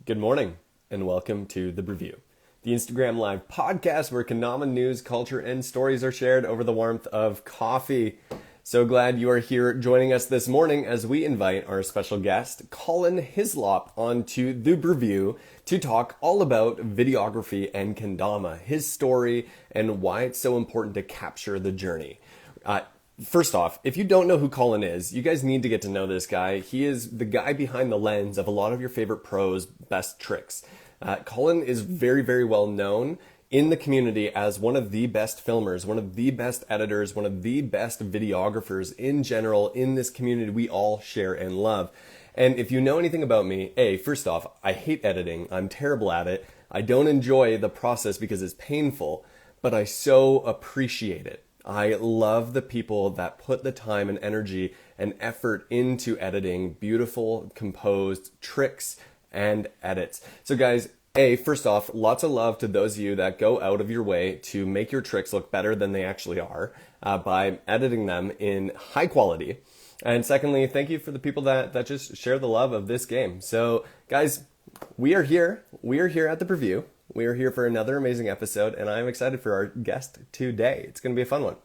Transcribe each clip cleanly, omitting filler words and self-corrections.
Good morning, and welcome to the BREWVIEW, the Instagram Live podcast where Kendama news, culture, and stories are shared over the warmth of coffee. So glad you are here joining us this morning as we invite our special guest, Colin Hislop, onto the BREWVIEW to talk all about videography and Kendama, his story, and why it's so important to capture the journey. First off, if you don't know who Colin is, you guys need to get to know this guy. He is the guy behind the lens of a lot of your favorite pros' best tricks. Colin is very, very well known in the community as one of the best filmers, one of the best editors, one of the best videographers in general in this community we all share and love. And if you know anything about me, first off, I hate editing. I'm terrible at it. I don't enjoy the process because it's painful, but I so appreciate it. I love the people that put the time and energy and effort into editing beautiful, composed tricks and edits. So guys, first off, lots of love to those of you that go out of your way to make your tricks look better than they actually are by editing them in high quality. And secondly, thank you for the people that just share the love of this game. So guys, we are here. We are here at the BREWVIEW. We are here for another amazing episode, and I'm excited for our guest today. It's going to be a fun one.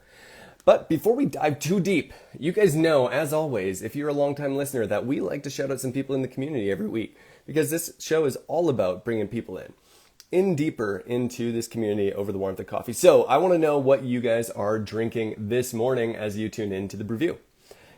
But before we dive too deep, you guys know, as always, if you're a longtime listener, that we like to shout out some people in the community every week, because this show is all about bringing people in deeper into this community over the warmth of coffee. So I want to know what you guys are drinking this morning as you tune into the BREWVIEW.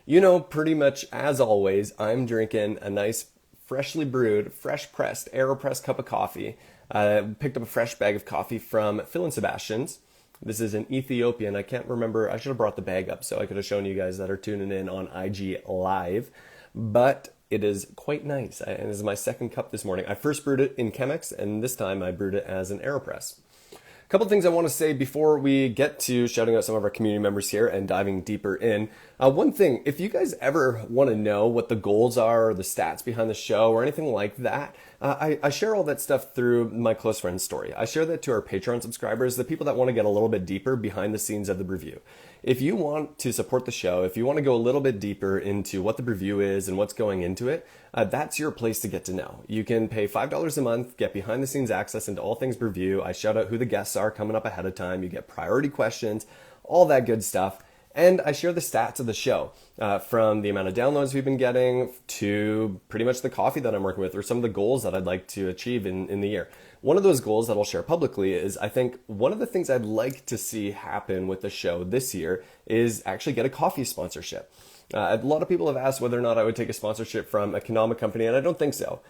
You know, pretty much as always, I'm drinking a nice freshly brewed, fresh pressed, AeroPress cup of coffee. Picked up a fresh bag of coffee from Phil and Sebastian's. This is an Ethiopian. I can't remember. I should have brought the bag up so I could have shown you guys that are tuning in on IG Live. But it is quite nice. And this is my second cup this morning. I first brewed it in Chemex, and this time I brewed it as an AeroPress. A couple things I want to say before we get to shouting out some of our community members here and diving deeper in. One thing, if you guys ever want to know what the goals are or the stats behind the show or anything like that, I share all that stuff through my close friend's story. I share that to our Patreon subscribers, the people that want to get a little bit deeper behind the scenes of the BREWVIEW. If you want to support the show, if you want to go a little bit deeper into what the BREWVIEW is and what's going into it, that's your place to get to know. You can pay $5 a month, get behind the scenes access into all things BREWVIEW. I shout out who the guests are coming up ahead of time. You get priority questions, all that good stuff. And I share the stats of the show, from the amount of downloads we've been getting to pretty much the coffee that I'm working with or some of the goals that I'd like to achieve in the year. One of those goals that I'll share publicly is I think one of the things I'd like to see happen with the show this year is actually get a coffee sponsorship. A lot of people have asked whether or not I would take a sponsorship from a Kendama company, and I don't think so.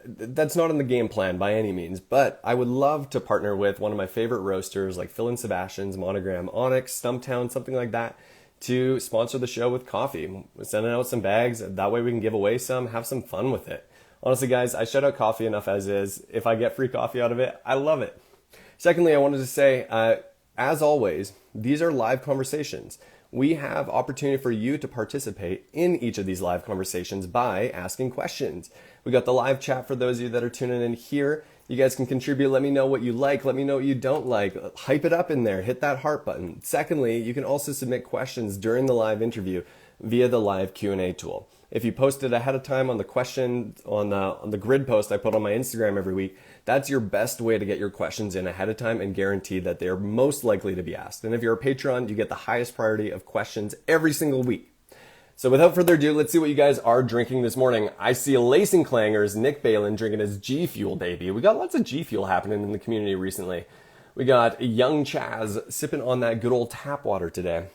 That's not in the game plan by any means, but I would love to partner with one of my favorite roasters like Phil and Sebastian's, Monogram, Onyx, Stumptown, something like that, to sponsor the show with coffee. We're sending out some bags. That way we can give away some, have some fun with it. Honestly, guys, I shout out coffee enough as is. If I get free coffee out of it, I love it. Secondly, I wanted to say, as always, these are live conversations. We have opportunity for you to participate in each of these live conversations by asking questions. We got the live chat for those of you that are tuning in here. You guys can contribute. Let me know what you like. Let me know what you don't like. Hype it up in there. Hit that heart button. Secondly, you can also submit questions during the live interview via the live Q&A tool. If you post it ahead of time on the question, on the grid post I put on my Instagram every week, that's your best way to get your questions in ahead of time and guarantee that they're most likely to be asked. And if you're a Patreon, you get the highest priority of questions every single week. So without further ado, let's see what you guys are drinking this morning. I see Lacing Clangers, Nick Balin drinking his G Fuel, baby. We got lots of G Fuel happening in the community recently. We got Young Chaz sipping on that good old tap water today.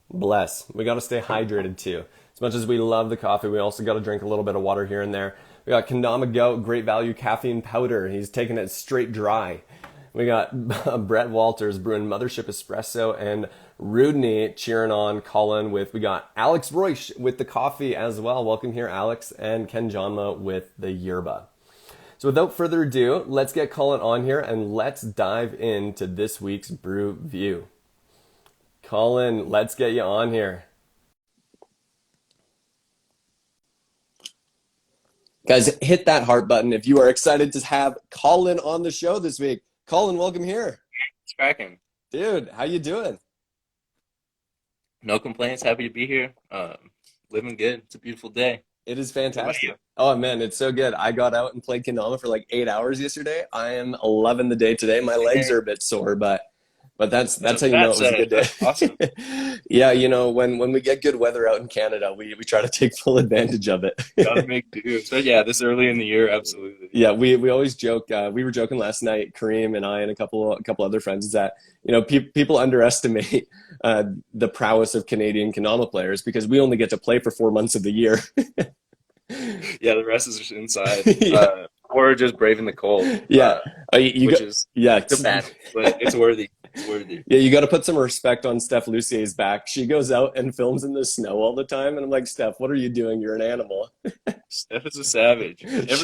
Bless. We got to stay hydrated too. As much as we love the coffee, we also got to drink a little bit of water here and there. We got Kendama Goat, great value caffeine powder. He's taking it straight dry. We got Brett Walters brewing Mothership Espresso, and Rudney cheering on Colin with, we got Alex Royce with the coffee as well. Welcome here, Alex, and Ken Janma with the yerba. So without further ado, let's get Colin on here and let's dive into this week's BREWVIEW. Colin, let's get you on here. Guys, hit that heart button if you are excited to have Colin on the show this week. Colin, welcome here. It's cracking. Dude, how you doing? No complaints. Happy to be here. Living good. It's a beautiful day. It is What about fantastic. you? Oh man, it's so good. I got out and played Kendama for like 8 hours yesterday. I am loving the day today. My legs Hey, are a bit sore, but that's how you know it That's was a good day. that's awesome. Yeah, you know, when we get good weather out in Canada, we try to take full advantage of it. Gotta make do. So yeah, this early in the year, absolutely. Yeah, we always joke. We were joking last night, Kareem and I and a couple other friends, is that people underestimate the prowess of Canadian Kendama players because we only get to play for 4 months of the year. Yeah, the rest is just inside, Yeah, or just braving the cold, yeah. You which got is yeah. it's a battle, but it's worthy. It's worthy. Yeah, you got to put some respect on Steph Lucier's back. She goes out and films in the snow all the time, and I'm like, Steph, what are you doing? You're an animal. Steph is a savage.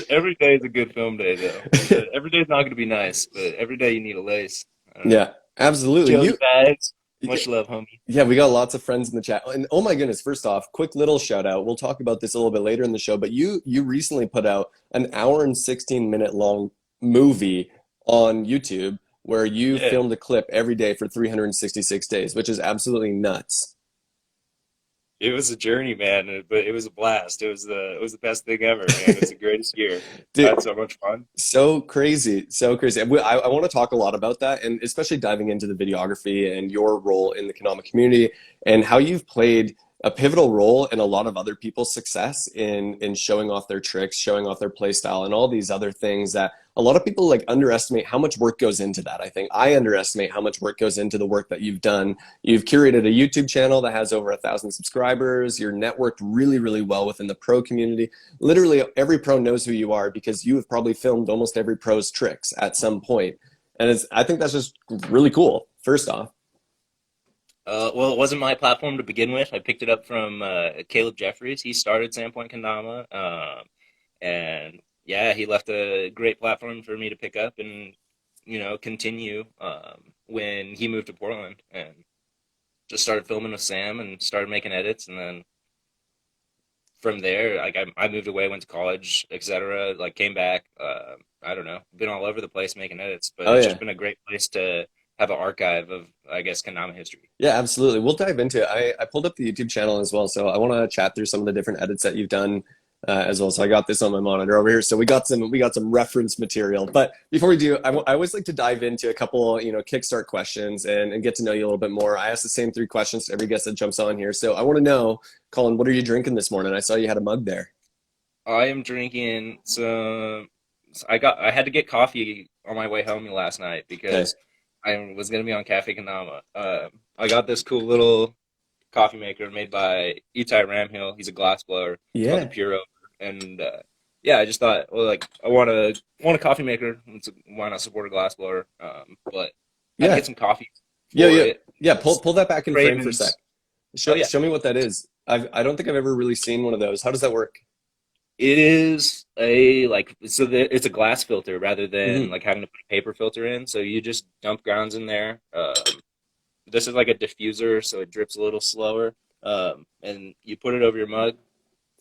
Every day is a good film day, though. Every day is not going to be nice, but every day you need a lace. I don't know. Yeah, absolutely. Joey Bags, Yeah, much love, homie. yeah, we got lots of friends in the chat. And oh my goodness, first off, quick little shout out. We'll talk about this a little bit later in the show, but you recently put out an hour and 16-minute long movie on YouTube where you Yeah. filmed a clip every day for 366 days, which is absolutely nuts. It was a journey, man, but it was a blast. It was the best thing ever, man. It was the greatest year. I Dude, had so much fun. so crazy, so crazy. I want to talk a lot about that, and especially diving into the videography and your role in the Kanama community and how you've played a pivotal role in a lot of other people's success in showing off their tricks, showing off their play style, and all these other things that a lot of people like underestimate how much work goes into that. I think I underestimate how much work goes into the work that you've done. You've curated a YouTube channel that has over 1,000 subscribers. You're networked really, really well within the pro community. Literally every pro knows who you are because you have probably filmed almost every pro's tricks at some point. And I think that's just really cool, first off. Well, it wasn't my platform to begin with. I picked it up from Caleb Jeffries. He started Sandpoint Kendama, and yeah, he left a great platform for me to pick up and continue when he moved to Portland and just started filming with Sam and started making edits, and then from there, like I moved away, went to college, etc. Like came back. I don't know, been all over the place making edits, but Oh it's yeah. just been a great place to have an archive of, I guess, Kendama history. Yeah, absolutely. We'll dive into it. I pulled up the YouTube channel as well, so I want to chat through some of the different edits that you've done as well. So I got this on my monitor over here. So we got some reference material. But before we do, I always like to dive into a couple kickstart questions and get to know you a little bit more. I ask the same three questions to every guest that jumps on here. So I want to know, Colin, what are you drinking this morning? I saw you had a mug there. I am drinking some. I had to get coffee on my way home last night Okay. because I was gonna be on Cafe Kendama. I got this cool little coffee maker made by Itai Ramhill. He's a glass blower. It's called the Yeah. Pure, and yeah, I just thought, well, like I want a coffee maker. Why not support a glass blower? But I had to Yeah. get some coffee Yeah. for Yeah. it. Yeah. Pull that back in frame for a sec. Cravens. Oh yeah, Show me what that is. I don't think I've ever really seen one of those. How does that work? it is a like so it's a glass filter rather than Hmm. like having to put a paper filter in. So you just dump grounds in there. This is like a diffuser, so it drips a little slower. And you put it over your mug.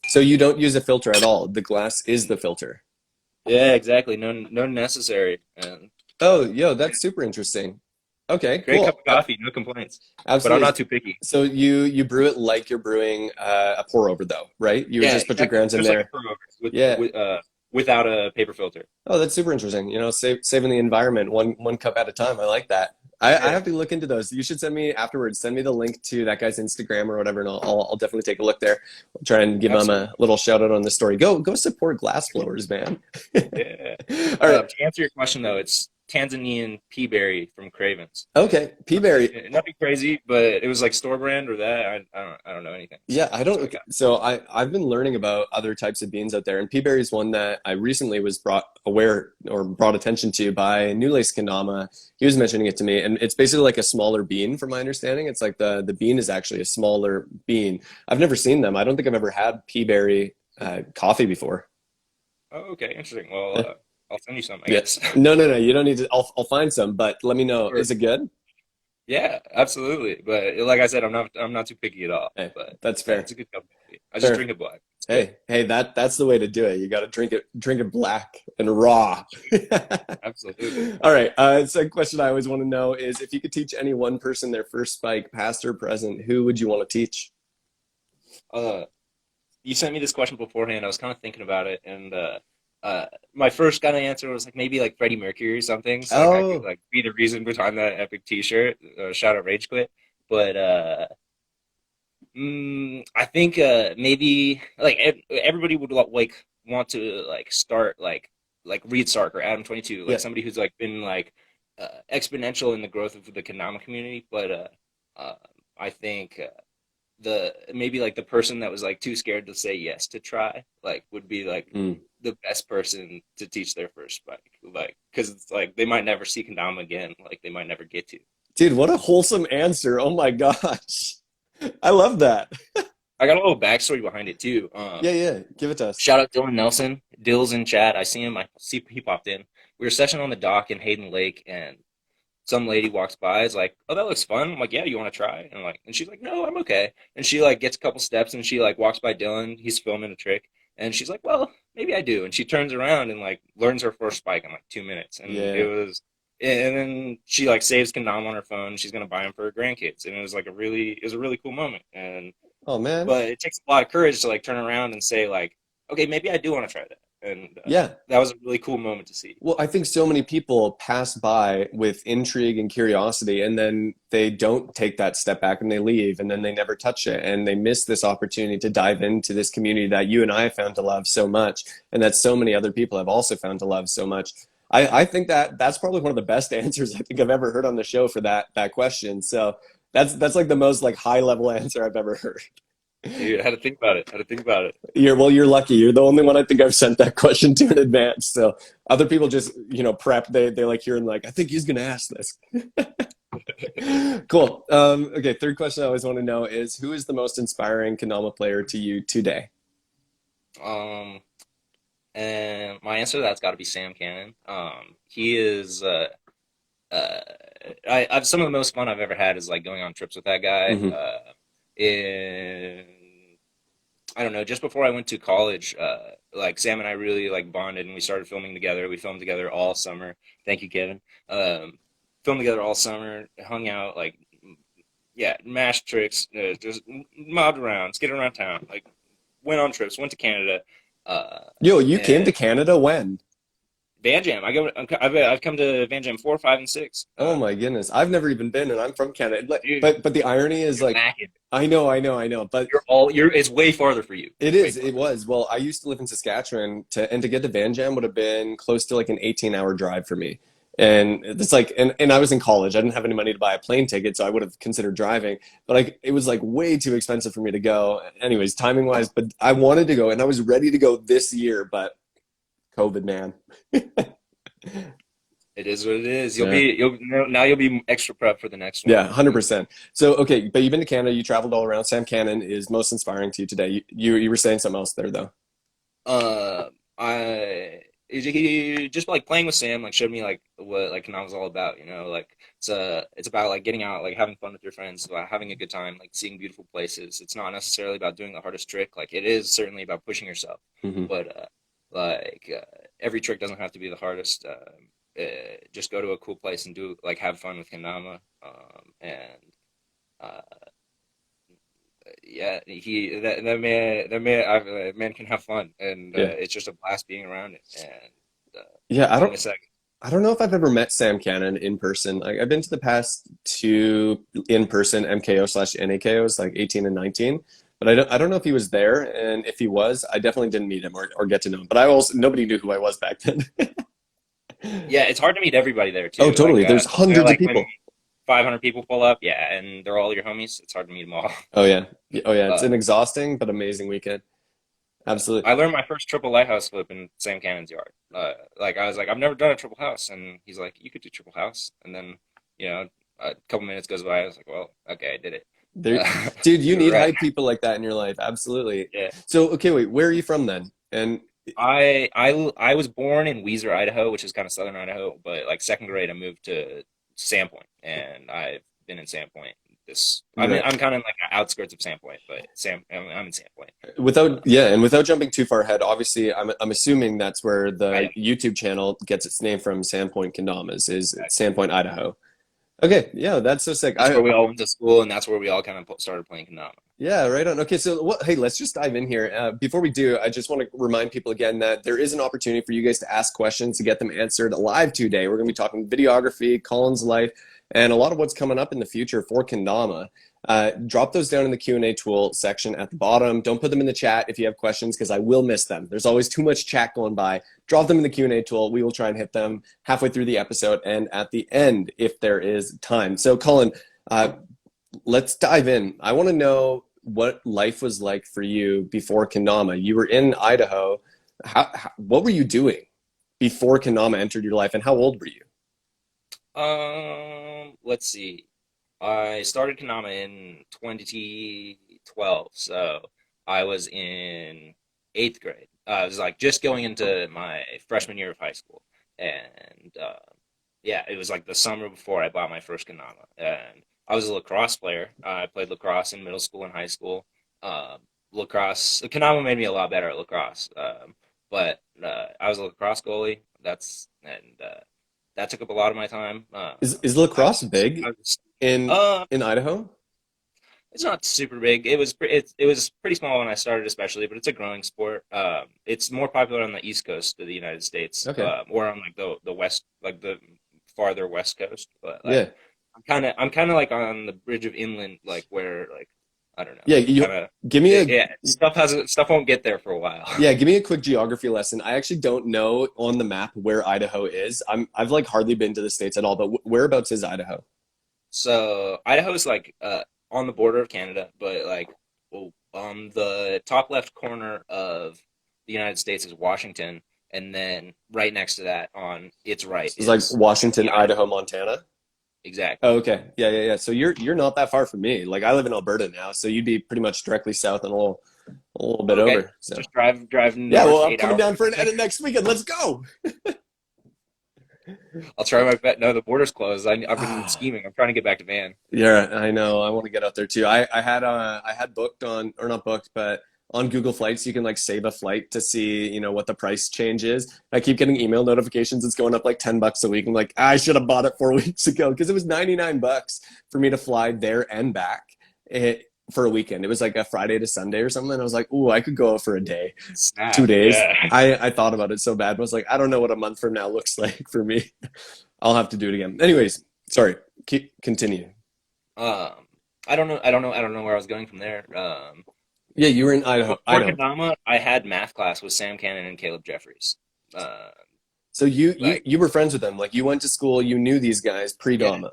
So you don't use a filter at all. The glass is the filter. Yeah, exactly. No necessary. And Oh, yo, that's super interesting. Okay, great cup cool. of coffee, no complaints. But I'm Absolutely. not too picky. So you brew it like you're brewing a pour over though, right? You would Yeah, just put your exactly. grounds in Just like a there. pour over with Yeah. without a paper filter. Oh, that's super interesting. Saving the environment one cup at a time. I like that. I Yeah, have to look into those. You should send me afterwards. Send me the link to that guy's Instagram or whatever, and I'll definitely take a look there. I'll try and give him absolutely. a little shout out on the story. Go support glass blowers, man. Yeah. All right. To answer your question though, it's Tanzanian pea berry from Cravens. Okay. Peaberry. Nothing crazy, but it was like store brand or that. I don't know anything. Yeah, I So I don't. got So I've been learning about other types of beans out there, and peaberry is one that I recently was brought aware or brought attention to by New Lace Kendama. He was mentioning it to me, and it's basically like a smaller bean, from my understanding. It's like the bean is actually a smaller bean. I've never seen them. I don't think I've ever had peaberry coffee before. oh, okay, interesting. Well, Yeah. I'll send you some, I Yeah. guess. No. You don't need to. I'll find some, but let me know. Sure. Is it good? Yeah, absolutely. But like I said, I'm not too picky at all. Hey, But that's yeah, fair. it's a good cup of coffee. I just Fair. drink it black. It's good. Hey, that's the way to do it. You got to drink it black and raw. Absolutely. All right. Second question I always want to know is if you could teach any one person their first spike, past or present, who would you want to teach? Uh, you sent me this question beforehand. I was kind of thinking about it, and my first kind of answer was like maybe like Freddie Mercury or something. So like I could Oh, like be the reason behind that epic T-shirt. Shout out Rage Quit. But I think maybe like everybody would like want to like start like Reed Stark or Adam 22, like yeah. somebody who's like been like exponential in the growth of the Kendama community. But uh, I think the maybe like the person that was like too scared to say yes to try like would be like Mm. the best person to teach their first bike, like because it's like they might never see Kendama again, like they might never get to. Dude, what a wholesome answer. Oh my gosh. I love that. I got a little backstory behind it too. Yeah, yeah. Give it to us. Shout out Dylan Nelson. Dill's in chat. I see him. I see he popped in. We were sessioning on the dock in Hayden Lake, and some lady walks by. Is like, "Oh, that looks fun." I'm like, "Yeah, you want to try?" And like, and she's like, "No, I'm okay." And she like gets a couple steps, and she like walks by Dylan. He's filming a trick, and she's like, "Well, maybe I do." And she turns around and like learns her first spike in like 2 minutes, and it Yeah. was. And then she like saves Kendama on her phone. She's gonna buy him for her grandkids, and it was a really cool moment. And Oh man. but it takes a lot of courage to like turn around and say like, okay, maybe I do want to try that, and Yeah. that was a really cool moment to see. Well, I think so many people pass by with intrigue and curiosity, and then they don't take that step back and they leave, and then they never touch it, and they miss this opportunity to dive into this community that you and I have found to love so much, and that so many other people have also found to love so much. I think that that's probably one of the best answers I think I've ever heard on the show for that question. So that's like the most like high level answer I've ever heard. Dude, I had to think about it. I had to think about it. You're lucky. You're the only one I think I've sent that question to in advance. So other people just, prep. They like hearing like, I think he's gonna ask this. Cool. Okay, third question I always want to know is who is the most inspiring Kendama player to you today? Um, and my answer to that's got to be Sam Cannon. He is. Uh, I've some of the most fun I've ever had is like going on trips with that guy. Hmm. In I don't know, just before I went to college, like Sam and I really like bonded and we started filming together. We filmed together all summer. Thank you, Kevin. Filmed together all summer, hung out, like, yeah, mashed tricks, just mobbed around, skidded around town, like, went on trips, went to Canada, Yo, you came and to Canada when? Van Jam. I've come to Van Jam 4, 5, and 6. Oh my goodness. I've never even been and I'm from Canada. Dude, But the irony is you're like macking. I know, but It's way farther for you. it It's way is. It farther. was. Well, I used to live in Saskatchewan to get to Van Jam would have been close to like an 18-hour drive for me. And it's like and I was in college. I didn't have any money to buy a plane ticket, so I would have considered driving. But like it was like way too expensive for me to go. Anyways, timing wise, but I wanted to go and I was ready to go this year, but COVID, man. It is what it is. Yeah. You'll be extra prep for the next Yeah, one. 100%. So, okay, but you've been to Canada, you traveled all around. Sam Cannon is most inspiring to you today. You were saying something else there, though. He just like playing with Sam like showed me like what like Kanal was all about. Like it's about like getting out, like having fun with your friends, about having a good time, like seeing beautiful places. It's not necessarily about doing the hardest trick. Like it is certainly about pushing yourself, Hmm. but every trick doesn't have to be the hardest. Just go to a cool place and do like have fun with Kendama. And uh, yeah, that man can have fun, and Yeah. it's just a blast being around it. And Yeah, don't miss that. I don't know if I've ever met Sam Cannon in person. Like I've been to the past two in-person MKO/NAKOs, like 18 and 19, but I don't know if he was there, and if he was, I definitely didn't meet him or get to know him. But I also nobody knew who I was back then. Yeah, it's hard to meet everybody there Oh, too. totally. There's hundreds of Like when people. 500 people pull up, yeah, and they're all your homies. It's hard to meet them all. Oh yeah. Oh yeah. It's Uh, an exhausting but amazing weekend. Absolutely. I learned my first triple lighthouse flip in Sam Cannon's yard. Like I was like, I've never done a triple house, and he's like, you could do triple house, and then you know, a couple minutes goes by. I was like, well, okay, I did it. There, dude, you need Right. hype people like that in your life. Absolutely. Yeah. So, okay, wait, where are you from then? And I was born in Weiser, Idaho, which is kind of southern Idaho, but like second grade, I moved to Sandpoint, and I've been in Sandpoint. right. I'm kind of like outskirts of Sandpoint, but I'm in Sandpoint. Without jumping too far ahead, obviously, I'm assuming that's where the I YouTube channel gets its name from. Sandpoint Kendamas is Sandpoint, Idaho. Okay, yeah, that's so sick. That's where we all went to school, and that's where we all kind of started playing Kendama. Yeah, right on. Okay, so hey, let's just dive in here. Before we do, I just want to remind people again that there is an opportunity for you guys to ask questions to get them answered live today. We're going to be talking videography, Colin's life, and a lot of what's coming up in the future for Kendama. Drop those down in the Q&A tool section at the bottom. Don't put them in the chat if you have questions because I will miss them. There's always too much chat going by. Drop them in the Q&A tool. We will try and hit them halfway through the episode and at the end if there is time. So Colin, let's dive in. I want to know what life was like for you before Kendama. You were in Idaho. What were you doing before Kendama entered your life, and how old were you? Let's see. I started Kendama in 2012, so I was in 8th grade. I was like just going into my freshman year of high school, and yeah, it was like the summer before I bought my first Kendama, and I was a lacrosse player. I played lacrosse in middle school and high school. Lacrosse, Kendama made me a lot better at lacrosse. But I was a lacrosse goalie. That took up a lot of my time. Is lacrosse big in uh, Idaho? it's not super big. It was pretty small when I started, especially, but it's a growing sport. It's more popular on the East Coast of the United States, Okay. or on like the west, like the farther West Coast. But like, Yeah. I'm kind of like on the bridge of inland, like where like I don't know, Yeah, kind of give me a yeah, stuff won't get there for a while. yeah, give me a quick geography lesson. I actually don't know on the map where Idaho is. I've like hardly been to the States at all, but whereabouts is Idaho? So Idaho is like on the border of Canada, but like on the top left corner of the United States is Washington, and then right next to that on its right It's like is Washington, the Idaho. Idaho, Montana. Exactly. Oh, okay. Yeah, yeah, yeah. So you're not that far from me. Like I live in Alberta now, so you'd be pretty much directly south and a little bit Okay. over. So Just drive yeah, north well, I'm 8 hours. coming down for an edit next weekend. Let's go. I'll try my best. No, the border's closed. I've been scheming. I'm trying to get back to Van. Yeah, I know. I want to get out there too. I had booked on, or not booked, but on Google Flights you can like save a flight to see, what the price change is. I keep getting email notifications. It's going up like $10 a week. I'm like, I should have bought it 4 weeks ago because it was $99 for me to fly there and back for a weekend. It was like a Friday to Sunday or something. And I was like, ooh, I could go out for a day, Snap. 2 days. Yeah. I thought about it so bad. I was like, I don't know what a month from now looks like for me. I'll have to do it again. Anyways, sorry. Continue. Um, I don't know where I was going from there. Yeah, you were in Idaho. For Kendama, I had math class with Sam Cannon and Caleb Jeffries. Uh, So you, you like, you were friends with them. Like you went to school, you knew these guys yeah, pre-Dama.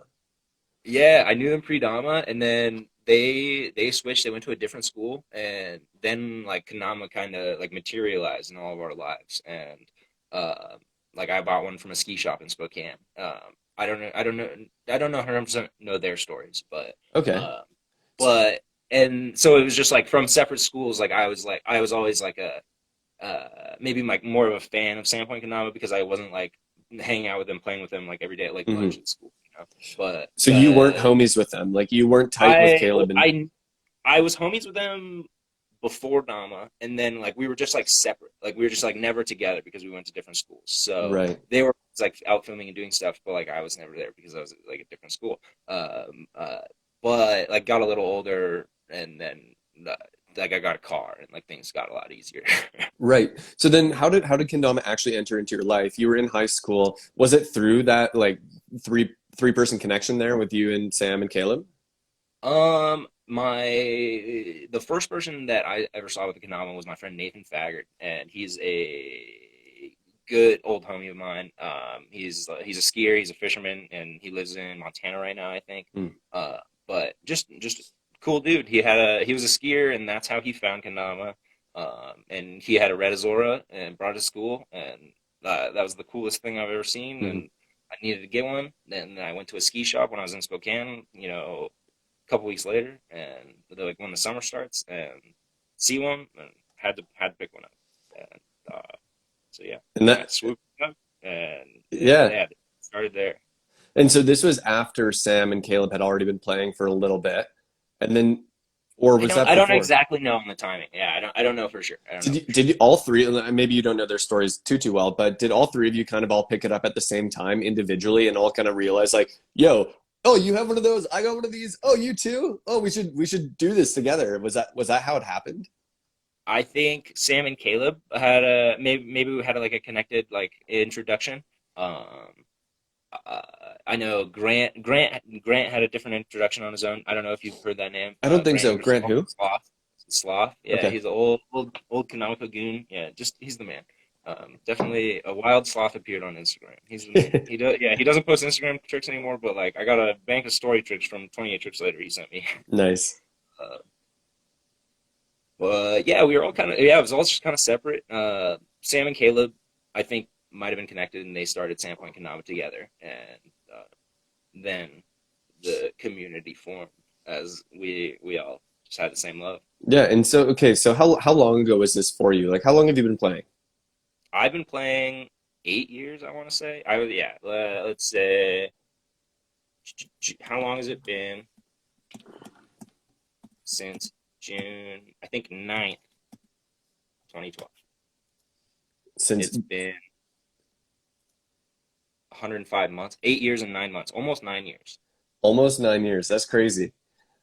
yeah, I knew them pre-Dama, and then they switched. They went to a different school, and then like Kendama kind of like materialized in all of our lives. And uh, like I bought one from a ski shop in Spokane. I don't know 100% know their stories, but Okay. uh, but and so it was just like from separate schools. I was always like a maybe like more of a fan of Sandpoint Kendama because I wasn't like hanging out with them, playing with them like every day at like lunch Hmm. at school, you know. But So you weren't homies with them. Like you weren't tight with I Caleb and I was homies with them before Dama, and then like we were just like separate, like we were just like never together because we went to different schools. So right. they were like out filming and doing stuff, but like I was never there because I was like a different school. But like got a little older, and then uh, like I got a car, and like things got a lot easier. Right. So then how did Kendama actually enter into your life? You were in high school. Was it through that like three person connection there with you and Sam and Caleb? My the first person that I ever saw with the Kendama was my friend Nathan Faggart, and he's a good old homie of mine. He's a skier, he's a fisherman, and he lives in Montana right now, I think. Mm. But just cool dude. He was a skier, and that's how he found Kendama. And he had a red Azora and brought it to school, and that was the coolest thing I've ever seen. Mhm. And I needed to get one. Then I went to a ski shop when I was in Spokane, a couple weeks later, and they're like when the summer starts, and see one, and had to pick one up. And so yeah, And I that swooped up, and yeah. yeah, started there. And so this was after Sam and Caleb had already been playing for a little bit. And then or I was don't that I don't before? exactly know on the timing. Yeah, I don't know for sure. I don't Did know you, for did sure. you all three, maybe you don't know their stories too well, but did all three of you kind of all pick it up at the same time individually and all kind of realize like, yo, Oh, you have one of those. I got one of these. Oh, you too. Oh, we should do this together. Was that how it happened? I think Sam and Caleb had a maybe we had like a connected like introduction. Um, uh, I know Grant had a different introduction on his own. I don't know if you've heard that name. I don't think Grant so. Grant Ingersoll, who? Sloth. Yeah, Okay. he's an old canonical goon. Yeah, just he's the man. Definitely a wild sloth appeared on Instagram. He's the man. He does. Yeah, he doesn't post Instagram tricks anymore, but like I got a bank of story tricks from 28 tricks later he sent me. Nice. Uh, but yeah, we were all kind of it was all just kind of separate. Sam and Caleb, I think, might have been connected, and they started Sandpoint Kendama together, and then the community formed as we all just had the same love. Yeah, and so okay, so how long ago was this for you? Like how long have you been playing? I've been playing 8 years, I want to say. Yeah, let's say how long has it been since June? I think 9th, 2012. Since It's been 105 months, 8 years and 9 months, almost 9 years. almost 9 years. That's crazy.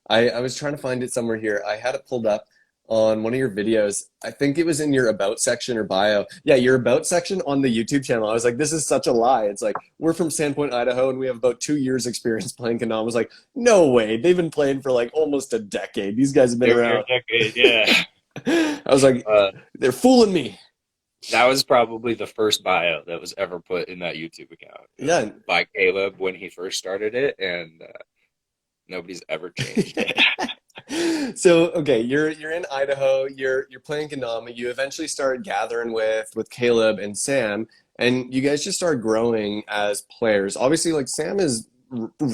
I was trying to find it somewhere here. I had it pulled up on one of your videos. I think it was in your about section or bio. Yeah, your about section on the YouTube channel. I was like, this is such a lie. It's like, we're from Sandpoint, Idaho, and we have about 2 years experience playing Kendama. I was like, no way. They've been playing for like almost a decade. These guys have been They're a around. decade, yeah. I was like, Uh, they're fooling me. that was probably the first bio that was ever put in that YouTube account Yeah. by Caleb when he first started it, and nobody's ever changed it. So okay, you're in Idaho. You're playing Kendama. You eventually start gathering with Caleb and Sam, and you guys just start growing as players. Obviously, like Sam is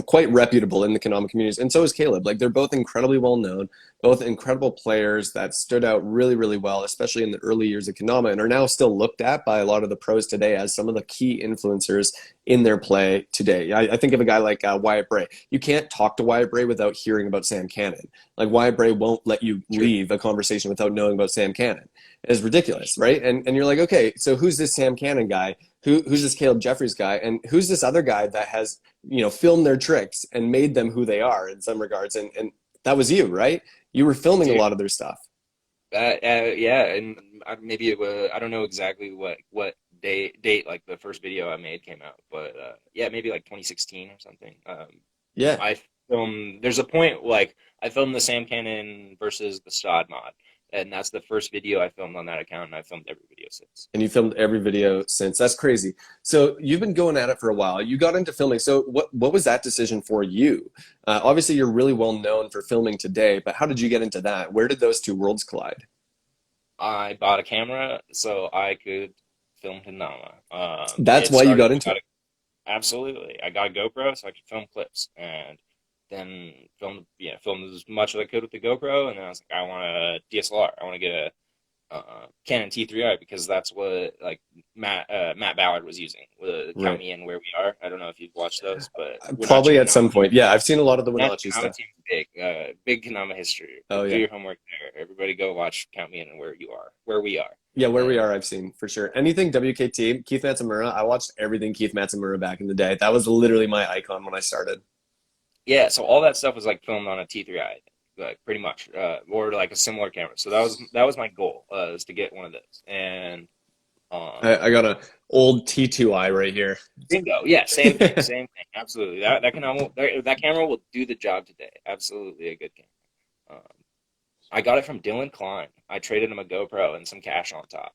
quite reputable in the Kendama communities, and so is Caleb. Like they're both incredibly well known, both incredible players that stood out really, really well, especially in the early years of Kendama, and are now still looked at by a lot of the pros today as some of the key influencers in their play today. I think of a guy like Wyatt Bray. You can't talk to Wyatt Bray without hearing about Sam Cannon. Like Wyatt Bray won't let you True. leave a conversation without knowing about Sam Cannon. It's ridiculous, right? And you're like, okay, so who's this Sam Cannon guy? Who's this Caleb Jeffries guy? And who's this other guy that has, filmed their tricks and made them who they are in some regards? And that was you, right? You were filming a Dude, lot of their stuff. yeah, and maybe it was, I don't know exactly what date like the first video I made came out, but yeah, maybe like 2016 or something. Yeah. I filmed. There's a point like I filmed the Sam Cannon versus the Stodd mod, and that's the first video I filmed on that account, and I filmed every video since. And you filmed every video since. That's crazy. So you've been going at it for a while. You got into filming. So what was that decision for you? Obviously, you're really well known for filming today, but how did you get into that? Where did those two worlds collide? I bought a camera so I could film Kendama. That's It why you started got into it. absolutely. I got a GoPro so I could film clips, and then filmed as much as I could with the GoPro, and then I was like, I want a DSLR. I want to get a Canon T3i because that's what like Matt Ballard was using. Count Right. Me In Where We Are. I don't know if you've watched those, but Probably Wenatchee at some Kendama point. Yeah, I've seen a lot of the Wenatchee Wenatchee Kendama stuff. team big Kendama history. Oh Do yeah. your homework there. Everybody go watch Count Me In and Where We Are. Yeah, where we And are, I've seen for sure. Anything WKT, Keith Matsumura, I watched everything Keith Matsumura back in the day. That was literally my icon when I started. yeah, so all that stuff was like filmed on a T3i, like pretty much, or like a similar camera. So that was my goal, is to get one of those. And I got a old T2i right here. bingo, yeah, same thing, same thing, absolutely. That camera will do the job today. Absolutely a good camera. I got it from Dylan Klein. I traded him a GoPro and some cash on top,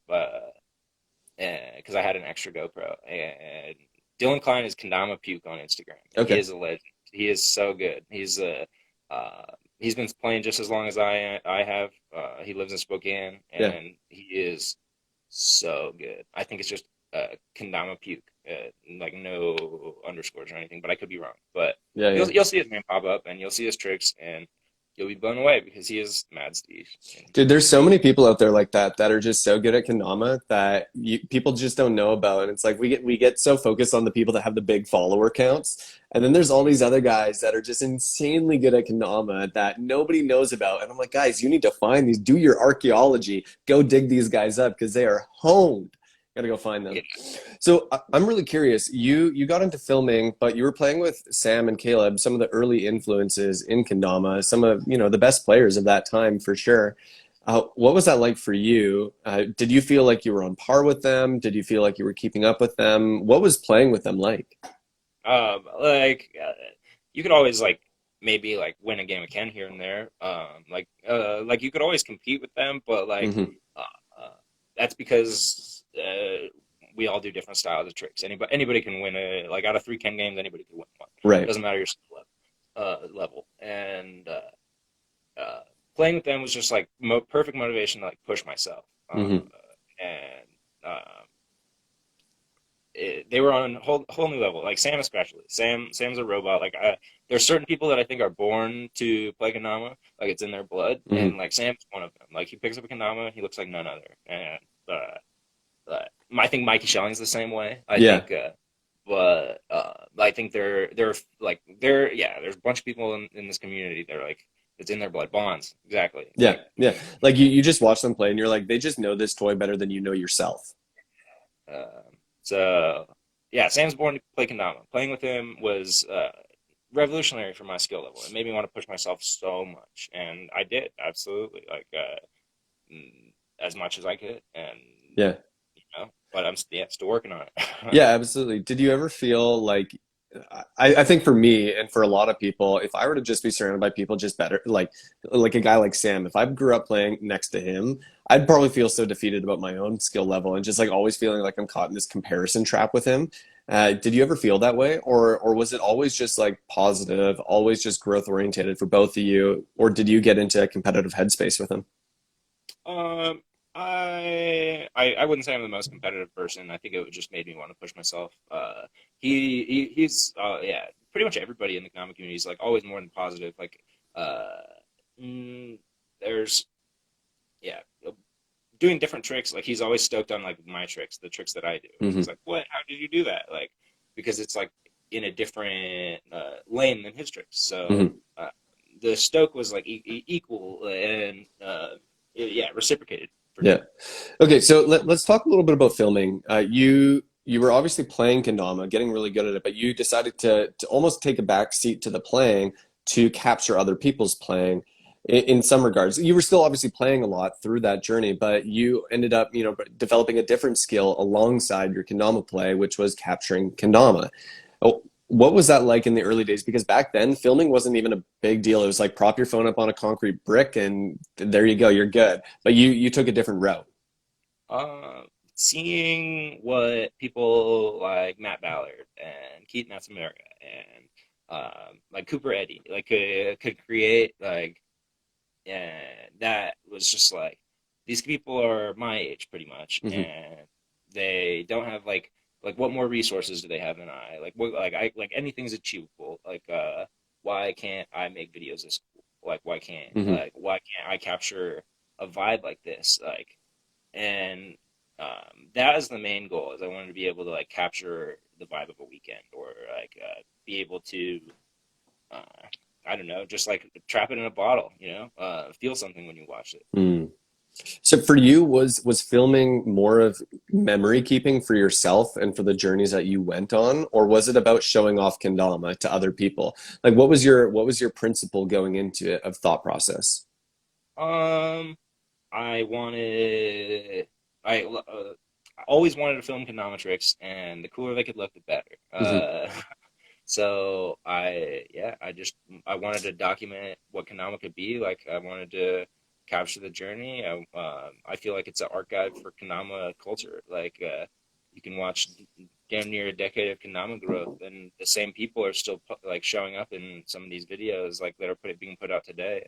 because I had an extra GoPro. And Dylan Klein is Kendama Puke on Instagram. He Okay. is a legend. He is so good. He's been playing just as long as I have. He lives in Spokane, Yeah. and he is so good. I think it's just Kendama Puke, like no underscores or anything, but I could be wrong. But Yeah, yeah. you'll see his name pop up, and you'll see his tricks, and you'll be blown away because he is mad Steve. Dude, there's so many people out there like that are just so good at Kendama that people just don't know about. And it's like we get so focused on the people that have the big follower counts, and then there's all these other guys that are just insanely good at Kendama that nobody knows about. And I'm like, guys, you need to find these. Do your archaeology. Go dig these guys up because they are honed. Gotta go find them. Yeah. So I'm really curious. You got into filming, but you were playing with Sam and Caleb, some of the early influences in Kendama, some of, the best players of that time for sure. What was that like for you? Did you feel like you were on par with them? Did you feel like you were keeping up with them? What was playing with them like? You could always like maybe like win a game of Ken here and there. Like you could always compete with them, but like Hmm. uh, that's because we all do different styles of tricks. Anybody can win a like out of three Ken games, anybody can win one. Right. Doesn't matter your skill level. And playing with them was just like perfect motivation to like push myself. Hmm. And they were on a whole new level. Like Sam especially. Sam's a robot. Like there's certain people that I think are born to play Kendama, like it's in their blood, Hmm. and like Sam's one of them. Like he picks up a Kendama, he looks like none other. And I think Mikey Schelling's the same way. Yeah. I think they're yeah. There's a bunch of people in this community. They're like it's in their blood. Bonds exactly. Yeah. Yeah. Like you just watch them play and you're like, they just know this toy better than you know yourself. So yeah, Sam's born to play Kendama. Playing with him was revolutionary for my skill level. It made me want to push myself so much, and I did absolutely like as much as I could, and Yeah. But I'm still working on it. Yeah, absolutely. Did you ever feel like I think for me and for a lot of people, if I were to just be surrounded by people just better, like a guy like Sam, if I grew up playing next to him, I'd probably feel so defeated about my own skill level and just like always feeling like I'm caught in this comparison trap with him. Did you ever feel that way, or was it always just like positive, always just growth oriented for both of you, or did you get into a competitive headspace with him? um, I wouldn't say I'm the most competitive person. I think it would just made me want to push myself. He's yeah, pretty much everybody in the comic community is like always more than positive. Like uh, there's yeah, doing different tricks. Like he's always stoked on like my tricks, the tricks that I do. And Hmm. he's like, "What? How did you do that?" Like because it's like in a different lane than his tricks. So Hmm. the stoke was like equal and yeah, reciprocated for Yeah. sure. Okay, so let's talk a little bit about filming. You were obviously playing kendama, getting really good at it, but you decided to almost take a back seat to the playing to capture other people's playing in some regards. You were still obviously playing a lot through that journey, but you ended up, developing a different skill alongside your kendama play, which was capturing kendama. Oh, what was that like in the early days? Because back then, filming wasn't even a big deal. It was like prop your phone up on a concrete brick and there you go, you're good. But you took a different route. Uh, Seeing what people like Matt Ballard and Keaton America and like Cooper Eddy like could create like and that was just like these people are my age pretty much Hmm. and they don't have like what more resources do they have than I like what I like anything's achievable like why can't I make videos this cool Hmm. like why can't I capture a vibe like this like and that is the main goal is I wanted to be able to like capture the vibe of a weekend or like be able to uh, I don't know just like trap it in a bottle feel something when you watch it. Mm. So for you, was filming more of memory keeping for yourself and for the journeys that you went on, or was it about showing off kendama to other people? Like, what was your principle going into it of thought process? um I wanted I always wanted to film Econometrics and the cooler they could look the better Hmm. so I wanted to document what Kendama could be. Like I wanted to capture the journey. I feel like it's an art guide for Kendama culture. Like you can watch damn near a decade of Kendama growth, and the same people are still like showing up in some of these videos, like that are being put out today.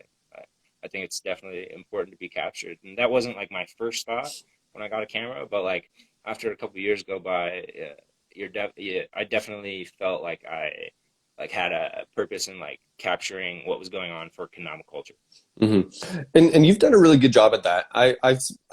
I think it's definitely important to be captured, and that wasn't like my first thought when I got a camera, but like after a couple of years go by, I definitely felt like I like had a purpose in like capturing what was going on for Kendama culture. Hmm. And you've done a really good job at that. I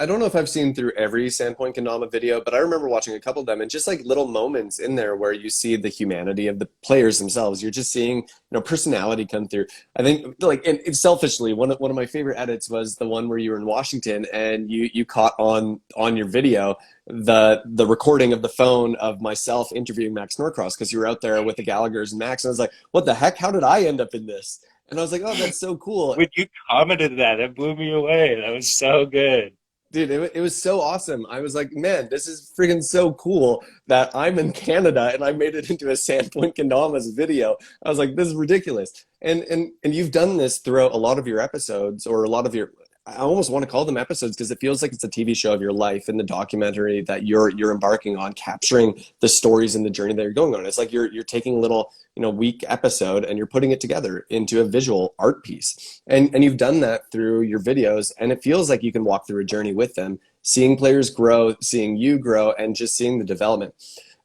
don't know if I've seen through every Sandpoint Kendama video, but I remember watching a couple of them and just like little moments in there where you see the humanity of the players themselves. You're just seeing, personality come through. I think like and selfishly, one of my favorite edits was the one where you were in Washington and you caught on your video the recording of the phone of myself interviewing Max Norcross because you were out there with the Gallaghers and Max, and I was like, what the heck? How did I end up in this? And I was like, oh, that's so cool. When you commented that blew me away. That was so good. Dude, it was so awesome. I was like, man, this is freaking so cool that I'm in Canada and I made it into a Sandpoint Kendama's video. I was like, this is ridiculous. And you've done this throughout a lot of your episodes or a lot of your, I almost want to call them episodes because it feels like it's a TV show of your life and the documentary that you're embarking on, capturing the stories and the journey that you're going on. It's like you're taking a little, week episode and you're putting it together into a visual art piece. And you've done that through your videos, and it feels like you can walk through a journey with them, seeing players grow, seeing you grow, and just seeing the development.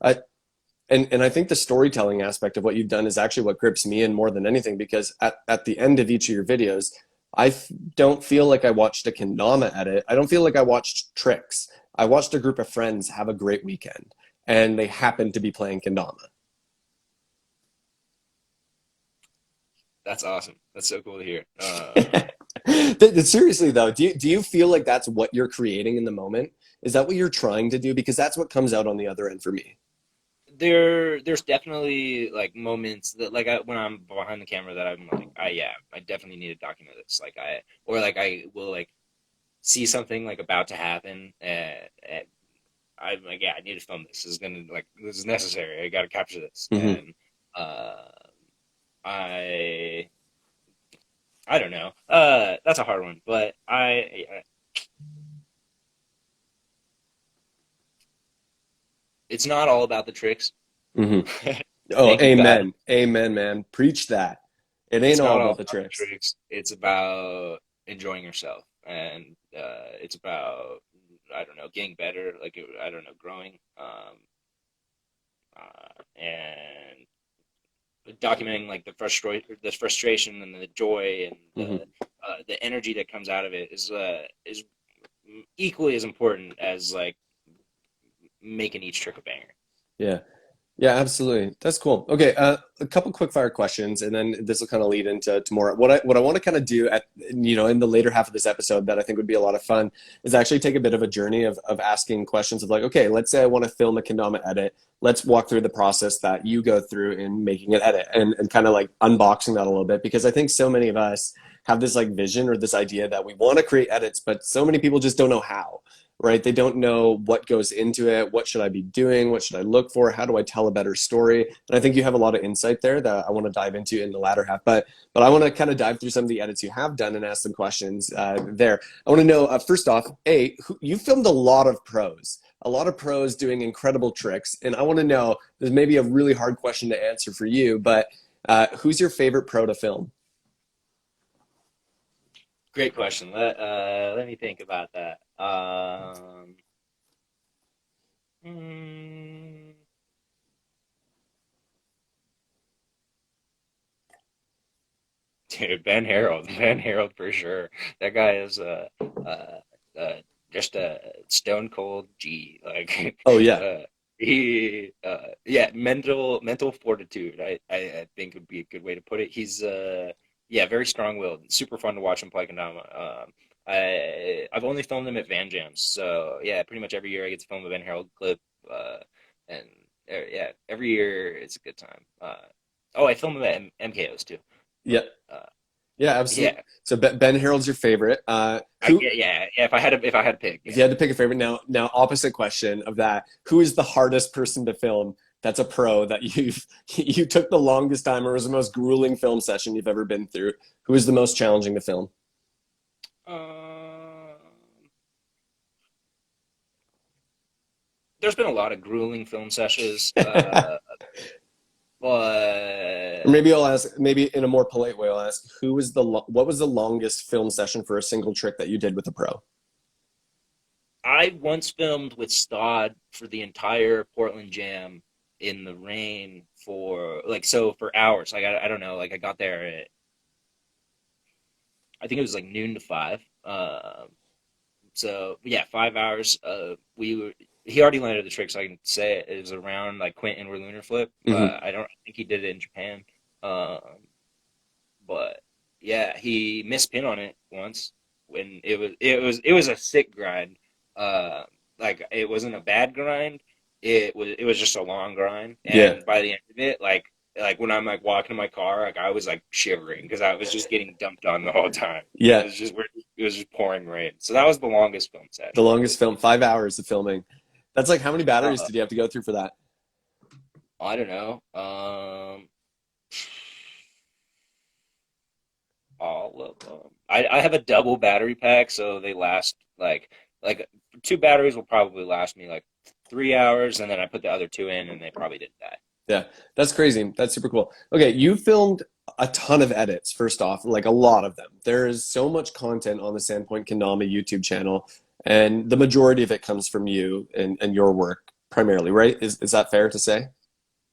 And I think the storytelling aspect of what you've done is actually what grips me in more than anything, because at the end of each of your videos, don't feel like I watched a Kendama edit. I don't feel like I watched tricks. I watched a group of friends have a great weekend, and they happened to be playing Kendama. That's awesome. That's so cool to hear. Seriously though, do you feel like that's what you're creating in the moment? Is that what you're trying to do? Because that's what comes out on the other end for me. There's definitely like moments that when I'm behind the camera that I'm like, I definitely need to document this. I will like see something like about to happen, and I'm like, I need to film this. This is necessary. I got to capture this. Mm-hmm. And I don't know. That's a hard one, but it's not all about the tricks. Mm-hmm. Oh, amen. Amen, man. Preach that. It ain't all about the tricks. It's about enjoying yourself, and it's about, I don't know, getting better. I don't know, growing, and documenting like the frustration and the joy and the energy that comes out of it is equally as important as like making each trick a banger. Yeah. Yeah, absolutely. That's cool. Okay, a couple quick fire questions, and then this will kind of lead into more. What I want to kind of do at in the later half of this episode that I think would be a lot of fun is actually take a bit of a journey of asking questions of like, okay, let's say I want to film a Kendama edit. Let's walk through the process that you go through in making an edit and kind of like unboxing that a little bit, because I think so many of us have this like vision or this idea that we want to create edits, but so many people just don't know how. Right? They don't know what goes into it. What should I be doing? What should I look for? How do I tell a better story? And I think you have a lot of insight there that I want to dive into in the latter half. But I want to kind of dive through some of the edits you have done and ask some questions there. I want to know, first off, you filmed a lot of pros doing incredible tricks. And I want to know, this may be a really hard question to answer for you, but who's your favorite pro to film? Great question. Let me think about that. Dude, Ben Harold for sure. That guy is just a stone cold G. Like, oh yeah, mental fortitude. I think would be a good way to put it. He's very strong-willed. Super fun to watch him play Kendama. I've only filmed him at Van Jams, so yeah, pretty much every year I get to film a Ben Harold clip, and every year it's a good time. I film him at MKOs too. Yeah, absolutely. Yeah. So Ben Harold's your favorite. If I had to pick, if you had to pick a favorite, now opposite question of that: who is the hardest person to film? That's a pro that you took the longest time, or was the most grueling film session you've ever been through? Who is the most challenging to film? There's been a lot of grueling film sessions, but or maybe I'll ask, maybe in a more polite way, I'll ask, what was the longest film session for a single trick that you did with a pro? I once filmed with Stodd for the entire Portland Jam. in the rain for for hours. Like I don't know. Like I got there at I think it was like noon to 5. So yeah, 5 hours. We were he already landed the trick, so I can say it was around like Quint inward lunar flip. Hmm. I don't think he did it in Japan. Um, but yeah, he missed pin on it once when it was a sick grind. Uh, like it wasn't a bad grind. It was just a long grind, Yeah. and by the end of it, like when I'm like walking to my car, like I was like shivering because I was just getting dumped on the whole time. Yeah. It was just pouring rain. So that was the longest film The session. longest film, 5 hours of filming. That's like how many batteries Uh, did you have to go through for that? I don't know. All of them. I have a double battery pack, so they last like two batteries will probably last me like 3 hours, and then I put the other two in, and they probably didn't die. Yeah, that's crazy. That's super cool. Okay, you filmed a ton of edits, first off, like a lot of them. There is so much content on the Sandpoint Kendama YouTube channel, and the majority of it comes from you and your work primarily, right? Is that fair to say?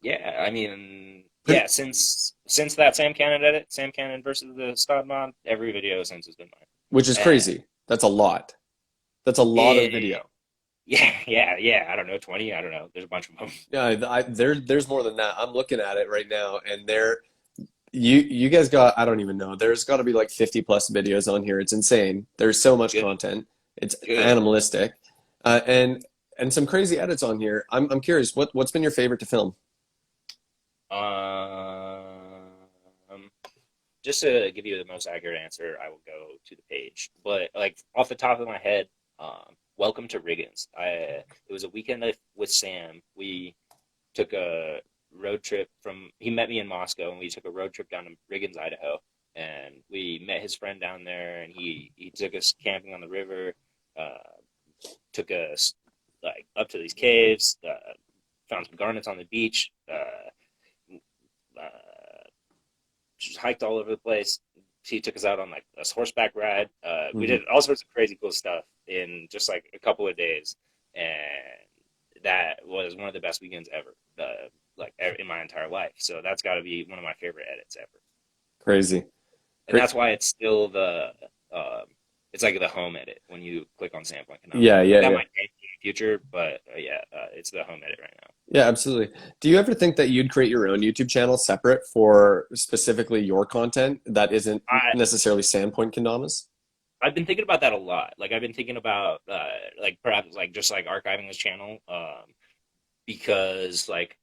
Yeah, I mean, Pretty, yeah, since that Sam Cannon edit, Sam Cannon versus the Stodd mod, every video since has been mine. which is And crazy. That's a lot. That's a lot of it, video. yeah, I don't know, 20, I don't know. There's a bunch of them. Yeah, there's more than that. I'm looking at it right now, and you guys got, I don't even know. There's got to be like 50 plus videos on here. It's insane. There's so much Good, content. It's good. animalistic, and some crazy edits on here. I'm curious. What's been your favorite to film? Um, just to give you the most accurate answer, I will go to the page. But like off the top of my head, welcome to Riggins. It was a weekend with Sam. We took a road trip from. He met me in Moscow, and we took a road trip down to Riggins, Idaho, and we met his friend down there, and he took us camping on the river. Uh, Took us like up to these caves. Found some garnets on the beach. Uh, just hiked all over the place. He took us out on like a horseback ride. We Hmm. did all sorts of crazy cool stuff in just like a couple of days, and that was one of the best weekends ever, in my entire life. So that's got to be one of my favorite edits ever, Crazy. and Great. that's why it's still um, it's like the home edit when you click on Sandpoint Kendama. Yeah, Like yeah, that yeah. might change in the future, but it's the home edit right now. Yeah, absolutely. Do you ever think that you'd create your own YouTube channel separate for specifically your content that isn't I necessarily Sandpoint Kendama's? I've been thinking about that a lot. Like I've been thinking about like perhaps like just like archiving this channel because like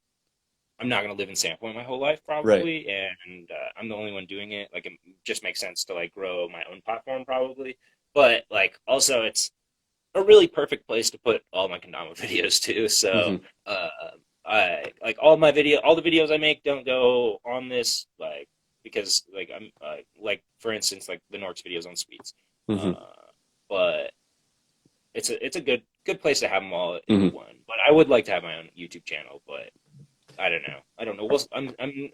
I'm not gonna live in Sandpoint my whole life Right. probably, and I'm the only one doing it. Like it just makes sense to like grow my own platform probably, but like also it's a really perfect place to put all my kendama videos too. So Hmm. uh, I like all the videos I make don't go on this like because like I'm like for instance like the Norks videos on Sweets, Hmm. uh, but it's a good place to have them all in Hmm. one. But I would like to have my own YouTube channel, but I don't know.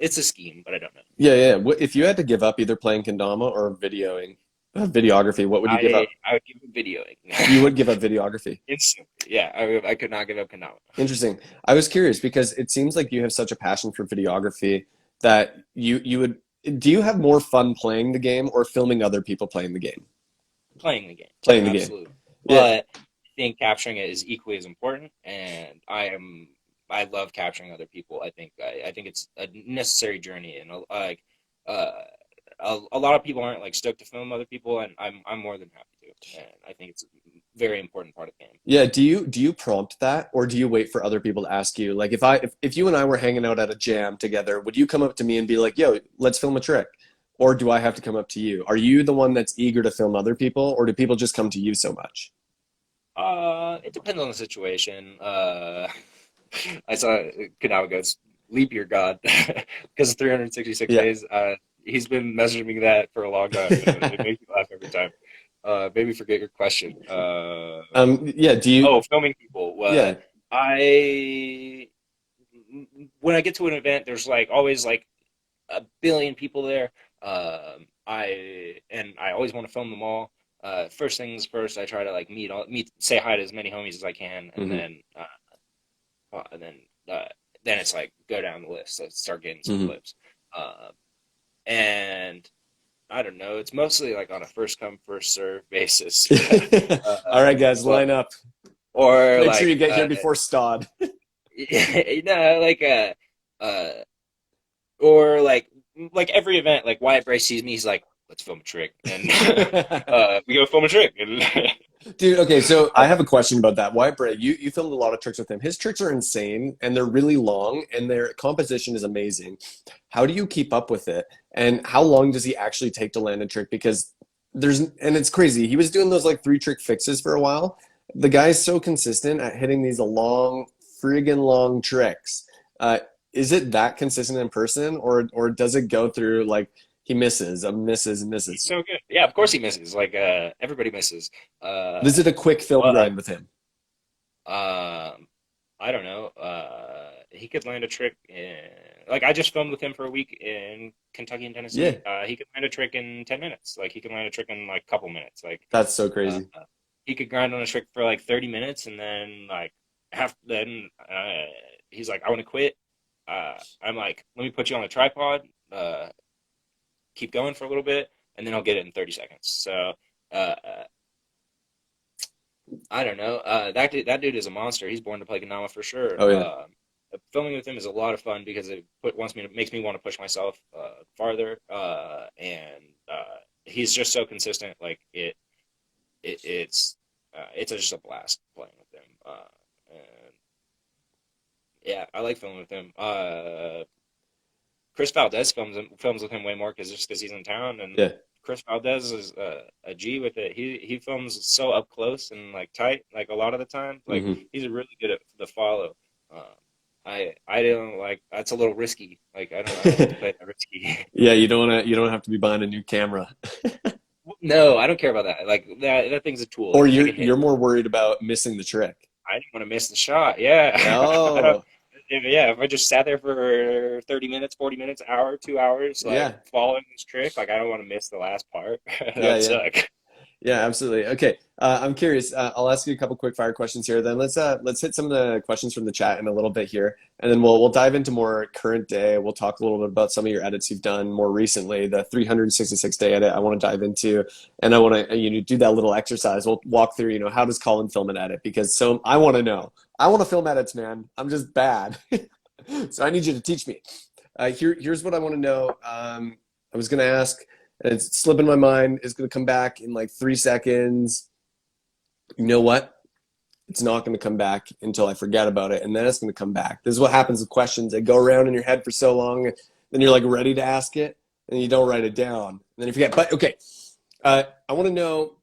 It's a scheme, but I don't know. Yeah, yeah. If you had to give up either playing kendama or videography, what would you give up? I would give up videoing You would give up videography. instantly. Yeah, I could not give up kendama. Interesting. I was curious because it seems like you have such a passion for videography that you would. Do you have more fun playing the game or filming other people playing the game? Playing the game, Playing the game. absolutely. Yeah. But I think capturing it is equally as important, and I love capturing other people. I think it's a necessary journey, and like uh, a lot of people aren't like stoked to film other people, and I'm more than happy to, and I think it's a very important part of the game. Yeah, do you prompt that or do you wait for other people to ask you? Like if you and I were hanging out at a jam together, would you come up to me and be like, "Yo, let's film a trick?" Or do I have to come up to you? Are you the one that's eager to film other people or do people just come to you so much? It depends on the situation. I saw Kanao goes leap year god because 366 Yeah. days. He's been messaging me that for a long time, and it makes me laugh every time. Maybe forget your question. Yeah, do you Oh, filming people. yeah. I when I get to an event, there's like always like a billion people there. I always want to film them all. First things first, I try to like say hi to as many homies as I can, Hmm. and then then it's like go down the list. Let's start getting some Hmm. clips. Uh, and I don't know. It's mostly like on a first come first serve basis. uh, All right, guys, but line up. or Make sure you like get here before Stodd. like uh or like every event, like Wyatt Bryce sees me, he's like, let's film a trick, and we go film a trick, and Dude, okay, so I have a question about that. Wyatt Bray, you filmed a lot of tricks with him. His tricks are insane and they're really long and their composition is amazing. How do you keep up with it? And how long does he actually take to land a trick? Because and it's crazy. He was doing those like three trick fixes for a while. The guy's so consistent at hitting these long, friggin' long tricks. Uh, is it that consistent in person or does it go through like he misses, misses, and he's misses? so good. Yeah, of course he misses. Like everybody misses. Uh, Is it a quick film but grind with him? I don't know. He could land a trick in like I just filmed with him for a week in Kentucky and Yeah. Tennessee. He could land a trick in 10 minutes. Like he could land a trick in like a couple minutes. Like That's so uh, crazy. he could grind on a trick for like 30 minutes, and then like then he's like, I want to quit. I'm like, let me put you on a tripod. Keep going for a little bit, and then I'll get it in 30 seconds. So I don't know. That dude is a monster. He's born to play Kendama for sure. Oh yeah. Filming with him is a lot of fun because makes me want to push myself farther. And he's just so consistent. Like it's just a blast playing with him. And yeah, I like filming with him. Chris Valdez films with him way more because he's in town, and Yeah. Chris Valdez is a G with it. He films so up close and like tight, like a lot of the time. Like Hmm. he's really good at the follow. Um, I don't like that's a little risky. Like I don't like to play that risky. Yeah, you don't have to be buying a new camera. No, I don't care about that. Like that thing's a tool. Or Like take a hit. you're more worried about missing the trick. I didn't want to miss the shot. Yeah. I don't, Oh, if I just sat there for 30 minutes, 40 minutes, hour, 2 hours, like yeah. following this trick, like I don't want to miss the last part. That Yeah, would yeah. suck. Yeah, absolutely. Okay, I'm curious. I'll ask you a couple quick fire questions here. Then let's hit some of the questions from the chat in a little bit here, and then we'll dive into more current day. We'll talk a little bit about some of your edits you've done more recently. The 366 day edit I want to dive into, and I want to do that little exercise. We'll walk through how does Colin film an edit because so I want to know. I want to film edits, man. I'm just bad, so I need you to teach me. Here's what I want to know. I was going to ask. And it's slipping my mind. It's going to come back in like 3 seconds. You know what? It's not going to come back until I forget about it. And then it's going to come back. This is what happens with questions. They go around in your head for so long. Then you're like ready to ask it. And you don't write it down. And then you forget. But okay. I want to know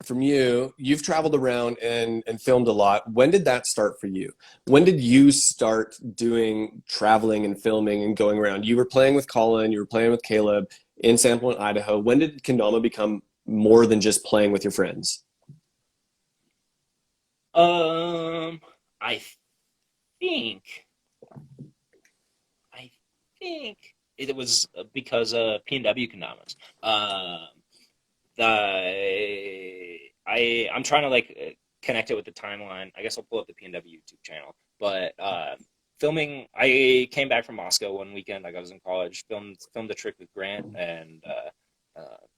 from you, you've traveled around and filmed a lot. When did that start for you? When did you start doing traveling and filming and going around? You were playing with Colin, you were playing with Caleb in Sandpoint, Idaho. When did Kendama become more than just playing with your friends? I think, I think it was because of P&W Kendamas. I'm trying to like connect it with the timeline. I guess I'll pull up the P&W YouTube channel. But filming, I came back from Moscow one weekend. Like I was in college, filmed a trick with Grant, and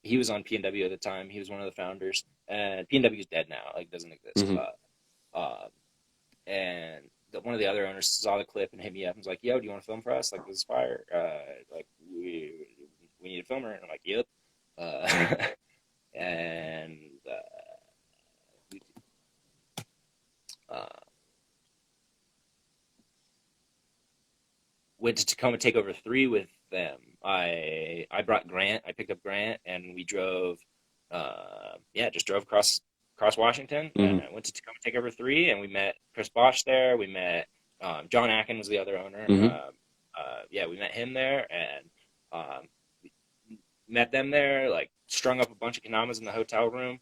he was on P&W at the time. He was one of the founders, and P&W is dead now. Like doesn't exist. Mm-hmm. Uh, and one of the other owners saw the clip and hit me up and was like, "Yo, do you want to film for us? Like this is fire. Like we need a filmer." And I'm like, "Yep." Uh, and uh, went to Tacoma Takeover 3 with them. I brought Grant. I picked up Grant, and we drove. Just drove across Washington, and Mm-hmm. I went to Tacoma Takeover 3, and we met Chris Bosch there. We met John Akin was the other owner. Mm-hmm. We met him there, and um, met them there. Like strung up a bunch of Kenamas in the hotel room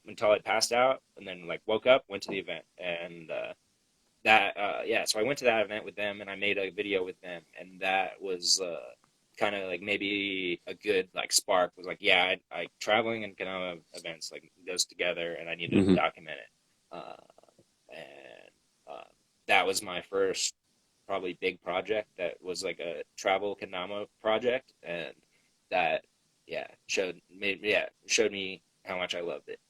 until I passed out, and then like woke up, went to the event, and so I went to that event with them, and I made a video with them, and that was kind of like maybe a good like spark. Was like, yeah, I traveling and Kendama events like goes together, and I need to Mm-hmm. document it. And that was my first probably big project that was like a travel Kendama project, and that showed me how much I loved it.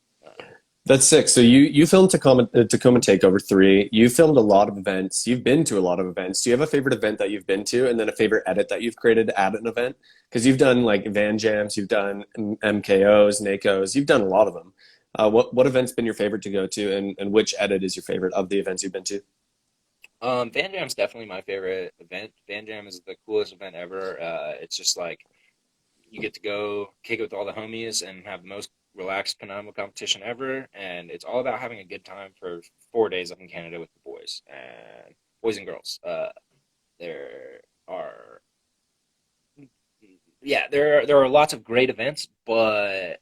That's sick. So you filmed Tacoma Takeover 3. You filmed a lot of events. You've been to a lot of events. Do you have a favorite event that you've been to, and then a favorite edit that you've created at an event? Because you've done like Van Jams, you've done MKOs, NACOs, you've done a lot of them. What event's been your favorite to go to, and which edit is your favorite of the events you've been to? Van Jam's definitely my favorite event. Van Jam is the coolest event ever. It's just like you get to go kick it with all the homies and have the most relaxed Kendama competition ever. And it's all about having a good time for 4 days up in Canada with the boys and girls. There are, there are lots of great events, but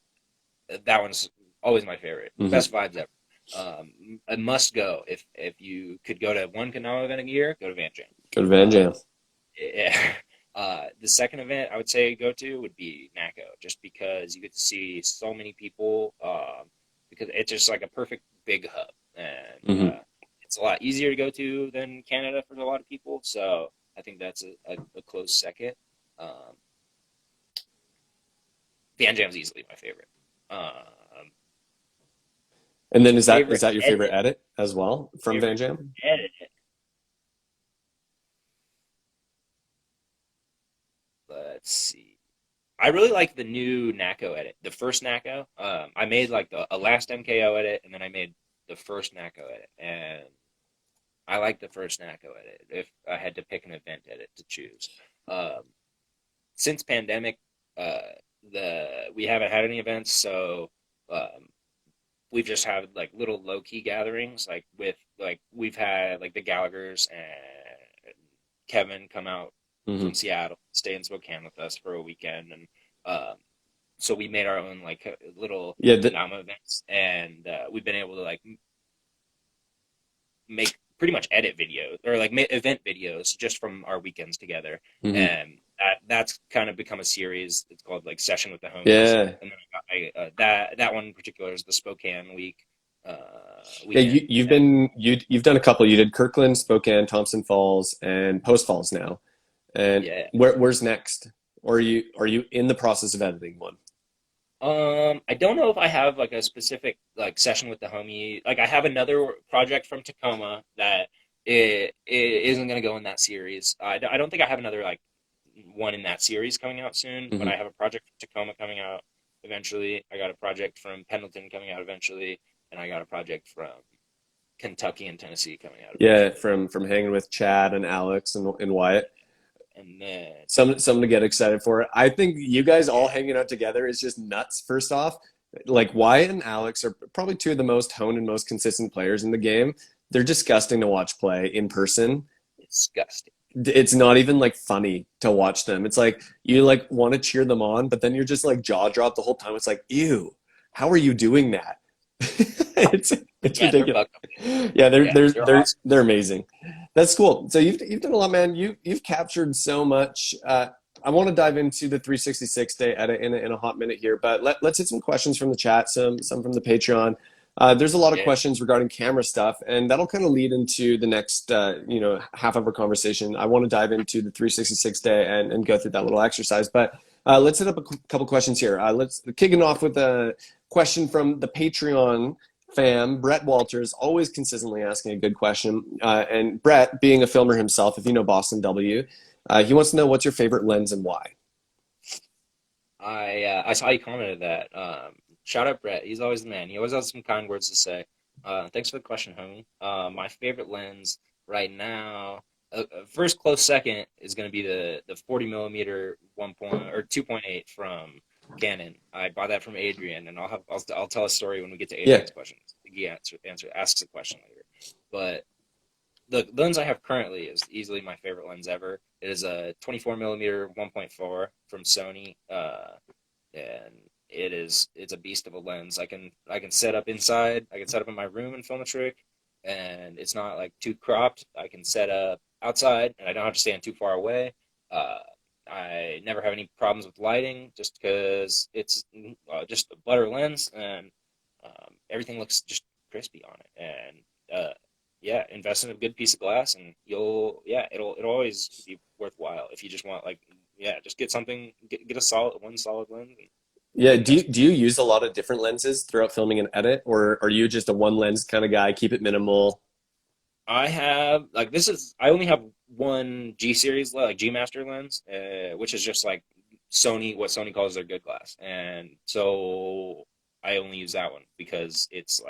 that one's always my favorite. Hmm. Best vibes ever. A must go if you could go to one Kendama event a year, go to Van Jam. Go to Van Jam. Yeah. The second event I would say go to would be NACO, just because you get to see so many people. Because it's just like a perfect big hub, and Hmm. it's a lot easier to go to than Canada for a lot of people. So I think that's a close second. Um, Van Jam's easily my favorite. And then is Favorite that your favorite edit, edit as well from Van favorite Jam? edit. Let's see. I really like the new NACO edit. The first NACO. I made like a last MKO edit, and then I made the first NACO edit, and I like the first NACO edit. If I had to pick an event edit to choose, um, since pandemic, uh, the we haven't had any events, so um, we've just had like little low key gatherings, like with like we've had like the Gallaghers and Kevin come out Hmm. from Seattle, stay in Spokane with us for a weekend, and um, so we made our own like little Yeah. Kendama events, and we've been able to like make pretty much edit videos or like event videos just from our weekends together, Hmm. and that's kind of become a series. It's called like Session with the Homies, Yeah. and then that one in particular is the Spokane Yeah, weekend. you've done a couple. You did Kirkland, Spokane, Thompson Falls, and Post Falls now. And Yeah. where's next? Or are you in the process of editing one? I don't know if I have like a specific like session with the homie. Like I have another project from Tacoma that it isn't going to go in that series. I don't think I have another like one in that series coming out soon, but Hmm. I have a project from Tacoma coming out eventually. I got a project from Pendleton coming out eventually, and I got a project from Kentucky and Tennessee coming out Yeah, eventually. from hanging with Chad and Alex and Wyatt. And then Something to get excited for. I think you guys all yeah, hanging out together is just nuts. First off, like Wyatt and Alex are probably two of the most honed and most consistent players in the game. They're disgusting to watch play in person. disgusting. It's not even like funny to watch them. It's like you like want to cheer them on, but then you're just like jaw drop the whole time. It's like, ew, how are you doing that? it's it's Yeah, they're ridiculous. buck. Yeah, Yeah, they're awesome. they're amazing. That's cool. So you've done a lot, man. You've captured so much. I want to dive into the 366 day edit in a hot minute here, but let's hit some questions from the chat, some from the Patreon. There's a lot of Yeah, questions regarding camera stuff, and that'll kind of lead into the next half of our conversation. I want to dive into the 366 day and go through that little exercise, but let's hit up a couple questions here. Let's kicking off with a question from the Patreon fam, Brett Walters, always consistently asking a good question. And Brett, being a filmer himself, if you know Boston W, he wants to know what's your favorite lens and why. I saw you commented that. Shout out Brett. He's always the man. He always has some kind words to say. Thanks for the question, homie. My favorite lens right now, first close second is going to be the 40 millimeter 2.8 from Canon. I bought that from Adrian, and I'll tell a story when we get to Yeah. Adrian's questions. He asks a question later, but the lens I have currently is easily my favorite lens ever. It is a 24 millimeter 1.4 from Sony, and it's a beast of a lens. I can set up inside. I can set up in my room and film a trick, and it's not like too cropped. I can set up outside, and I don't have to stand too far away. Uh, I never have any problems with lighting, just because it's just a butter lens, and everything looks just crispy on it, and yeah, invest in a good piece of glass, and it'll always be worthwhile if you just want like just get something, get a solid one solid lens. And Yeah, invest. do you use a lot of different lenses throughout filming and edit, or are you just a one lens kind of guy, keep it minimal? I have like I only have one G series like G Master lens, which is just like what Sony calls their good glass, and so I only use that one because it's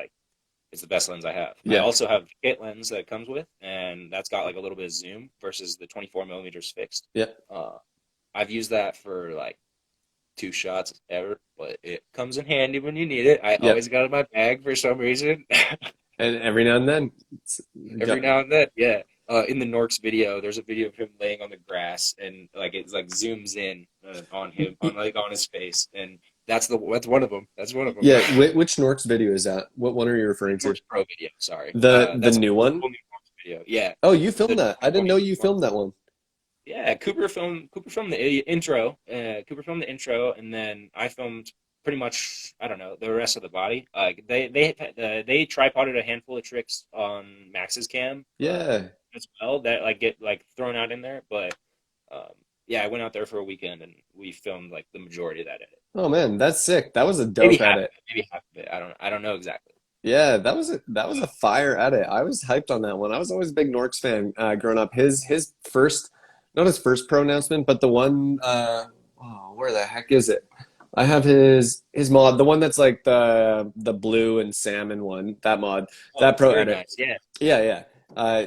the best lens I have. I Yeah. also have kit lens that it comes with, and that's got like a little bit of zoom versus the 24 millimeters fixed. Yeah. Uh, I've used that for like two shots ever, but it comes in handy when you need it. I Yeah. always got it in my bag for some reason. And every now and then. Every now and then, yeah. In the Norks video, there's a video of him laying on the grass, and like it's like zooms in on him, on his face, and that's one of them. That's one of them. Yeah, which Norks video is that? What one are you referring to? Norks Pro video, sorry. The That's a new one? full new Norks video. Yeah, Oh, you filmed the that. I didn't know you 2021. filmed that one. Yeah, Cooper filmed the intro. Cooper filmed the intro, and then I filmed pretty much, I don't know, the rest of the body. Like they tripoded a handful of tricks on Max's cam Yeah. as well that like get like thrown out in there. But um, yeah, I went out there for a weekend and we filmed like the majority of that edit. Oh man, that's sick. That was a Maybe dope half of edit. it, maybe half of it. I don't know exactly. Yeah, that was a fire edit. I was hyped on that one. I was always a big Norks fan growing up. His first, not his first pro announcement, but the one. Oh, where the heck is it? I have his mod, the one that's like the blue and salmon one. That mod, Oh, that pro very edit. nice. Yeah. Yeah, yeah.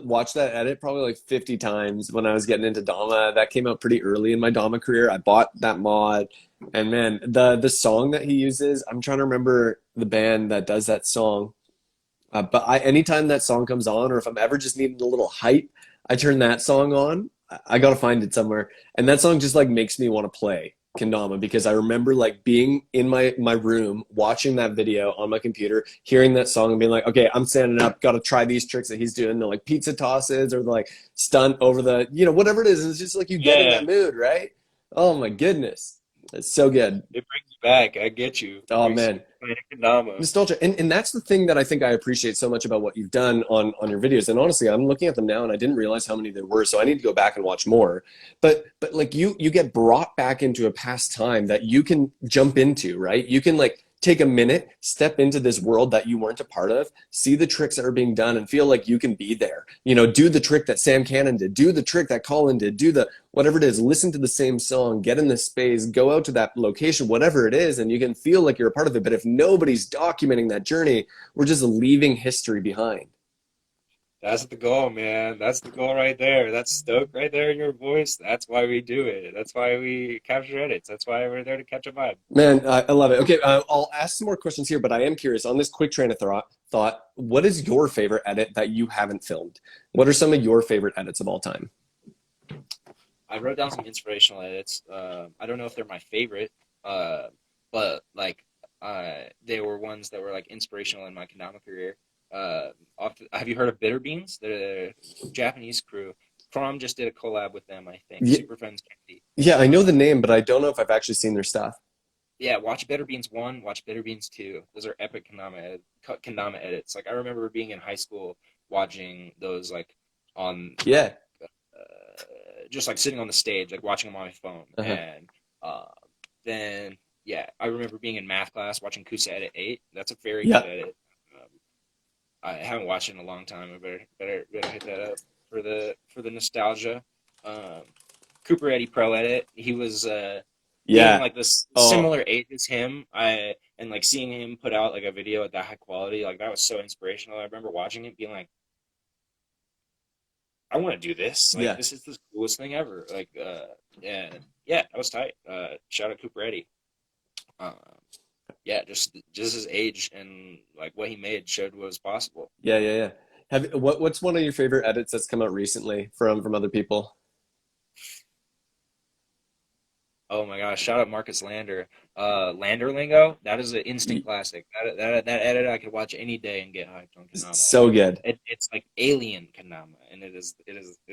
Watched that edit probably like 50 times when I was getting into Dama. That came out pretty early in my Dama career. I bought that mod, and man, the song that he uses, I'm trying to remember the band that does that song. But anytime that song comes on, or if I'm ever just needing a little hype, I turn that song on. I gotta find it somewhere, and that song just like makes me want to play Kendama because I remember like being in my room watching that video on my computer, hearing that song and being like, okay, I'm standing up, got to try these tricks that he's doing, the like pizza tosses or the like stunt over the whatever it is. It's just like you get in Yeah. that mood, right? Oh my goodness, it's so good. It brings you back. I get you. It Oh brings man, you back to Kendama. nostalgia, and that's the thing that I think I appreciate so much about what you've done on your videos. And honestly, I'm looking at them now and I didn't realize how many there were, so I need to go back and watch more. But like you get brought back into a past time that you can jump into, right? You can like take a minute, step into this world that you weren't a part of, see the tricks that are being done and feel like you can be there. Do the trick that Sam Cannon did, do the trick that Colin did, do the whatever it is, listen to the same song, get in this space, go out to that location, whatever it is, and you can feel like you're a part of it. But if nobody's documenting that journey, we're just leaving history behind. That's the goal, man. That's the goal right there. That's stoke right there in your voice. That's why we do it. That's why we capture edits. That's why we're there to catch a vibe. Man, I love it. Okay, I'll ask some more questions here, but I am curious on this quick train of thought. What is your favorite edit that you haven't filmed? What are some of your favorite edits of all time? I wrote down some inspirational edits. I don't know if they're my favorite, but like they were ones that were like inspirational in my Kendama career. Have you heard of Bitter Beans? They're a Japanese crew. Crom just did a collab with them, I think. Yeah, Super Friends Candy. yeah, I know the name, but I don't know if I've actually seen their stuff. Yeah, watch Bitter Beans 1, watch Bitter Beans 2. Those are epic Kendama edits. Like I remember being in high school watching those like on Yeah. just like sitting on the stage, like watching them on my phone. Uh-huh. And then yeah, I remember being in math class watching Kusa Edit 8. That's a very Yeah. good edit. I haven't watched it in a long time. I better hit that up for the nostalgia. Cooper Eddie Pro Edit. He was being Yeah. like this Oh, similar age as him. And like seeing him put out like a video at that high quality, like that was so inspirational. I remember watching it, being like, I want to do this. Like yeah. this is the coolest thing ever. Like yeah, that was tight. Shout out Cooper Eddie. Um, yeah, just his age and like what he made showed what was possible. Yeah, yeah, yeah. What's one of your favorite edits that's come out recently from other people? Oh my gosh, shout out Marcus Lander. Lander Lingo, that is an instant Y- classic. That edit I could watch any day and get hyped on Kendama. So good. It's like alien Kendama, and it is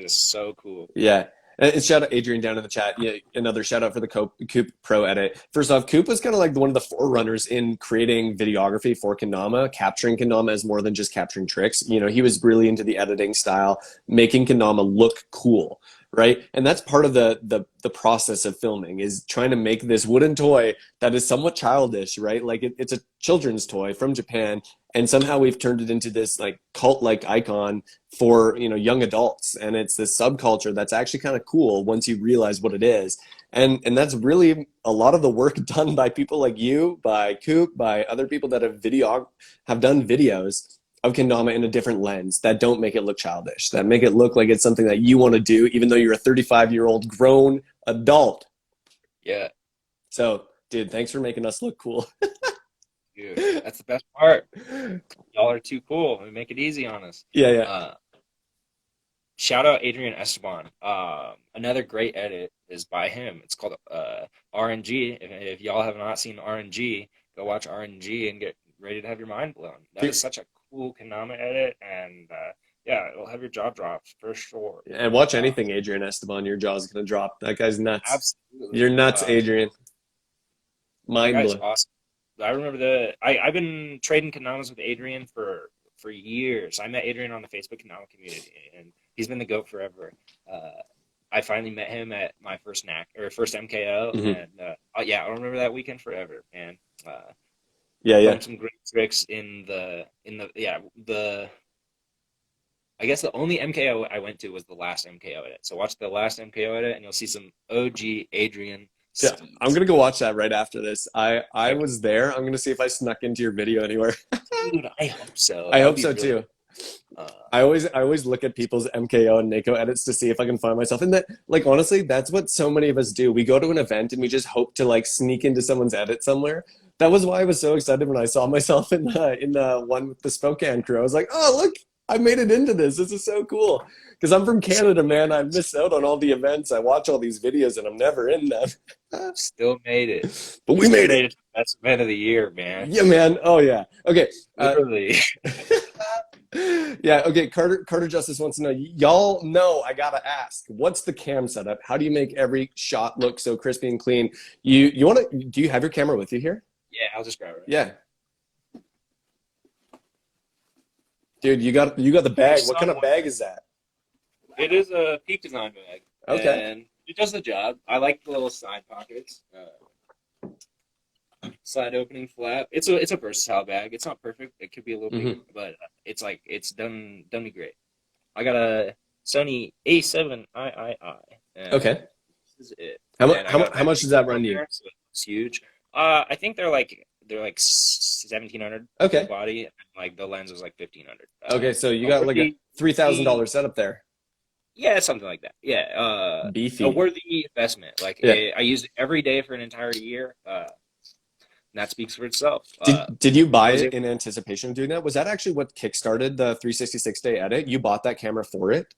so cool. Yeah. And shout out Adrian down in the chat. Yeah, another shout out for the Coop Pro edit. First off, Coop was kind of like one of the forerunners in creating videography for Kendama, capturing Kendama as more than just capturing tricks. You know, he was really into the editing style, making Kendama look cool, right? And that's part of the process of filming, is trying to make this wooden toy that is somewhat childish, right? Like it's a children's toy from Japan, and somehow we've turned it into this like cult-like icon for, you know, young adults. And it's this subculture that's actually kind of cool once you realize what it is. And that's really a lot of the work done by people like you, by Coop, by other people that have done videos of Kendama in a different lens, that don't make it look childish, that make it look like it's something that you want to do, even though you're a 35-year-old grown adult. Yeah. So, dude, thanks for making us look cool. Dude, that's the best part. Y'all are too cool. We make it easy on us. Yeah. Shout out Adrian Esteban. Another great edit is by him. It's called RNG. If y'all have not seen RNG, go watch RNG and get ready to have your mind blown. That is such a cool Kendama edit, and yeah, it'll have your jaw drop for sure. And watch anything Adrian Esteban, your jaw's gonna drop. That guy's nuts. Absolutely. You're nuts, Adrian. Mind blowing. Awesome. I remember I've been trading Kendamas with Adrian for years. I met Adrian on the Facebook Kendama community, and he's been the GOAT forever. I finally met him at my first MKO, and yeah, I'll remember that weekend forever, man. Yeah. Some great tricks I guess the only MKO I went to was the last MKO edit. So watch the last MKO edit, and you'll see some OG Adrian. Yeah, I'm gonna go watch that right after this. I was there. I'm gonna see if I snuck into your video anywhere. Dude, I hope so. I hope so too. I always look at people's MKO and NAKO edits to see if I can find myself in that. Like, honestly, that's what so many of us do. We go to an event and we just hope to like sneak into someone's edit somewhere. That was why I was so excited when I saw myself in the one with the Spokane crew. I was like, oh, look, I made it into this. This is so cool. Because I'm from Canada, man. I missed out on all the events. I watch all these videos and I'm never in them. Still made it. But we made it. Best event of the year, man. Yeah, man. Oh, yeah. Okay. Literally. Yeah, okay. Carter Justice wants to know, y'all know I gotta ask, what's the cam setup? How do you make every shot look so crispy and clean? Do you have your camera with you here? Yeah, I'll just grab it. Yeah. Dude, you got the bag. What kind of bag is that? It is a Peak Design bag. Okay. And it does the job. I like the little side pockets. Side opening flap. It's a versatile bag. It's not perfect. It could be a little bigger, but it's done me great. I got a Sony A7 III. Okay. This is it. How much does that run you? So it's huge. I think they're like 1,700 okay. body, and like the lens was like 1,500. Okay, so you got like a $3,000 setup there. Yeah, something like that. Yeah, beefy. A worthy investment. Like I used it every day for an entire year. And that speaks for itself. Did you buy it in anticipation of doing that? Was that actually what kickstarted the 366-day edit? You bought that camera for it?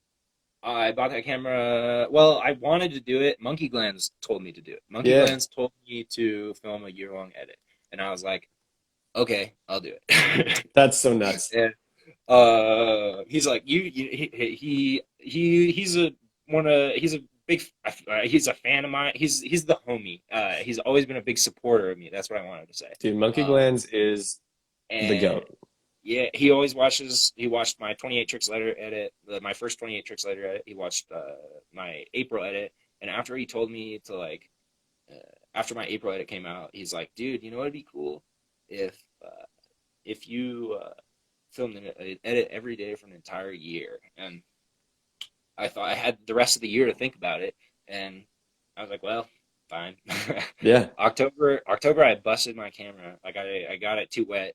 I bought that camera. Well, I wanted to do it. Monkey Glands told me to do it. Monkey Glands told me to film a year-long edit, and I was like, "Okay, I'll do it." That's so nuts. And, he's like, he's a fan of mine. He's the homie. He's always been a big supporter of me. That's what I wanted to say. Dude, Monkey Glands is the GOAT. Yeah, he watched my 28 tricks later edit, my first 28 tricks later edit. He watched my April edit, and after he told me to after my April edit came out, he's like, dude, you know what'd be cool if you filmed an edit every day for an entire year. And I thought I had the rest of the year to think about it, and I was like, well, fine. Yeah. October I busted my camera. Like I got it too wet,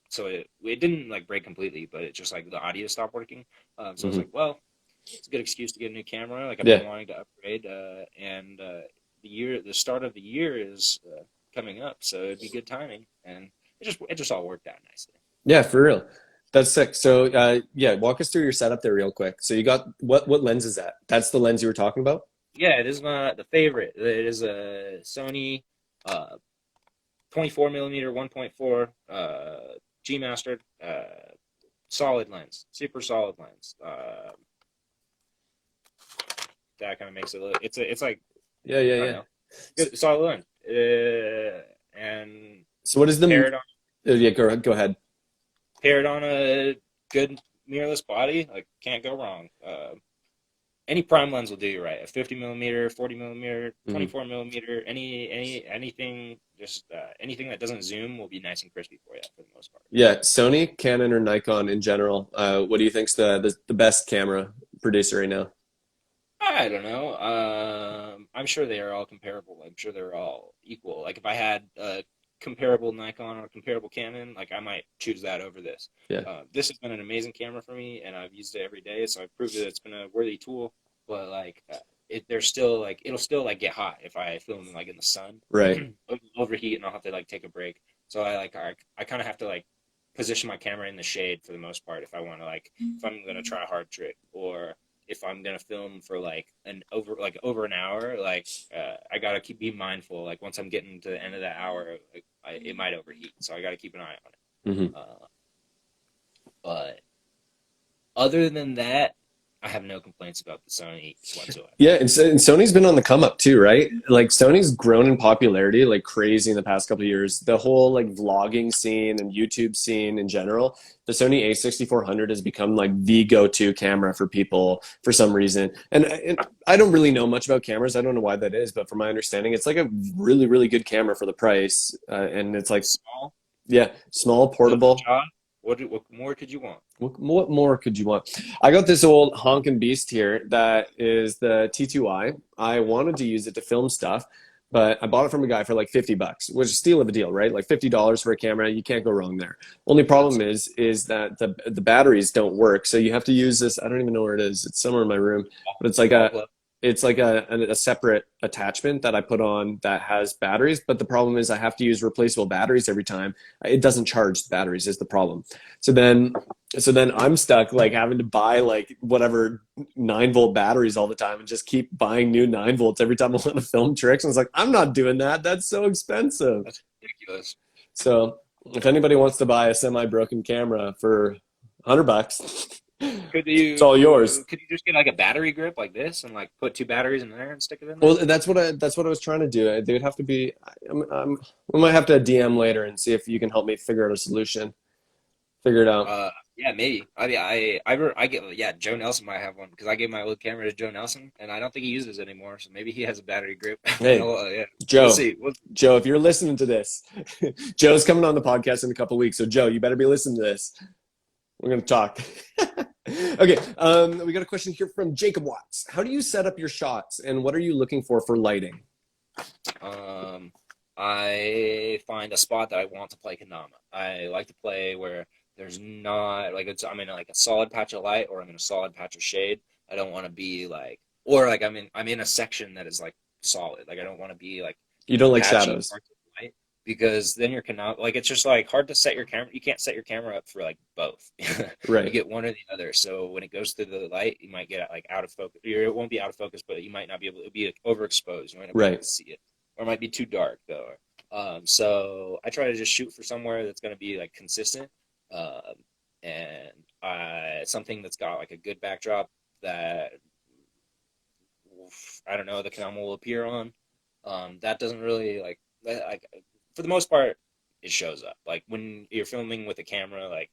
so it didn't like break completely, but it just like the audio stopped working. So I was like, well, it's a good excuse to get a new camera. Like I've been wanting to upgrade, and the start of the year is coming up, so it'd be good timing, and it just all worked out nicely. Yeah, for real. That's sick. So walk us through your setup there real quick. So you got what lens is that? That's the lens you were talking about? Yeah, it is the favorite. It is a Sony 24mm 1.4 G Master solid lens, super solid lens. that kind of makes it look. It's like Yeah, I don't know, good, solid lens. And So what is the? paired on Yeah, go ahead. paired on a good mirrorless body, like can't go wrong. Any prime lens will do you right. A 50 millimeter, 40 millimeter, 24 millimeter, anything, just anything that doesn't zoom will be nice and crispy for you for the most part. Yeah, Sony, Canon, or Nikon in general. What do you think's the best camera producer right now? I don't know. I'm sure they are all comparable. I'm sure they're all equal. Like if I had a comparable Nikon or a comparable Canon, like I might choose that over this. Yeah. This has been an amazing camera for me, and I've used it every day, so I've proved that it's been a worthy tool. But like, there's still like it'll still like get hot if I film like in the sun. Right. It'll overheat, and I'll have to like take a break. So I kind of have to like position my camera in the shade for the most part if I want to like if I'm gonna try a hard trick or if I'm gonna film for like over an hour, like I gotta be mindful. Like once I'm getting to the end of that hour, like, it might overheat, so I gotta keep an eye on it. But other than that, I have no complaints about the Sony whatsoever. Yeah, and Sony's been on the come up too, right? Like Sony's grown in popularity like crazy in the past couple of years. The whole like vlogging scene and YouTube scene in general, the Sony a6400 has become like the go-to camera for people for some reason. And I don't really know much about cameras. I don't know why that is, but from my understanding, it's like a really, really good camera for the price. And it's like Small, small, portable. What more could you want? What more could you want? I got this old honkin' beast here that is the T2i. I wanted to use it to film stuff, but I bought it from a guy for like $50, which is a steal of a deal, right? Like $50 for a camera, you can't go wrong there. Only problem is that the batteries don't work, so you have to use this. I don't even know where it is. It's somewhere in my room, but it's like a separate attachment that I put on that has batteries. But the problem is I have to use replaceable batteries every time. It doesn't charge the batteries is the problem. So then I'm stuck like having to buy like whatever 9-volt batteries all the time and just keep buying new 9 volts every time I want to film tricks. And it's like, I'm not doing that. That's so expensive. That's ridiculous. So if anybody wants to buy a semi-broken camera for $100, it's all yours. Could you just get like a battery grip like this and like put 2 batteries in there and stick it in there? Well, that's what I was trying to do. They would have to be. We might have to DM later and see if you can help me figure out a solution. Figure it out. Yeah, maybe. I mean, I get Joe Nelson might have one because I gave my old camera to Joe Nelson and I don't think he uses it anymore. So maybe he has a battery grip. Hey, yeah. Joe. We'll see. Joe, if you're listening to this, Joe's coming on the podcast in a couple weeks. So Joe, you better be listening to this. We're gonna talk. Okay, we got a question here from Jacob Watts. How do you set up your shots, and what are you looking for lighting? I find a spot that I want to play Kendama. I like to play where there's not like I'm in like a solid patch of light or I'm in a solid patch of shade. I don't want to be like or like I'm in a section that is like solid. Like I don't want to be like you don't like shadows. Because then you're like it's just like hard to set your camera. You can't set your camera up for like both. Right. You get one or the other. So when it goes through the light, you might get like out of focus. It won't be out of focus, but you might not be able to be overexposed. You might not be able to see it, or it might be too dark though. So I try to just shoot for somewhere that's going to be like consistent, and something that's got like a good backdrop that I don't know the Kendama will appear on. That doesn't really like for the most part, it shows up. Like when you're filming with a camera, like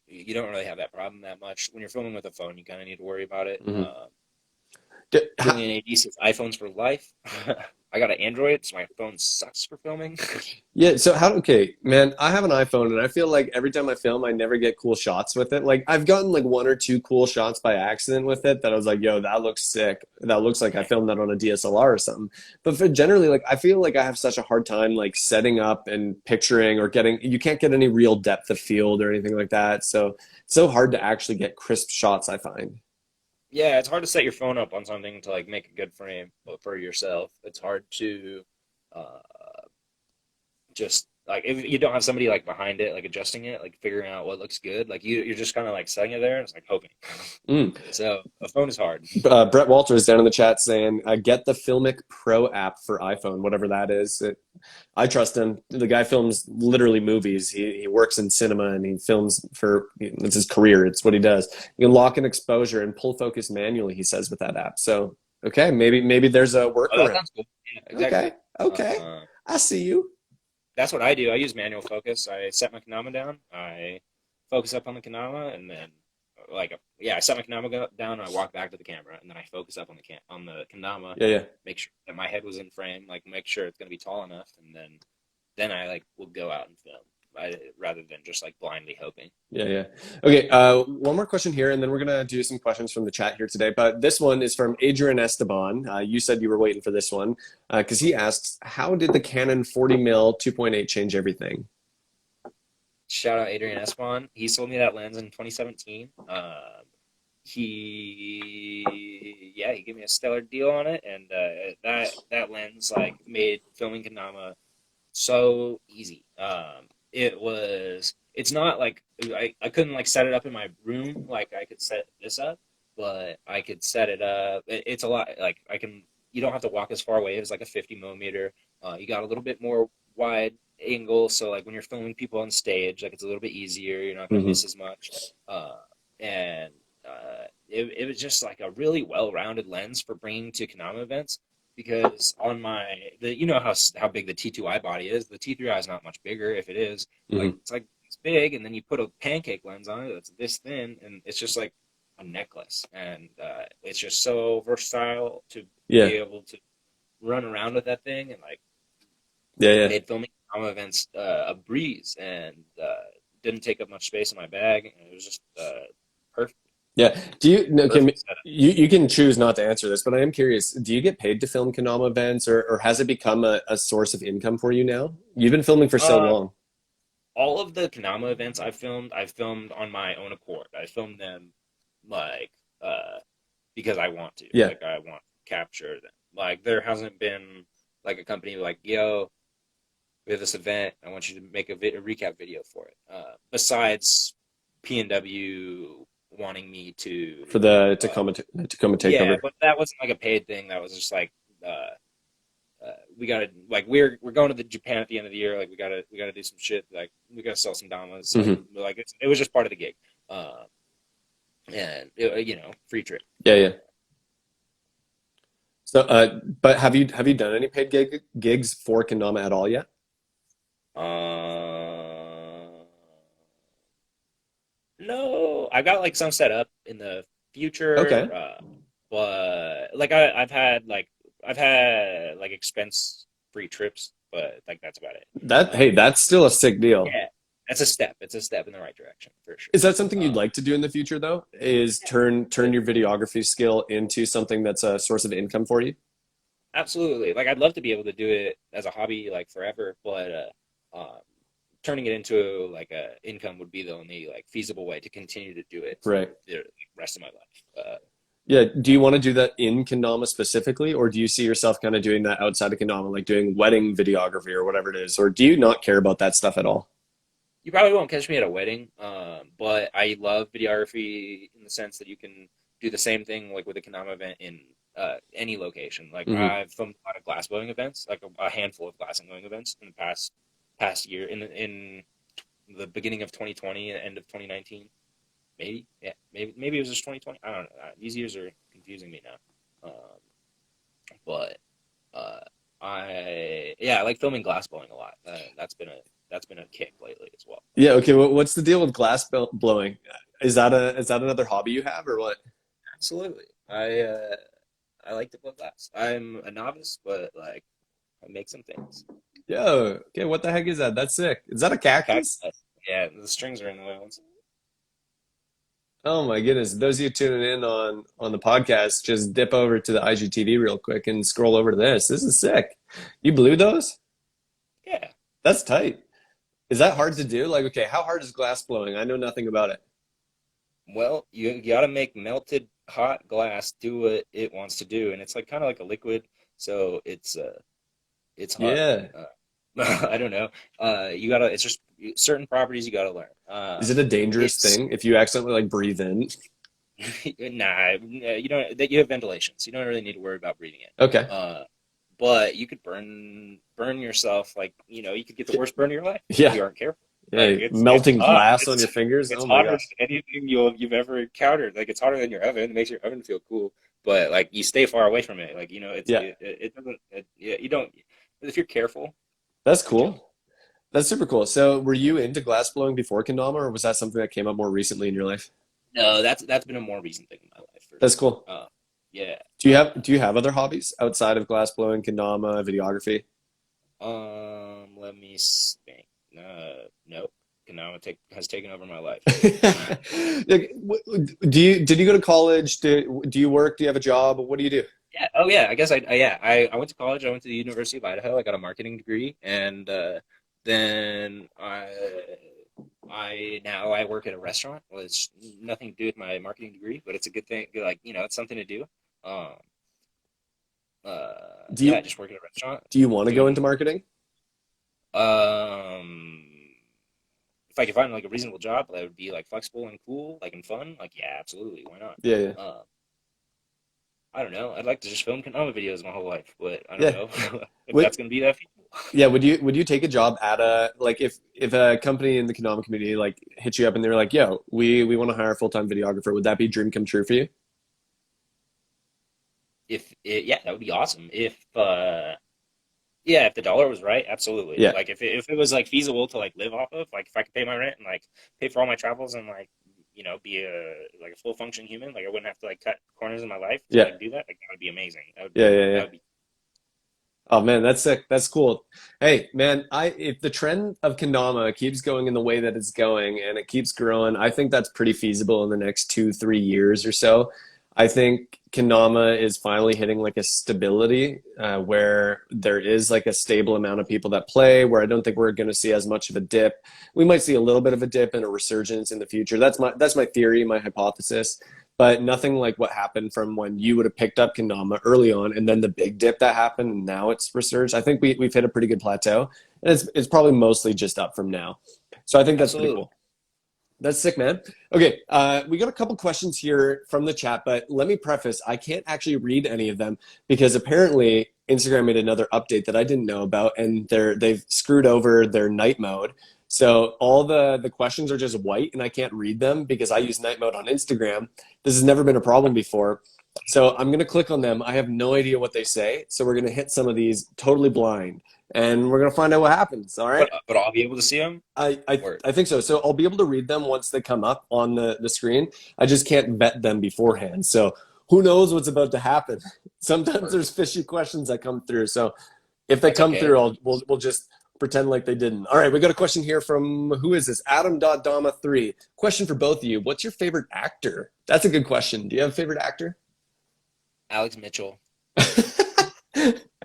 you don't really have that problem that much. When you're filming with a phone, you kind of need to worry about it. Bringing an AD says iPhones for life. I got an Android, so my phone sucks for filming. Yeah, so okay, man, I have an iPhone, and I feel like every time I film, I never get cool shots with it. Like, I've gotten, like, 1 or 2 cool shots by accident with it that I was like, yo, that looks sick. That looks like I filmed that on a DSLR or something. But for generally, like, I feel like I have such a hard time, like, setting up and picturing or you can't get any real depth of field or anything like that. So it's so hard to actually get crisp shots, I find. Yeah, it's hard to set your phone up on something to like make a good frame for yourself. It's hard to just like if you don't have somebody like behind it, like adjusting it, like figuring out what looks good. Like you're just kind of like setting it there and it's like hoping. So a phone is hard. Brett Walter is down in the chat saying, get the Filmic Pro app for iPhone, whatever that is. I trust him. The guy films literally movies. He works in cinema and he films it's his career. It's what he does. You can lock in exposure and pull focus manually, he says, with that app. So Okay, maybe there's a Oh, that workaround. sounds cool. Yeah, Okay, exactly. okay, Uh, I see you. that's what I do. I use manual focus. I set my Kendama down. I focus up on the Kendama, and then I set my Kendama down, and I walk back to the camera, and then I focus up on the Kendama, Yeah, yeah. make sure that my head was in frame, like make sure it's gonna be tall enough, and then I like will go out and film, rather than just like blindly hoping. Yeah, yeah. Okay, one more question here, and then we're gonna do some questions from the chat here today. But this one is from Adrian Esteban. You said you were waiting for this one because he asks, "How did the Canon 40mm 2.8 change everything?" Shout out Adrian Espon. He sold me that lens in 2017. He gave me a stellar deal on it, and that lens like made filming Kendama so easy. It's not like I couldn't like set it up in my room like I could set this up, but I could set it up. It's a lot like you don't have to walk as far away as like a 50 millimeter. You got a little bit more wide angle, so like when you're filming people on stage, like it's a little bit easier. You're not gonna miss as much. And it was just like a really well-rounded lens for bringing to Kendama events. Because on you know how big the T2i body is. The T3i is not much bigger. If it is, it's big, and then you put a pancake lens on it that's this thin, and it's just like a necklace. And it's just so versatile to be able to run around with that thing, and like made filming Kendama events a breeze, and didn't take up much space in my bag. And it was just perfect. Yeah. You can choose not to answer this, but I am curious. Do you get paid to film Kendama events, or has it become a source of income for you now? You've been filming for so long. All of the Kendama events I've filmed on my own accord. I filmed them like because I want to. Yeah. Like I want to capture them. Like there hasn't been like a company like, yo, we have this event. I want you to make a recap video for it. Besides P&W wanting me to For the Tacoma Takeover. Yeah, but that wasn't like a paid thing. That was just like we gotta like we're going to the Japan at the end of the year. Like we gotta do some shit. Like we gotta sell some damas. So, like it was just part of the gig, and free trip. Yeah, yeah. So, but have you done any paid gigs for Kendama at all yet? No, I got like some set up in the future. Okay. But like I've had like expense free trips, but like that's about it. Hey, that's still a sick deal. Yeah, that's a step. It's a step in the right direction for sure. Is that something you'd like to do in the future though? Is turn your videography skill into something that's a source of income for you? Absolutely. Like I'd love to be able to do it as a hobby like forever, but turning it into like a income would be the only like feasible way to continue to do it for the rest of my life. Yeah. Do you want to do that in Kendama specifically, or do you see yourself kind of doing that outside of Kendama, like doing wedding videography or whatever it is, or do you not care about that stuff at all? You probably won't catch me at a wedding, but I love videography in the sense that you can do the same thing like with a Kendama event in any location. Like I've filmed a lot of glassblowing events, like a handful of glassblowing events in the past year, in the beginning of 2020 and end of 2019. Maybe it was just 2020. I don't know. These years are confusing me now. But I like filming glassblowing a lot. That's been a kick lately as well. Yeah. Okay. What's the deal with glass blowing? Is that another hobby you have, or what? Absolutely. I like to blow glass. I'm a novice, but like I make some things. Yo, okay, what the heck is that? That's sick. Is that a cactus? Yeah, the strings are in the ones. Oh my goodness. Those of you tuning in on the podcast, just dip over to the IGTV real quick and scroll over to this. This is sick. You blew those? Yeah. That's tight. Is that hard to do? Like, okay, how hard is glass blowing? I know nothing about it. Well, you got to make melted hot glass do what it wants to do, and it's like kind of like a liquid, so it's hard. Yeah. I don't know. It's just certain properties you gotta learn. Is it a dangerous thing if you accidentally like breathe in? Nah, you don't. You have ventilation, so you don't really need to worry about breathing in. Okay. But you could burn yourself. Like you could get the worst burn of your life if Yeah. you aren't careful. Yeah, It's melting hot. glass on your fingers. It's Oh my hotter god. than anything you've ever encountered. Like it's hotter than your oven. It makes your oven feel cool, but like you stay far away from it. Like Yeah, it doesn't. Yeah, you don't. If you're careful, that's be chill. cool. That's super cool. So, were you into glass blowing before kendama, or was that something that came up more recently in your life? No, that's been a more recent thing in my life for That's sure. cool. Yeah. Do you have other hobbies outside of glass blowing, kendama, videography? Let me think. Nope. Now has taken over my life. Like, did you go to college? Do you work? Do you have a job? What do you do? Yeah. Oh, yeah. I guess yeah. I went to college. I went to the University of Idaho. I got a marketing degree, and then I now I work at a restaurant. Well, it's nothing to do with my marketing degree, but it's a good thing. Like it's something to do. Um. Do Yeah. I you just work at a restaurant do you want to go doing. into marketing? Um. If I could find like a reasonable job that would be like flexible and cool, like and fun, like yeah, absolutely, why not? Yeah, yeah, Uh, I don't know. I'd like to just film Kendama videos my whole life, but I don't yeah. know if Would that's gonna be that feasible. yeah, would you take a job at a like if a company in the kendama community like hit you up and they're like, "Yo, we want to hire a full-time videographer." Would that be dream come true for you? Yeah, that would be awesome. Yeah, if the dollar was right, absolutely. Yeah. Like if it was like feasible to like live off of, like if I could pay my rent and like pay for all my travels and like be a full function human, like I wouldn't have to like cut corners in my life to Yeah. like do that. Like that would be amazing. Yeah, yeah, That yeah. would be Oh man, that's sick. That's cool. Hey, man, I if the trend of kendama keeps going in the way that it's going and it keeps growing, I think that's pretty feasible in the next 2, 3 years or so. I think kendama is finally hitting like a stability where there is like a stable amount of people that play. Where I don't think we're going to see as much of a dip. We might see a little bit of a dip and a resurgence in the future. That's my theory, my hypothesis. But nothing like what happened from when you would have picked up kendama early on, and then the big dip that happened, and now it's resurged. I think we've hit a pretty good plateau, and it's probably mostly just up from now. So I think that's pretty absolutely. cool. That's sick, man. Okay, we got a couple questions here from the chat, but let me preface, I can't actually read any of them because apparently Instagram made another update that I didn't know about, and they've screwed over their night mode. So all the questions are just white, and I can't read them because I use night mode on Instagram. This has never been a problem before. So I'm gonna click on them. I have no idea what they say, so we're gonna hit some of these totally blind, and we're gonna find out what happens. All right? But I'll be able to see them. Or I think so. So I'll be able to read them once they come up on the screen. I just can't vet them beforehand. So who knows what's about to happen? Sometimes there's fishy questions that come through. So if they that's come okay. through, we'll just pretend like they didn't. All right, we got a question here from who is this? Adam.dama3. Question for both of you. What's your favorite actor? That's a good question. Do you have a favorite actor? Alex Mitchell.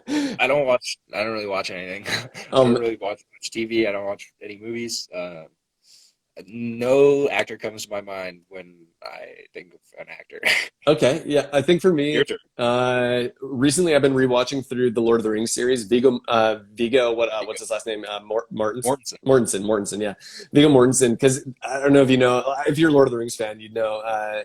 I don't really watch anything. I don't Um, really watch much TV. I don't watch any movies. No actor comes to my mind when I think of an actor. okay, yeah. I think for me, Your turn. recently I've been rewatching through the Lord of the Rings series. Vigo, what's his last name? Mortensen. Mortensen. Mortensen, yeah. Vigo Mortensen, because I don't know if you know, if you're a Lord of the Rings fan, you'd know.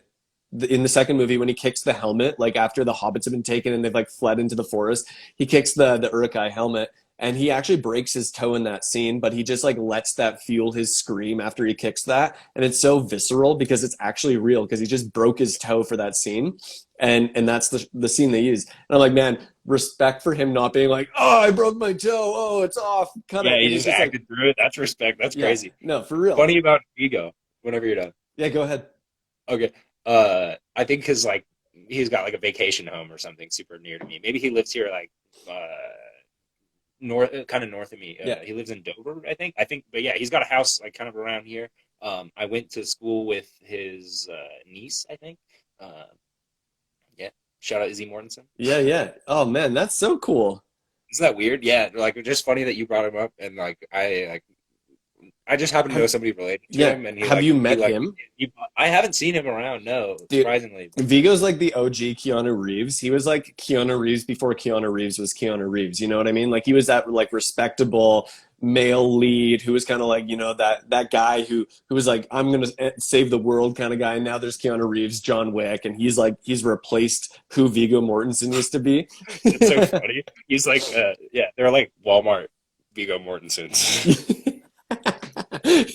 In the second movie, when he kicks the helmet, like after the hobbits have been taken and they've like fled into the forest, he kicks the Uruk-hai helmet, and he actually breaks his toe in that scene, but he just like lets that fuel his scream after he kicks that, and it's so visceral because it's actually real because he just broke his toe for that scene, and that's the scene they used. And I'm like, man, respect for him not being like, oh, I broke my toe, oh, it's off, cut Yeah, it, he and he's just just like, acted through it. That's respect. That's yeah, crazy. no, for real, Funny about Vigo. Whenever you're done. yeah, go ahead. Okay. I think because like he's got like a vacation home or something super near to me. Maybe he lives here like north, kind of north of me. Yeah, He lives in Dover, I think. But yeah, he's got a house like kind of around here. I went to school with his niece, I think. Uh, yeah. Shout out Izzy Mortensen. yeah, yeah. Oh man, that's so cool. Isn't that weird? Yeah, like just funny that you brought him up, and I just happen to know Have, somebody related to yeah, him, and have you met him? I haven't seen him around, no, Dude, surprisingly. Vigo's like the OG Keanu Reeves. He was like Keanu Reeves before Keanu Reeves was Keanu Reeves. You know what I mean? Like he was that like respectable male lead who was kind of like, that guy who was like, I'm going to save the world kind of guy. And now there's Keanu Reeves, John Wick, and he's replaced who Viggo Mortensen used to be. It's so funny. He's like, yeah, they're like Walmart Viggo Mortensens.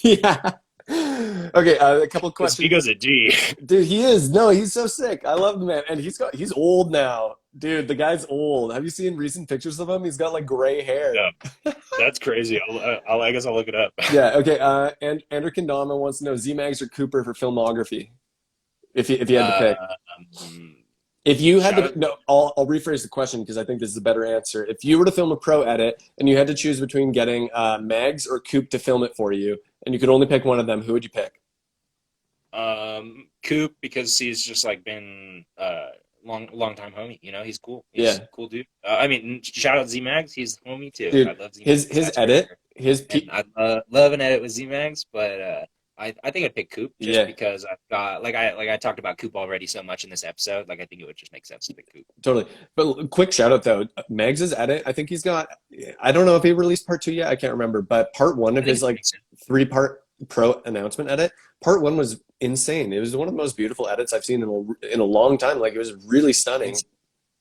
Yeah. Okay, a couple Because questions. Vigo's a G. Dude, he is. No, he's so sick. I love the man. And he's old now. Dude, the guy's old. Have you seen recent pictures of him? He's got like gray hair. Yeah, that's crazy. I guess I'll look it up. Yeah, okay. And Andrew Kendama wants to know Z-Mags or Cooper for filmography. If you had to pick. If you had Shout to, out. no, I'll rephrase the question because I think this is a better answer. If you were to film a pro edit and you had to choose between getting Mags or Coop to film it for you, and you could only pick one of them, who would you pick? Coop, because he's just like been long time homie. You know, he's cool. He's Yeah, a cool dude. I mean, shout out Z Mags. He's homie too. I dude, love Z Mags. his That's for edit, sure. his And pe I love an edit with Z Mags, but I think I'd pick Coop just yeah, because I've got I talked about Coop already so much in this episode. Like I think it would just make sense to pick Coop. totally. But quick shout out though, Mags's edit. I think he's got. I don't know if he released part two yet. I can't remember. But part one I of think his it like makes sense. 3-part pro announcement edit. Part one was insane. It was one of the most beautiful edits I've seen in a long time. Like it was really stunning. It's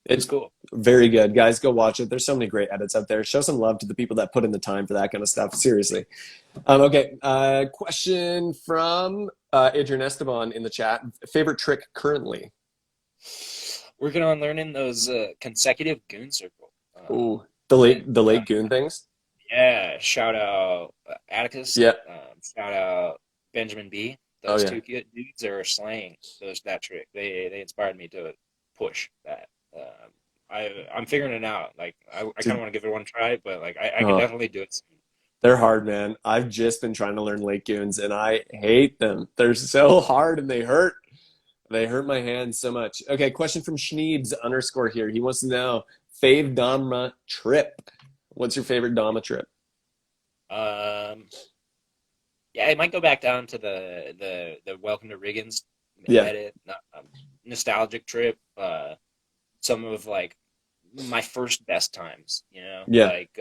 It's cool. very good. Guys, go watch it. There's so many great edits out there. Show some love to the people that put in the time for that kind of stuff. Seriously. Okay. Question from Adrian Esteban in the chat. Favorite trick currently? Working on learning those consecutive goon circle. Ooh, And, the late goon things. yeah, shout out Atticus. Yeah. Shout out Benjamin B. Oh Those yeah. two dudes are slaying that trick. They inspired me to push that. I'm figuring it out. Like I kind Dude, of want to give it one try, but like I can oh, definitely do it soon. they're hard, man. I've just been trying to learn late goons and I hate them. They're so hard and they hurt. They hurt my hands so much. Okay, question from Schneebs _ here. He wants to know fave Dama trip. What's your favorite Dama trip? Um, yeah, it might go back down to the Welcome to Riggins Yeah, edit, nostalgic trip. Some of like my first best times, you know, yeah, like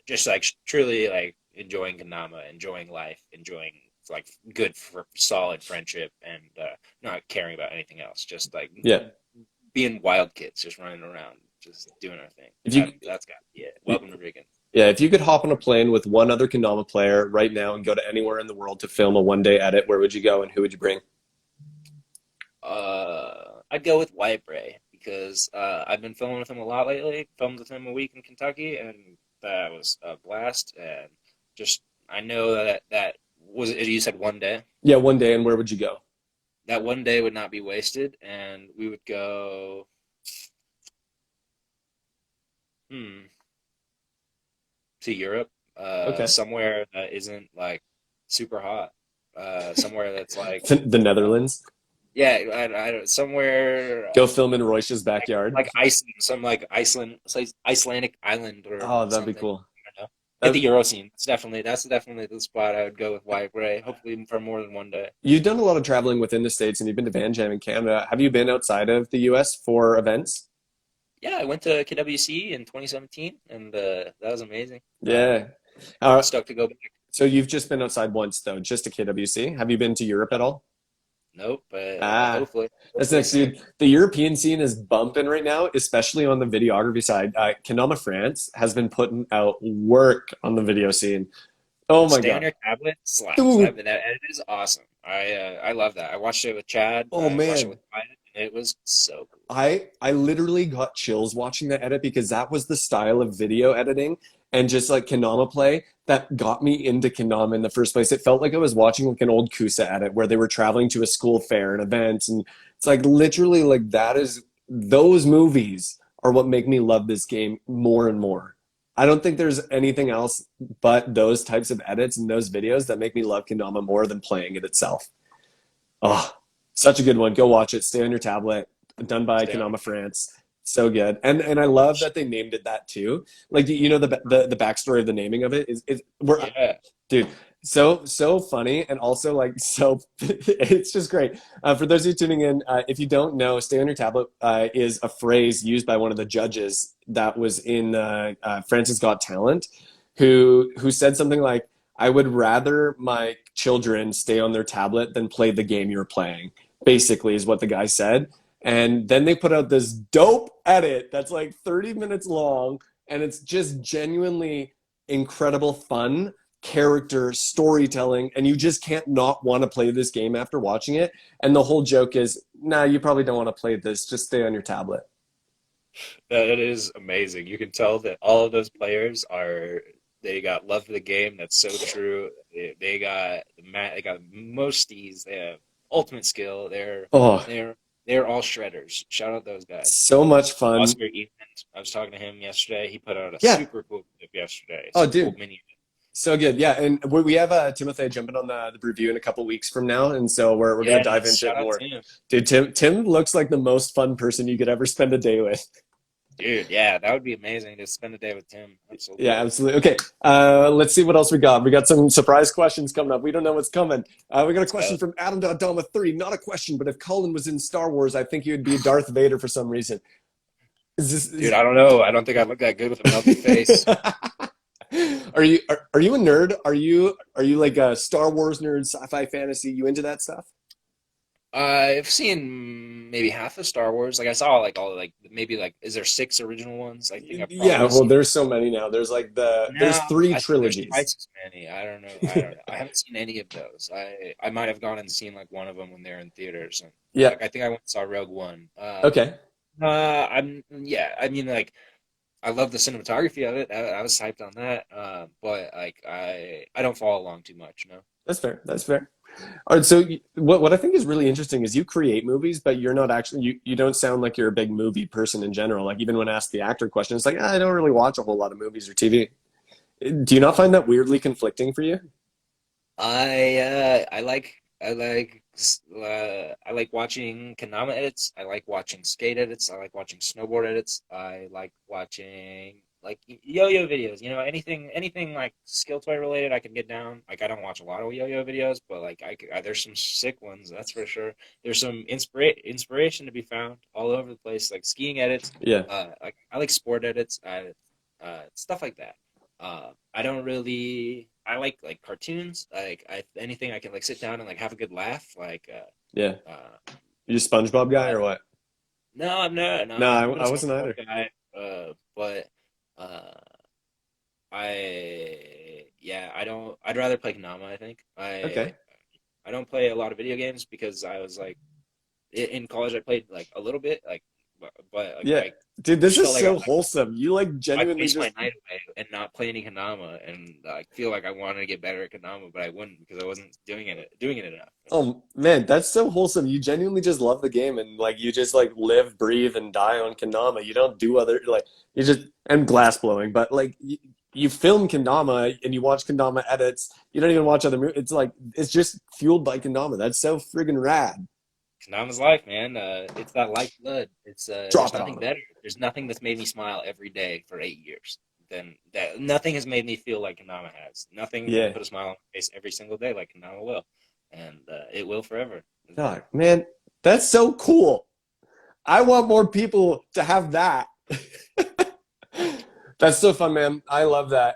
just like truly like enjoying Kendama, enjoying life, enjoying like good for solid friendship, and not caring about anything else. Just like yeah. being wild kids, just running around, just doing our thing. If you, That's got to be it. Welcome to Reagan. yeah, if you could hop on a plane with one other Kendama player right now and go to anywhere in the world to film a 1-day edit, where would you go and who would you bring? I'd go with Wyatt Bray because I've been filming with him a lot lately. Filmed with him a week in Kentucky, and that was a blast. And just I know that was it. You said 1 day. Yeah, 1 day, and where would you go? That 1 day would not be wasted, and we would go. To Europe, Okay. somewhere that isn't like super hot, somewhere that's like The Netherlands. yeah, I don't somewhere Go film in Royce's backyard. like Iceland, some like Icelandic island or Oh, that'd be something. cool. You know? Hit That'd- the Euro scene. That's definitely the spot I would go with Wyatt Bray. Hopefully for more than 1 day. You've done a lot of traveling within the States and you've been to Van Jam in Canada. Have you been outside of the US for events? Yeah, I went to KWC in 2017, and that was amazing. Yeah. Stoked to go back. So you've just been outside once, though, just to KWC. Have you been to Europe at all? Nope, but That's hopefully next, soon. dude. The European scene is bumping right now, especially on the videography side. Kendama France has been putting out work on the video scene. Oh my Stay on God. your tablet slaps. Dude. That edit is awesome. I love that. I watched it with Chad. Oh I watched it man. with Wyatt, and it was so cool. I literally got chills watching that edit because that was the style of video editing and just like Kendama play that got me into Kendama in the first place. It felt like I was watching like an old Kusa edit where they were traveling to a school fair and events, and it's like literally like those movies are what make me love this game more and more. I don't think there's anything else but those types of edits and those videos that make me love Kendama more than playing it itself. Oh, such a good one. Go watch it. Stay on your tablet. Done by Stay on. Kendama France. So good. And I love that they named it that too. Like you know the backstory of the naming of it is we're Yeah, dude, so funny and also like so it's just great. For those of you tuning in, if you don't know, "stay on your tablet" is a phrase used by one of the judges that was in France's Got Talent, who said something like, "I would rather my children stay on their tablet than play the game you're playing." Basically, is what the guy said. And then they put out this dope edit that's like 30 minutes long, and it's just genuinely incredible fun character, storytelling, and you just can't not want to play this game after watching it. And the whole joke is, nah, you probably don't want to play this. Just stay on your tablet. That is amazing. You can tell that all of those players they got love for the game. That's so true. They got most steez. They have ultimate skill. Oh, They're all shredders. Shout out those guys. so much fun. Oscar Ethan. I was talking to him yesterday. He put out a Yeah. super cool clip yesterday. Oh, Super dude. cool mini. So good. Yeah. And we have Timothy jumping on the review in a couple weeks from now. And so we're going to dive into shout it out more. to him. Dude, Tim looks like the most fun person you could ever spend a day with. Dude, yeah, that would be amazing to spend a day with Tim. Absolutely. Yeah, absolutely. Okay, let's see what else we got. We got some surprise questions coming up. We don't know what's coming. We got a question from Adam.Dama3. Not a question, but if Colin was in Star Wars, I think he would be Darth Vader for some reason. Dude, I don't know. I don't think I look that good with a melted face. Are you a nerd? Are you like a Star Wars nerd, sci-fi, fantasy? You into that stuff? I've seen maybe half of Star Wars. Like I saw is there 6 original ones? I think there's so many now. There's there's 3 trilogies. There's twice as many. I don't know. I haven't seen any of those. I might have gone and seen like one of them when they're in theaters. And, yeah. I think I went and saw Rogue One. Okay. I mean, like, I love the cinematography of it. I was hyped on that. But like, I don't follow along too much. No. That's fair. All right, so what I think is really interesting is you create movies, but you're not actually, you don't sound like you're a big movie person in general. Like even when asked the actor question, it's like, I don't really watch a whole lot of movies or TV. Do you not find that weirdly conflicting for you? I like watching Kendama edits. I like watching skate edits. I like watching snowboard edits. I like watching like yo-yo videos. You know, anything like skill toy related, I can get down. Like I don't watch a lot of yo-yo videos, but like there's some sick ones, that's for sure. There's some inspiration to be found all over the place, like skiing edits. Yeah. Like I like sport edits. Stuff like that. I don't really. I like cartoons. Anything I can like sit down and like have a good laugh. Like yeah. You a SpongeBob guy or what? No, I'm not. No, I wasn't either. Guy, but I don't. I'd rather play Kendama. I think. Okay. I don't play a lot of video games because I was like in college. I played like a little bit, like, but like, yeah. Dude, this is so wholesome. You like genuinely waste my night away and not play any Kendama, and I feel like I wanted to get better at Kendama, but I wouldn't because I wasn't doing it enough. Oh man, that's so wholesome. You genuinely just love the game and like you just like live, breathe, and die on Kendama. You don't do other and glass blowing, but like you film Kendama and you watch Kendama edits. You don't even watch other movies. It's just fueled by Kendama. That's so friggin' rad. Kendama's life, man. It's that lifeblood. It's there's nothing better. There's nothing that's made me smile every day for 8 years. Then that nothing has made me feel like Kendama has. Nothing can put a smile on my face every single day like Kendama will, and it will forever. God, man, that's so cool. I want more people to have that. That's so fun, man. I love that.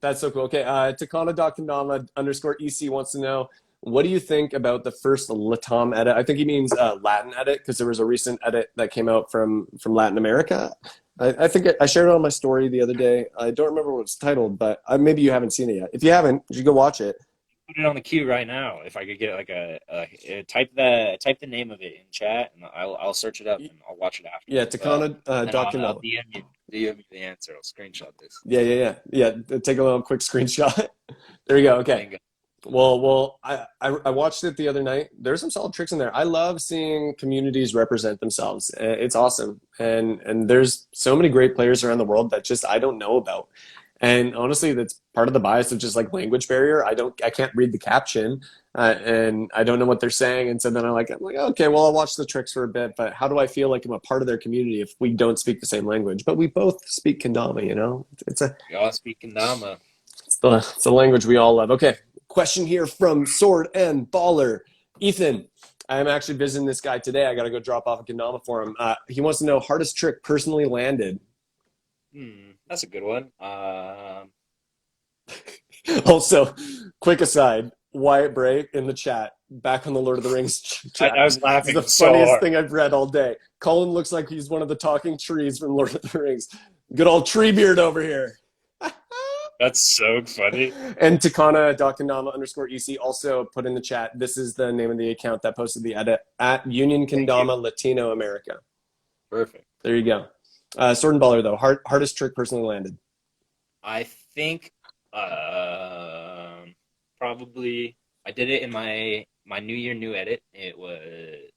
That's so cool. Okay, Takana.Kendama_EC wants to know, what do you think about the first Latam edit? I think he means Latin edit because there was a recent edit that came out from Latin America. I think I shared it on my story the other day. I don't remember what it's titled, but maybe you haven't seen it yet. If you haven't, you should go watch it. Put it on the queue right now. If I could get like type the name of it in chat, and I'll search it up and I'll watch it after. Yeah, Takana.Kendama. I'll DM you the answer. I'll screenshot this. Yeah. Take a little quick screenshot. There you go. Okay. Well, I watched it the other night. There's some solid tricks in there. I love seeing communities represent themselves. It's awesome. And there's so many great players around the world that just I don't know about. And honestly, that's part of the bias of just like language barrier. I can't read the caption and I don't know what they're saying. And so then I'm like, okay, well, I'll watch the tricks for a bit, but how do I feel like I'm a part of their community if we don't speak the same language? But we both speak Kendama, you know? We all speak Kendama. It's the language we all love. Okay. Question here from Sword and Baller. Ethan, I'm actually visiting this guy today. I got to go drop off a Kendama for him. He wants to know hardest trick personally landed. That's a good one. Also, quick aside, Wyatt Bray in the chat, back on the Lord of the Rings chat. I was laughing It's the so funniest hard. thing I've read all day. Colin looks like he's one of the talking trees from Lord of the Rings. Good old Treebeard over here. That's so funny. And Takana.Kendama_EC also put in the chat. This is the name of the account that posted the edit at Union Thank you. Kendama Latino America. Perfect. There you go. Sword and Baller though, hardest trick personally landed. I think probably I did it in my New Year new edit. It was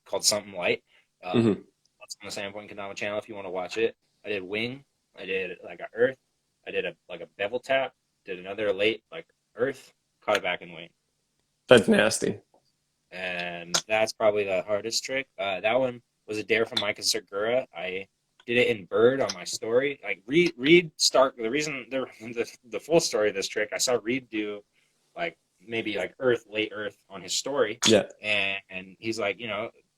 called something light. Mm-hmm. That's on the Sandpoint Kendama channel if you want to watch it. I did wing. I did like a earth. I did a bevel tap. Did another late like earth. Caught it back in wing. That's nasty. And that's probably the hardest trick. That one was a dare from Micah Segura. I did it in bird on my story. Like Reed start the reason the full story of this trick. I saw Reed do like maybe like earth late earth on his story, Yeah. and he's like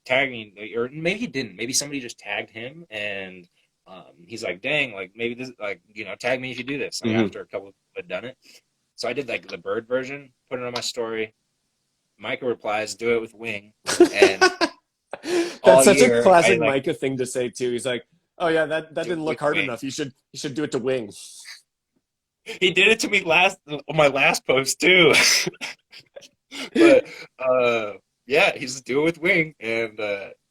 tagging, or maybe he didn't. Maybe somebody just tagged him, and he's like, dang, like maybe this like tag me if you do this. Like Mm-hmm. after a couple had done it, so I did like the bird version, put it on my story. Micah replies, "Do it with wing," and all That's such a year I classic like Micah thing to say too. He's like, "Oh yeah, that do it didn't look with hard wing. enough. You should do it to wing." He did it to me last on my last post too. But yeah, he's do it with wing, and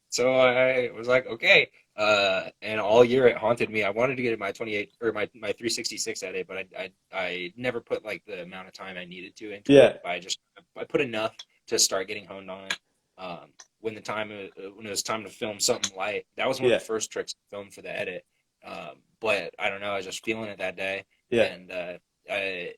so I was like, okay. And all year it haunted me. I wanted to get my 28 or my 366 edit, but I never put like the amount of time I needed to into Yeah. it. I put enough to start getting honed on it. When when it was time to film something light, that was one of Yeah. the first tricks I filmed for the edit. But I don't know, I was just feeling it that day, Yeah. and I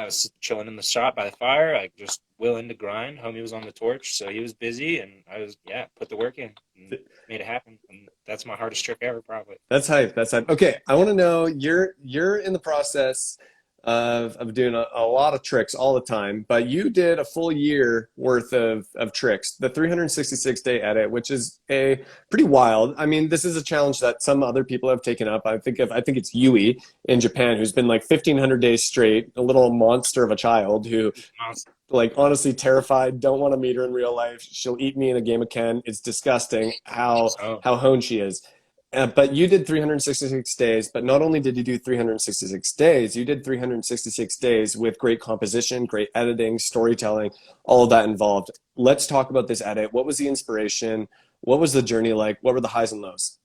was chilling in the shop by the fire, like just willing to grind. Homie was on the torch, so he was busy, and I was put the work in and made it happen. And that's my hardest trick ever, probably. That's hype. That's hype. Okay, I want to know you're in the process of doing a lot of tricks all the time, but you did a full year worth of tricks, the 366-day edit, which is a pretty wild. I mean, this is a challenge that some other people have taken up. I think it's Yui in Japan, who's been like 1,500 days straight, a little monster of a child who like honestly terrified, don't want to meet her in real life. She'll eat me in a game of Ken. It's disgusting So how honed she is. But you did 366 days, but not only did you do 366 days, you did 366 days with great composition, great editing, storytelling, all of that involved. Let's talk about this edit. What was the inspiration? What was the journey like? What were the highs and lows?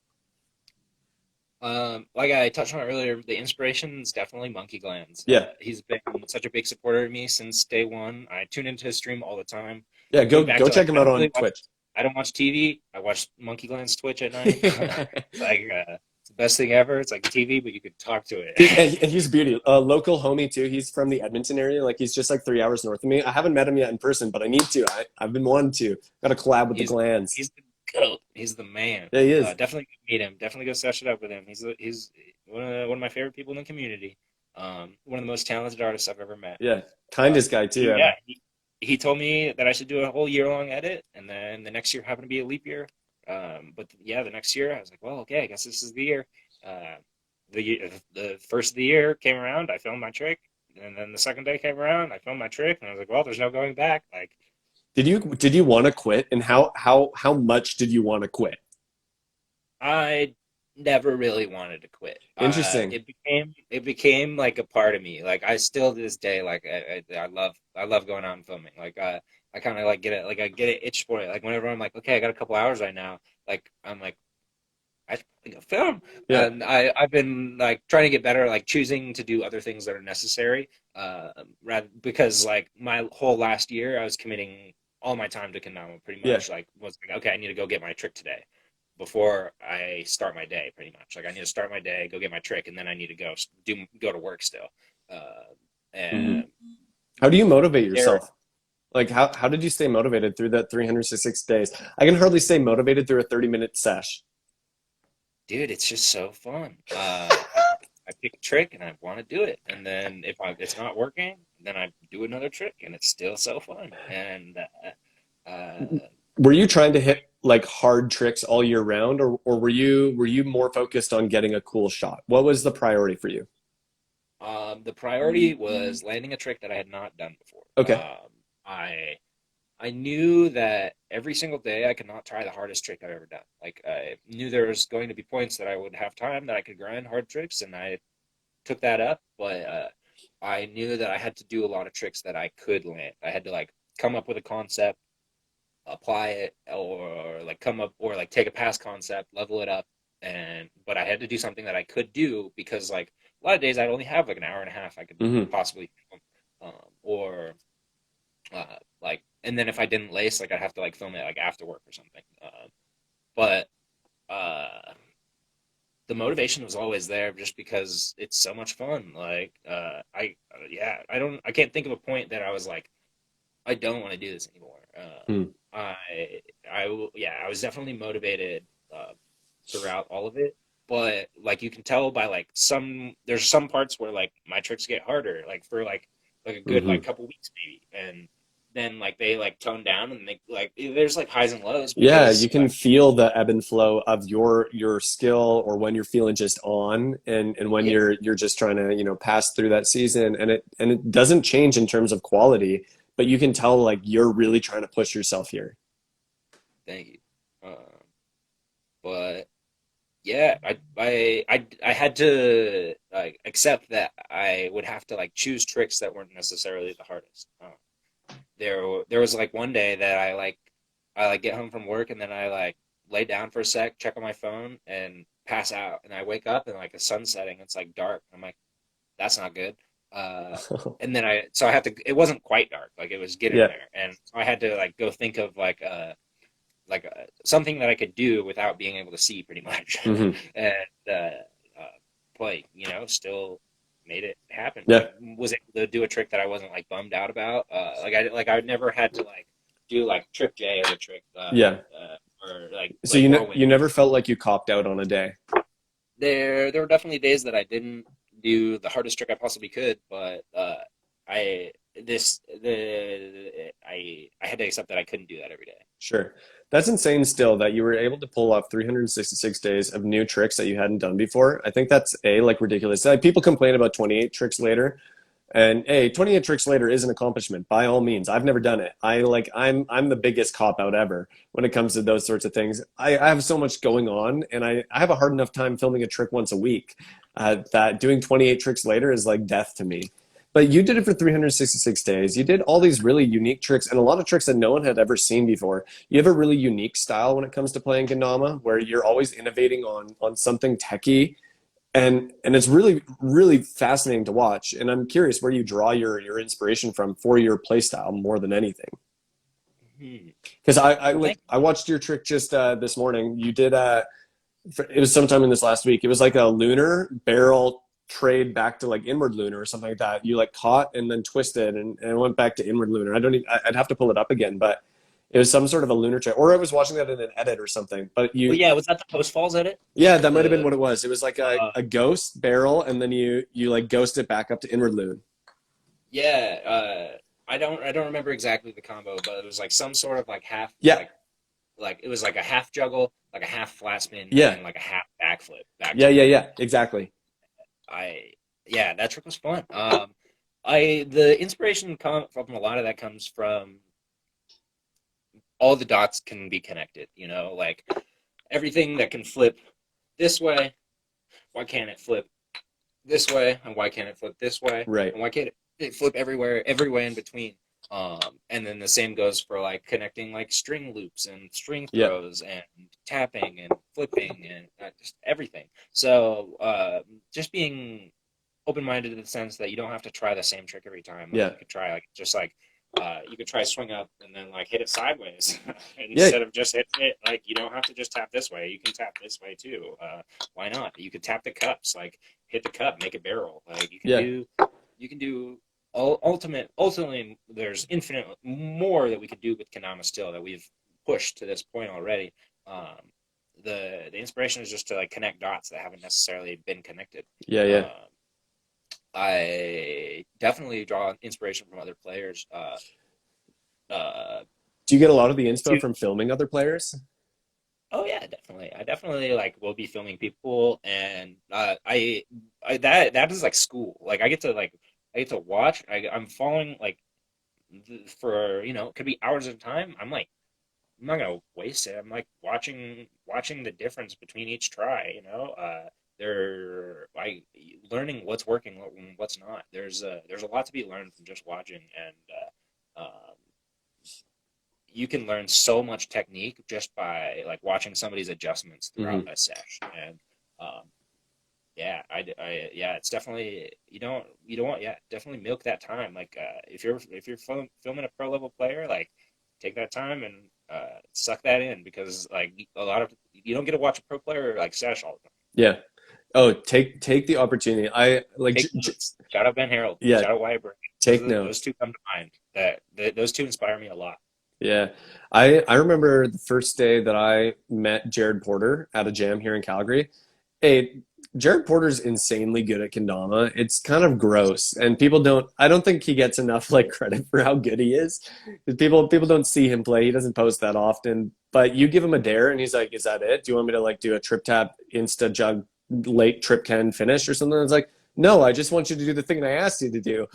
like I touched on earlier, the inspiration is definitely Monkey Glands. Yeah. He's been such a big supporter of me since day one. I tune into his stream all the time. Yeah, Going back go to check like, him out on Twitch. I don't watch TV. I watch Monkey Glands Twitch at night. Like it's the best thing ever. It's like TV, but you could talk to it. And he's a beauty. Local homie too. He's from the Edmonton area. Like he's just like 3 hours north of me. I haven't met him yet in person, but I need to. I've been wanting to. Got to collab with the Glands. He's the goat. He's the man. Yeah, he is. Definitely meet him. Definitely go sesh it up with him. He's one of my favorite people in the community. One of the most talented artists I've ever met. Yeah, kindest guy too. Yeah, he told me that I should do a whole year-long edit, and then the next year happened to be a leap year. But yeah, the next year I was like, well, okay, I guess this is the year. The first of the year came around, I filmed my trick, and then the second day came around, I filmed my trick, and I was like, well, there's no going back. Like, did you want to quit, and how much did you want to quit? I never really wanted to quit. Interesting. It became like a part of me. Like I still to this day, like I love going out and filming. Like I kind of like get it. Like I get an itch for it. Like whenever I'm like, okay, I got a couple hours right now. Like I'm like, I should probably go film. Yeah. And I've been like trying to get better, like choosing to do other things that are necessary. Rather because like my whole last year, I was committing all my time to Kendama pretty much. Yeah. Like was like, okay, I need to go get my trick today before I start my day. Pretty much like I need to start my day, go get my trick, and then I need to go to work still. And how do you motivate yourself? Like how did you stay motivated through that 366 days? I can hardly stay motivated through a 30-minute sesh. Dude, it's just so fun. I pick a trick and I want to do it, and then if it's not working, then I do another trick, and it's still so fun. And were you trying to hit like hard tricks all year round, or were you more focused on getting a cool shot? What was the priority for you? the priority was landing a trick that I had not done before. Okay. I knew that every single day I could not try the hardest trick I've ever done. Like I knew there was going to be points that I would have time that I could grind hard tricks, and I took that up. But I knew that I had to do a lot of tricks that I could land. I had to like come up with a concept, apply it, or like come up or like take a past concept, level it up, and but I had to do something that I could do because like a lot of days I'd only have like an hour and a half I could Hmm. possibly film, or like and then if I didn't lace, like I'd have to like film it like after work or something. But uh, the motivation was always there just because it's so much fun. Like yeah, I can't think of a point that I was like I don't want to do this anymore. Mm. Yeah, I was definitely motivated throughout all of it, but like you can tell by like there's some parts where like my tricks get harder, like for like a good like Hmm. couple weeks maybe, and then like they like tone down and they like there's like highs and lows Yeah, you because can feel the ebb and flow of your skill, or when you're feeling just on, and when yeah, you're just trying to, pass through that season, and it doesn't change in terms of quality, but you can tell like you're really trying to push yourself here. thank you. But yeah, I had to like accept that I would have to like choose tricks that weren't necessarily the hardest. There was like one day that I like get home from work and then I like lay down for a sec, check on my phone, and pass out. And I wake up and like the sun's setting. It's like dark. I'm like, that's not good. Uh, and then so I had to. It wasn't quite dark. Like it was getting Yeah. there, and so I had to like go think of something that I could do without being able to see, pretty much, Hmm. and play. Still made it happen. Yeah. Like, was able to do a trick that I wasn't like bummed out about. I never had to like do like trick J or the trick Yeah. or like So like you whirlwind. never felt like you copped out on a day. There were definitely days that I didn't do the hardest trick I possibly could, but I I had to accept that I couldn't do that every day. Sure. That's insane still that you were able to pull off 366 days of new tricks that you hadn't done before. I think that's like ridiculous. Like, people complain about 28 tricks later, and 28 tricks later is an accomplishment by all means. I've never done it. I'm the biggest cop out ever when it comes to those sorts of things. I have so much going on, and I have a hard enough time filming a trick once a week, that doing 28 tricks later is like death to me. But you did it for 366 days. You did all these really unique tricks and a lot of tricks that no one had ever seen before. You have a really unique style when it comes to playing Kendama, where you're always innovating on something techie, and it's really really fascinating to watch. And I'm curious where you draw your inspiration from for your play style more than anything. Hmm. Because I Well, like I watched your trick just this morning. You did it was sometime in this last week. It was like a lunar barrel trade back to like inward lunar or something like that. You like caught and then twisted and went back to inward lunar. I don't even, I'd have to pull it up again, but it was some sort of a lunar trade, or I was watching that in an edit or something. But yeah, was that the post falls edit? yeah, that might have been The what it was. It was like uh, a ghost barrel, and then you like ghost it back up to inward loon. yeah, I don't remember exactly the combo, but it was like some sort of like half Yeah, like it was like a half juggle, like a half flat spin, and yeah, then like a half backflip back yeah, to yeah, inward. yeah. Exactly. I Yeah, that trick was fun. I the inspiration from a lot of that comes from all the dots can be connected. Like everything that can flip this way, why can't it flip this way, and why can't it flip this way, Right. and why can't it flip every way in between? And then the same goes for like connecting like string loops and string Yeah, throws and tapping and flipping and just everything. So just being open-minded in the sense that you don't have to try the same trick every time. Like yeah, you could try like just like you could try swing up and then like hit it sideways yeah, instead of just hitting it. Like you don't have to just tap this way. You can tap this way too. Why not? You could tap the cups. Like hit the cup, make a barrel. Like yeah, you can do ultimately. There's infinite more that we could do with Kendama still that we've pushed to this point already. Um, the inspiration is just to like connect dots that haven't necessarily been connected. yeah, yeah. Um, I definitely draw inspiration from other players. Uh, Do you get a lot of the inspo to from filming other players? Oh yeah, definitely. I definitely like will be filming people, and that is like school. Like I get to watch. I'm following like for it could be hours at a time. I'm not gonna waste it. I'm like watching the difference between each try. There, I learning what's working and what's not. There's a lot to be learned from just watching, and you can learn so much technique just by like watching somebody's adjustments throughout a sesh. And yeah, it's definitely you don't want definitely milk that time. Like if you're filming a pro level player, like take that time and suck that in, because like a lot of you don't get to watch a pro player like sesh all the time. Yeah. Oh, take the opportunity. I like shout out Ben Harold. Yeah. Shout out Whiteberg. Take notes. Those two come to mind. Those two inspire me a lot. Yeah. I remember the first day that I met Jared Porter at a jam here in Calgary. Hey, Jared Porter's insanely good at kendama. It's kind of gross, and I don't think he gets enough like credit for how good he is. People don't see him play. He doesn't post that often, but you give him a dare and he's like, "Is that it? Do you want me to like do a trip tap, insta jug, late trip can finish or something?" It's like, "No, I just want you to do the thing I asked you to do.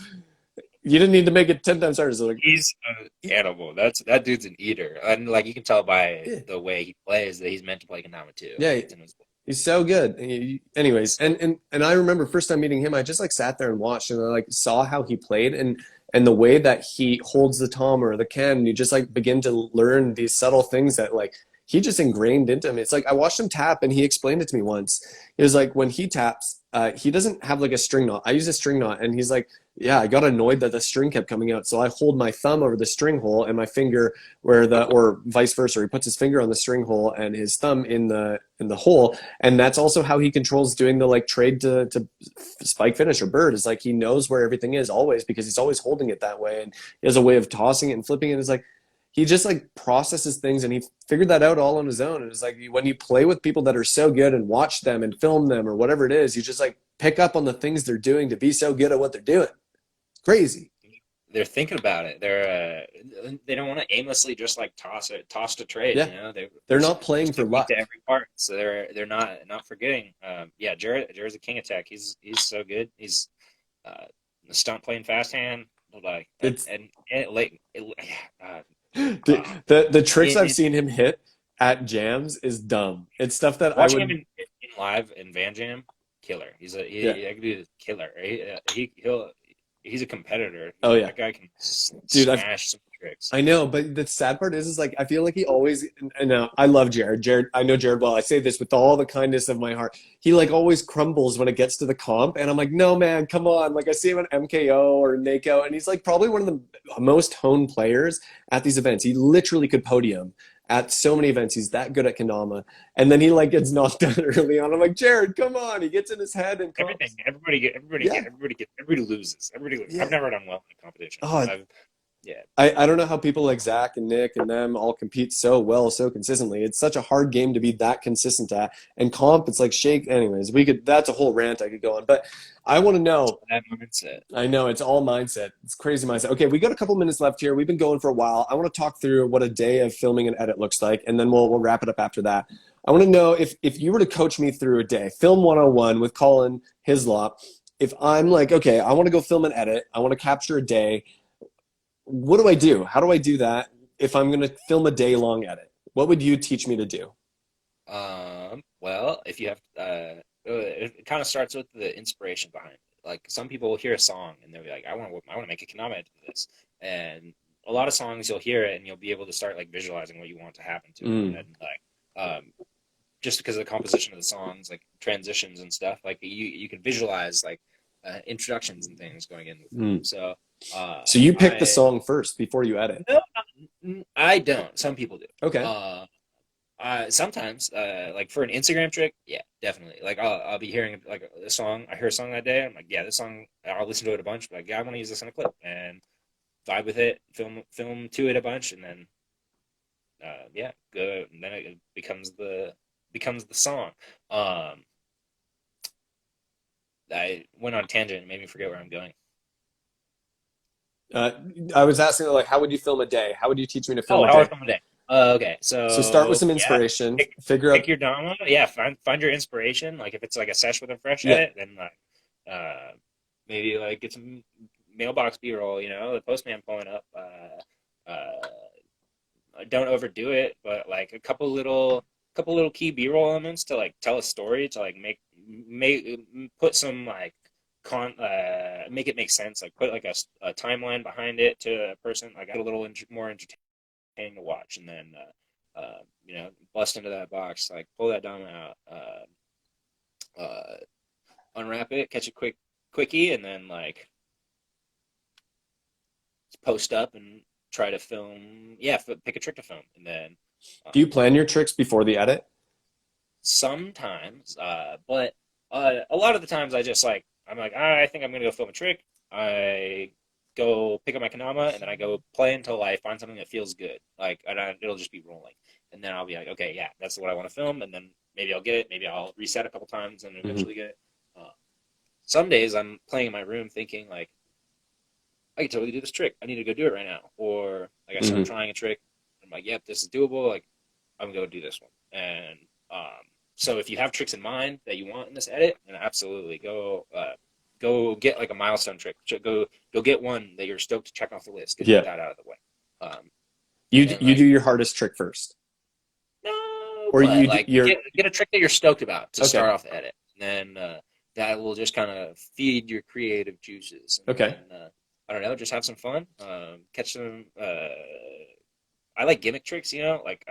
You didn't need to make it 10 times harder." So like, he's an animal. That dude's an eater, and like you can tell by the way he plays that he's meant to play kendama too. Yeah. He's so good. Anyways, and I remember first time meeting him, I just like sat there and watched, and I like saw how he played, and the way that he holds the tom or the can, and you just like begin to learn these subtle things that like he just ingrained into him. It's like I watched him tap, and he explained it to me once. It was like when he taps, he doesn't have like a string knot. I use a string knot, and he's like, yeah, I got annoyed that the string kept coming out, so I hold my thumb over the string hole and my finger or vice versa. He puts his finger on the string hole and his thumb in the hole, and that's also how he controls doing the like trade to spike finish or bird. Is like he knows where everything is always, because he's always holding it that way, and he has a way of tossing it and flipping it. It's like he just like processes things, and he figured that out all on his own. And it's like when you play with people that are so good and watch them and film them or whatever it is, you just like pick up on the things they're doing to be so good at what they're doing. Crazy. They're thinking about it. They don't want to aimlessly just like toss to trade. Yeah. You know, they're not playing for luck to every part, so they're not forgetting. Yeah, Jared's a king of tech. He's so good. He's the stunt playing fast hand, like the tricks I've seen him hit at jams is dumb. It's stuff that watching him in live in Van Jam, killer. He's a killer. He's a competitor. Oh yeah, that guy can smash some tricks. I know, but the sad part is like I feel like he always. And I love Jared. I know Jared well. I say this with all the kindness of my heart. He like always crumbles when it gets to the comp, and I'm like, no man, come on. Like I see him at MKO or NACO, and he's like probably one of the most honed players at these events. He literally could podium at so many events. He's that good at kendama, and then he like gets knocked out early on. I'm like, Jared, come on. He gets in his head and everybody loses. Yeah. I've never done well in a competition. I don't know how people like Zach and Nick and them all compete so well, so consistently. It's such a hard game to be that consistent at. And comp, it's like shake. Anyways, that's a whole rant I could go on. But I want to know. That mindset. I know, it's all mindset. It's crazy mindset. Okay, we got a couple minutes left here. We've been going for a while. I want to talk through what a day of filming and edit looks like, and then we'll wrap it up after that. I want to know if you were to coach me through a day, film 101 with Colin Hislop. If I'm like, okay, I want to go film and edit. I want to capture a day. What do I do? How do I do that if I'm going to film a day-long edit? What would you teach me to do? Well, if you have, it kind of starts with the inspiration behind it. Like some people will hear a song and they'll be like, I want to make a kendama edit of this. And a lot of songs you'll hear it and you'll be able to start like visualizing what you want to happen to it. And like, just because of the composition of the songs, like transitions and stuff, like you can visualize like introductions and things going in with them. So you pick the song first before you edit? No, I don't. Some people do. Okay. Sometimes, like for an Instagram trick, yeah, definitely. Like I'll be hearing like a song. I hear a song that day. I'm like, yeah, this song. I'll listen to it a bunch. But like, yeah, I want to use this in a clip and vibe with it. Film to it a bunch, and then go. And then it becomes the song. I went on a tangent and made me forget where I'm going. I was asking, like, how would you film a day? How would you teach me to film a day? Okay, so start with some inspiration. Figure out your dama. Yeah, find your inspiration. Like if it's like a sesh with a fresh edit, then like maybe like get some mailbox B-roll. You know, the postman pulling up. Don't overdo it, but like a couple little key B-roll elements to like tell a story, to like make put some like make it make sense. Like put like a timeline behind it to a person. Like a little more entertaining to watch, and then you know, bust into that box, like pull that dome out, unwrap it, catch a quickie, and then like post up and try to film. Yeah, pick a trick to film, and then. Do you plan your tricks before the edit? Sometimes, but a lot of the times I'm like, I think I'm gonna go film a trick. I go pick up my Kendama and then I go play until I find something that feels good. Like, it'll just be rolling, and then I'll be like, okay, yeah, that's what I want to film, and then maybe I'll get it. Maybe I'll reset a couple times and eventually get it. Some days I'm playing in my room thinking like, I can totally do this trick. I need to go do it right now. Or like I start trying a trick. I'm like, yep, this is doable. Like, I'm going to go do this one. And so if you have tricks in mind that you want in this edit, then absolutely go get like a milestone trick. Go get one that you're stoked to check off the list. Get that out of the way. You do your hardest trick first. No, or but, you like, get a trick that you're stoked about to start off the edit. And then that will just kind of feed your creative juices. And then, I don't know, just have some fun. Catch some. I like gimmick tricks, you know, like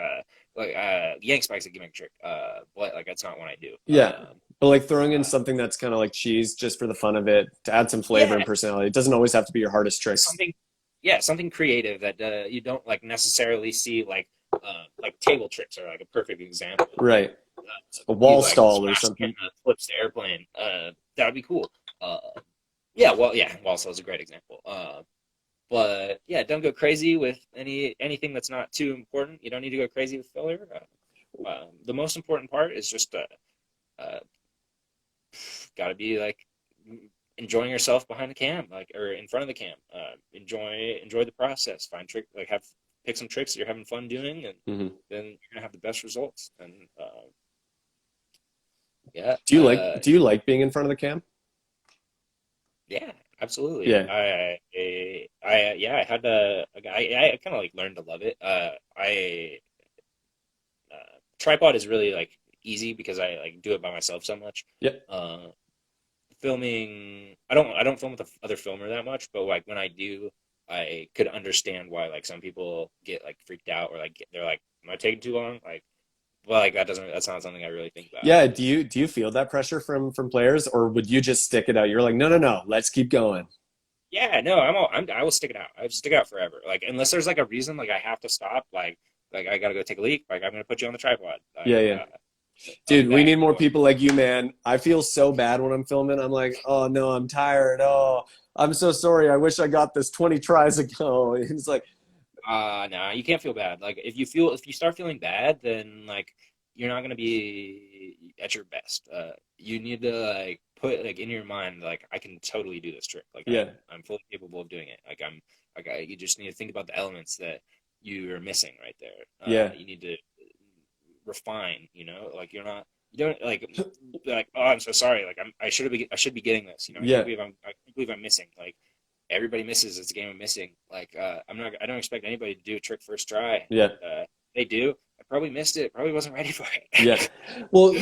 Yank Spike's a gimmick trick, but like that's not what I do. Yeah, but like throwing in something that's kind of like cheese just for the fun of it to add some flavor and personality. It doesn't always have to be your hardest trick. Something creative that you don't like necessarily see like table tricks are like a perfect example. Right, a wall stall or something. Flips the airplane. That would be cool. Wall stall is a great example. But yeah, don't go crazy with anything that's not too important. You don't need to go crazy with filler. The most important part is just got to be like enjoying yourself behind the cam, like or in front of the cam. Enjoy the process. Find trick, like pick some tricks that you're having fun doing, and then you're gonna have the best results. And yeah. Do you like being in front of the cam? Yeah, absolutely. Yeah. I had I kind of like learned to love it. Tripod is really like easy because I like do it by myself so much. Yep. Filming, I don't film with the other filmer that much, but like when I do, I could understand why like some people get like freaked out or like they're like, am I taking too long? Like, well, like that's not something I really think about. Yeah. Do you feel that pressure from players, or would you just stick it out? You're like, no, let's keep going. Yeah, no, I will stick it out. I will stick it out forever. Like unless there's like a reason, like I have to stop. Like I gotta go take a leak. Like I'm gonna put you on the tripod. Like, yeah. Dude, we need more people like you, man. I feel so bad when I'm filming. I'm like, oh no, I'm tired. Oh, I'm so sorry. I wish I got this 20 tries ago. It's like, no, you can't feel bad. Like if you start feeling bad, then like you're not gonna be at your best. You need to like put like in your mind like I can totally do this trick. Like I'm fully capable of doing it. Like you just need to think about the elements that you are missing right there. You need to refine. You know, like you don't like oh I'm so sorry. Like I should be getting this. You know, I can't believe I'm missing. Like everybody misses. It's a game of missing. Like I don't expect anybody to do a trick first try. Yeah. They do. I probably missed it. Probably wasn't ready for it. Yeah. Well,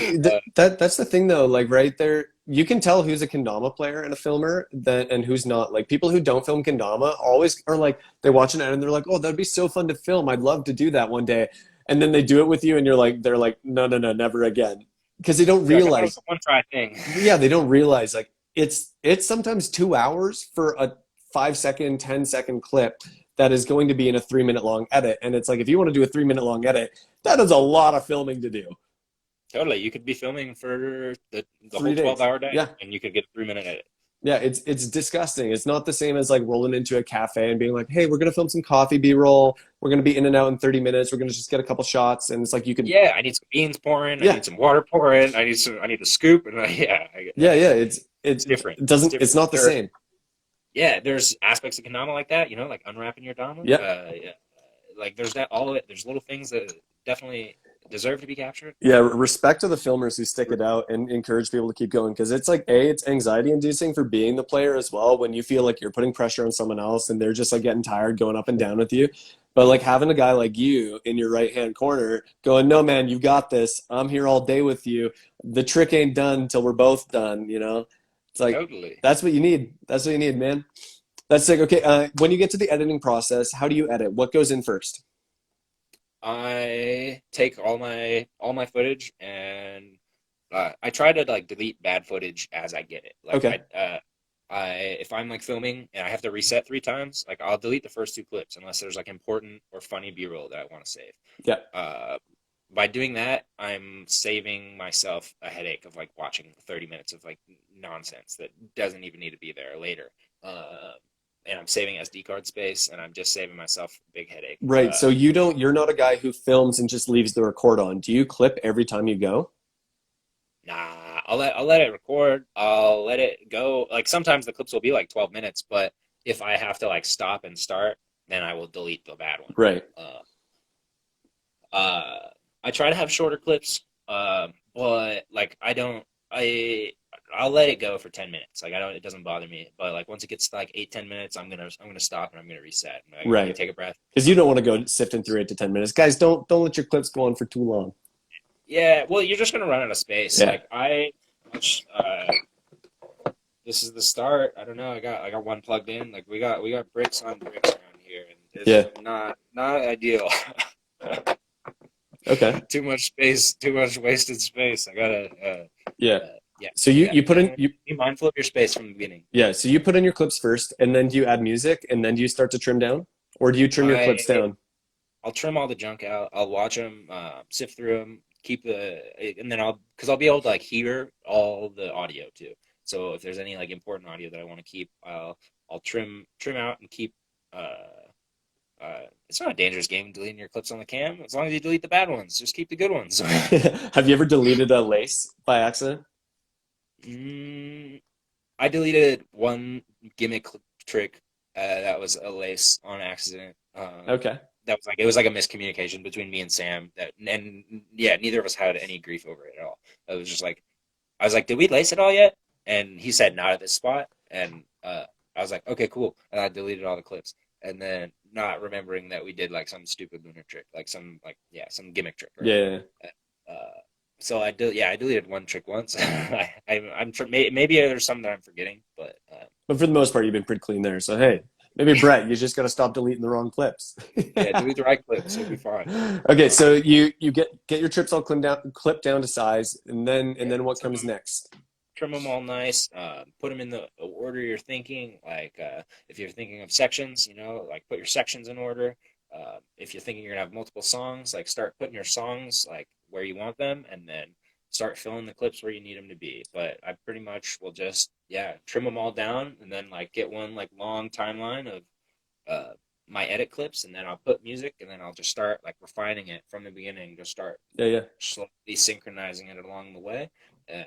that's the thing though. Like right there, you can tell who's a kendama player and a filmer and who's not. Like people who don't film kendama always are like, they watch an ad and they're like, oh, that'd be so fun to film. I'd love to do that one day. And then they do it with you and they're like, no, never again. Because they don't realize. It's a one-try thing. Yeah, they don't realize like it's sometimes 2 hours for a 5-second, 10-second clip that is going to be in a 3-minute long edit. And it's like, if you want to do a 3-minute long edit, that is a lot of filming to do. Totally. You could be filming for the whole 12-hour day, and you could get a 3-minute edit. Yeah, it's disgusting. It's not the same as like rolling into a cafe and being like, hey, we're going to film some coffee B-roll. We're going to be in and out in 30 minutes. We're going to just get a couple shots. And it's like you could... Yeah, I need some beans pouring. I need some water pouring. I need the scoop. And it's different. It's not the same. Yeah, there's aspects of kendama like that, you know, like unwrapping your dama. Like there's there's little things that definitely deserve to be captured. Yeah, respect to the filmers who stick it out and encourage people to keep going, because it's like it's anxiety inducing for being the player as well when you feel like you're putting pressure on someone else and they're just like getting tired going up and down with you. But like having a guy like you in your right hand corner going, no man, you got this. I'm here all day with you. The trick ain't done till we're both done, you know. It's like, Totally. that's what you need. That's what you need, man. That's like, okay, when you get to the editing process, how do you edit? What goes in first? I take all my footage and I try to like delete bad footage as I get it. Like Okay. I if I'm like filming and I have to reset 3 times, like I'll delete the first 2 clips unless there's like important or funny B-roll that I want to save. Yeah. Uh, by doing that, I'm saving myself a headache of like watching 30 minutes of like nonsense that doesn't even need to be there later. Uh, and I'm saving SD card space, and I'm just saving myself a big headache. Right. So you're not a guy who films and just leaves the record on. Do you clip every time you go? Nah, I'll let it record. I'll let it go. Like sometimes the clips will be like 12 minutes, but if I have to like stop and start, then I will delete the bad one. Right. Uh, I try to have shorter clips, but like I'll let it go for 10 minutes. Like I don't, it doesn't bother me. But like once it gets to like 8, 10 minutes, I'm gonna stop and I'm gonna reset. I'm gonna Right. take a breath. Because you don't want to go sifting through 8 to 10 minutes. Guys, don't let your clips go on for too long. Yeah, well, you're just gonna run out of space. Yeah. Like uh, this is the start. I don't know. I got one plugged in. Like we got bricks on bricks around here, and it's Yeah. not ideal. Okay. Too much space, too much wasted space. I gotta Yeah. yeah. So Yeah, you put in you be mindful of your space from the beginning. yeah, so you put in your clips first and then do you add music and then do you start to trim down? Or do you trim your clips I down? I'll trim all the junk out. I'll watch them, sift through them, and then because I'll be able to like hear all the audio too. So if there's any like important audio that I want to keep, I'll trim out and keep. It's not a dangerous game deleting your clips on the cam as long as you delete the bad ones. Just keep the good ones. Have you ever deleted a lace by accident? mm, I deleted one gimmick trick that was a lace on accident. Okay. That was like it was like a miscommunication between me and Sam. And yeah, neither of us had any grief over it at all. It was just like I was like, "Did we lace it all yet?" And he said, "Not at this spot." And I was like, "Okay, cool." And I deleted all the clips, and then not remembering that we did like some stupid lunar trick, like some like yeah, some gimmick trick. Right? Yeah. Uh, so I deleted one trick once. Maybe there's some that I'm forgetting, but But for the most part, you've been pretty clean there. So hey, maybe Brett, you just got to stop deleting the wrong clips. yeah, delete the right clips, it'll be fine. Okay, so you get your trips all clipped down to size, and Yeah, then what comes next? trim them all nice. Put them in the order you're thinking. Like if you're thinking of sections, like put your sections in order. If you're thinking you're gonna have multiple songs, like start putting your songs like where you want them, and then start filling the clips where you need them to be. But I pretty much will just trim them all down, and then like get one like long timeline of uh, my edit clips, and then I'll put music, and then I'll just start like refining it from the beginning. Just start Yeah. slowly synchronizing it along the way, and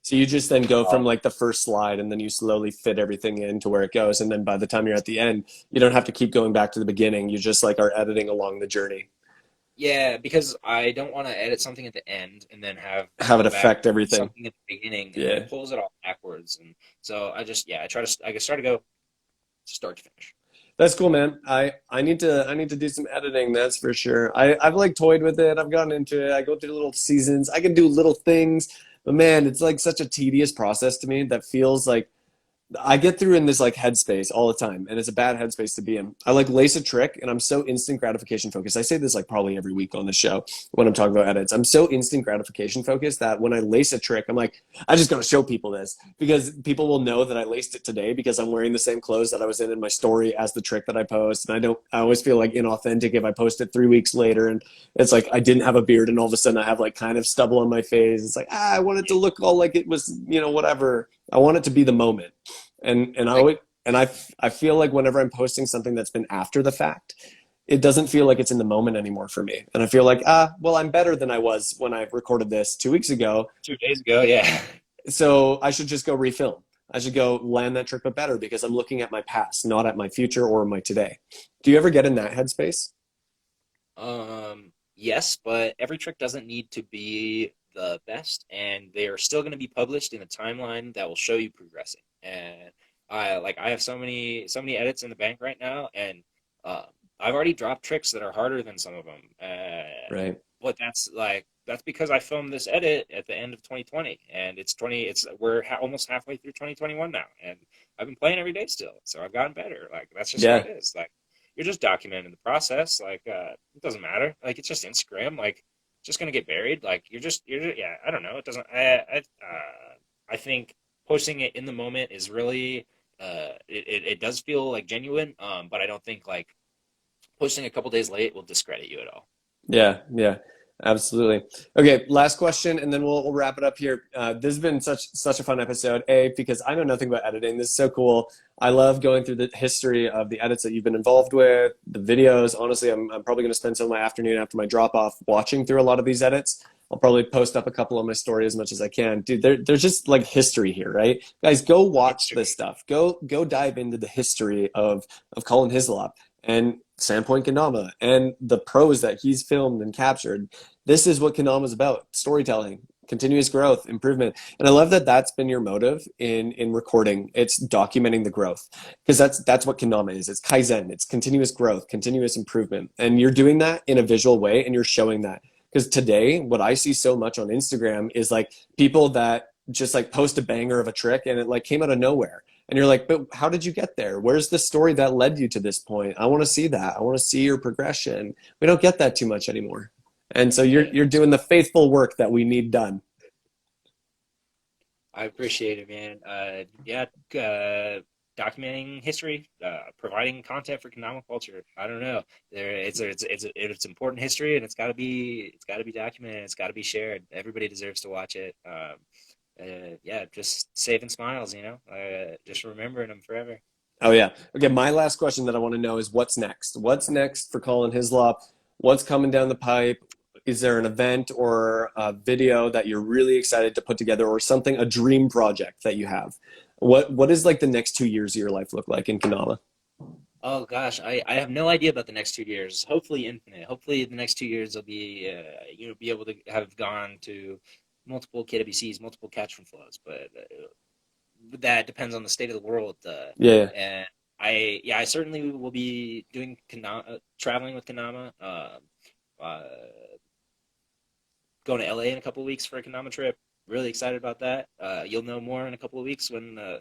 So you just then go from I'll like the first slide and then you slowly fit everything into where it goes. And then by the time you're at the end, you don't have to keep going back to the beginning. You just like are editing along the journey. Yeah, because I don't want to edit something at the end and then have to Have it go back affect to everything. something at the beginning, and then Yeah. it pulls it all backwards. And so I try to start to go start to finish. That's cool, man. I need to do some editing, that's for sure. I've like toyed with it. I've gotten into it. I go through little seasons. I can do little things, but man, it's like such a tedious process to me that feels like I get through in this like headspace all the time, and it's a bad headspace to be in. I like lace a trick, and I'm so instant gratification focused. I say this like probably every week on the show when I'm talking about edits. I'm so instant gratification focused that when I lace a trick, I'm like, I just gotta show people this because people will know that I laced it today because I'm wearing the same clothes that I was in my story as the trick that I post. And I always feel like inauthentic if I post it 3 weeks later, and it's like I didn't have a beard, and all of a sudden I have like kind of stubble on my face. It's like I want it to look all like it was, whatever. I want it to be the moment. And I Like always, and I feel like whenever I'm posting something that's been after the fact, it doesn't feel like it's in the moment anymore for me. And I feel like, well, I'm better than I was when I recorded this 2 weeks ago. 2 days ago, yeah. So I should just go refilm. I should go land that trick, but better because I'm looking at my past, not at my future or my today. Do you ever get in that headspace? Yes, but every trick doesn't need to be the best, and they are still going to be published in a timeline that will show you progressing. And I have so many edits in the bank right now, and uh, I've already dropped tricks that are harder than some of them. Right. but that's because I filmed this edit at the end of 2020, and we're almost halfway through 2021 now, and I've been playing every day still, so I've gotten better. Like that's just how Yeah. it is. Like you're just documenting the process. Like it doesn't matter. Like it's just Instagram. Like it's just gonna get buried. Like yeah. I don't know. It doesn't. I think posting it in the moment is really it does feel like genuine. But I don't think like posting a couple days late will discredit you at all. Yeah, yeah, absolutely. Okay, last question, and then we'll wrap it up here. This has been such a fun episode. Because I know nothing about editing. This is so cool. I love going through the history of the edits that you've been involved with, the videos. Honestly, I'm probably going to spend some of my afternoon after my drop off watching through a lot of these edits. I'll probably post up a couple on my story as much as I can. Dude, there's just like history here, right? Guys, go watch this stuff. Go dive into the history of Colin Hislop and Sandpoint Kendama and the pros that he's filmed and captured. This is what Kendama is about: storytelling, continuous growth, improvement. And I love that that's been your motive in recording. It's documenting the growth, because that's what Kendama is. It's Kaizen. It's continuous growth, continuous improvement. And you're doing that in a visual way, and you're showing that. Because today, what I see so much on Instagram is like people that just like post a banger of a trick and it like came out of nowhere. And you're like, but how did you get there? Where's the story that led you to this point? I want to see that. I want to see your progression. We don't get that too much anymore. And so you're doing the faithful work that we need done. I appreciate it, man. Documenting history, providing content for Kendama culture. I don't know. It's important history, and it's got to be documented. It's got to be shared. Everybody deserves to watch it. Just saving smiles, just remembering them forever. Oh yeah. Okay. My last question that I want to know is what's next? What's next for Colin Hislop? What's coming down the pipe? Is there an event or a video that you're really excited to put together, or something, a dream project that you have? What is like the next 2 years of your life look like in Kendama? Oh gosh, I have no idea about the next 2 years. Hopefully infinite. Hopefully the next 2 years will be be able to have gone to multiple KWCs, multiple catch and flows, but that depends on the state of the world. Yeah. And I certainly will be doing traveling with Kendama. Going to LA in a couple of weeks for a Kendama trip. Really excited about that. You'll know more in a couple of weeks when I'm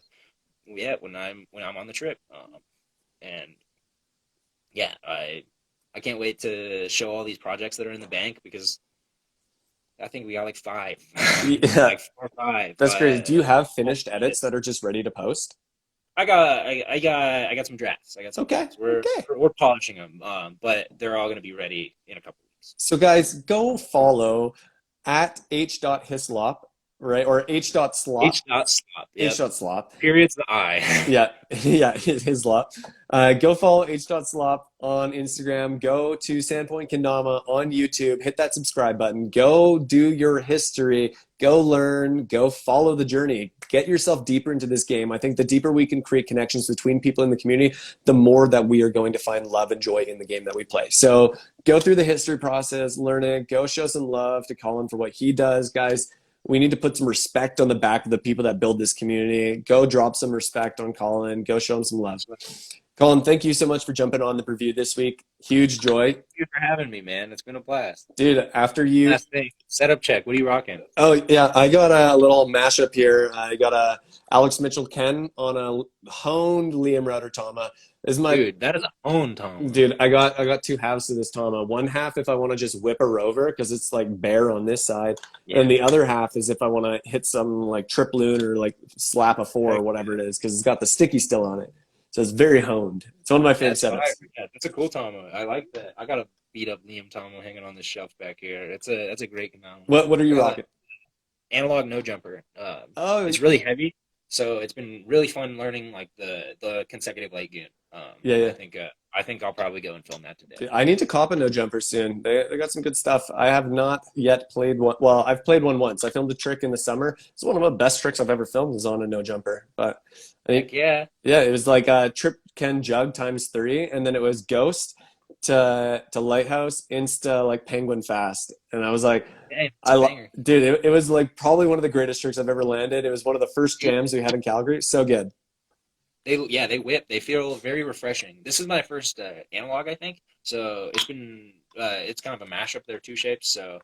on the trip. And yeah, I can't wait to show all these projects that are in the bank, because I think we got like 5, Yeah. like 4 or 5. That's crazy. Do you have finished edits that are just ready to post? I got some drafts. I got some Okay. drafts. We're polishing them, but they're all going to be ready in a couple of weeks. So guys, go follow at h.hislop, right? Or h.slop. H.slop. Yep. H.slop. Period's the I. Yeah, Hislop. Go follow h.slop on Instagram. Go to Sandpoint Kendama on YouTube. Hit that subscribe button. Go do your history. Go learn. Go follow the journey. Get yourself deeper into this game. I think the deeper we can create connections between people in the community, the more that we are going to find love and joy in the game that we play. So go through the history process, learn it. Go show some love to Colin for what he does, guys. We need to put some respect on the back of the people that build this community. Go drop some respect on Colin. Go show him some love. Colin, thank you so much for jumping on the review this week. Huge joy. Thank you for having me, man. It's been a blast. Dude, after you... Last thing, setup check. What are you rocking? Oh, yeah. I got a little mashup here. I got a Alex Mitchell Ken on a honed Liam Router Tama. Dude, that is a honed Tama. Dude, I got 2 halves to this Tama. One half if I want to just whip a rover, because it's like bare on this side. Yeah. And the other half is if I want to hit some like trip loon or like slap a 4 or whatever it is, because it's got the sticky still on it. So it's very honed. It's one of my favorite setups. Yeah, that's a cool Tama. I like that. I got a beat up Liam Tama hanging on this shelf back here. That's a great Kendama. What are you rocking? Analog no jumper. It's really heavy, so it's been really fun learning like the consecutive light goon. Yeah. I think I'll probably go and film that today. Dude, I need to cop a no jumper soon. They got some good stuff. I have not yet played one. Well, I've played one once. I filmed a trick in the summer. It's one of the best tricks I've ever filmed is on a no jumper. But I think yeah, it was like a trip Ken jug ×3, and then it was ghost to lighthouse insta like penguin fast, and I was like, dude, it was like probably one of the greatest tricks I've ever landed. It was one of the first jams we had in Calgary. So good. They whip. They feel very refreshing. This is my first analog, I think. So it's been it's kind of a mashup. There are two shapes, so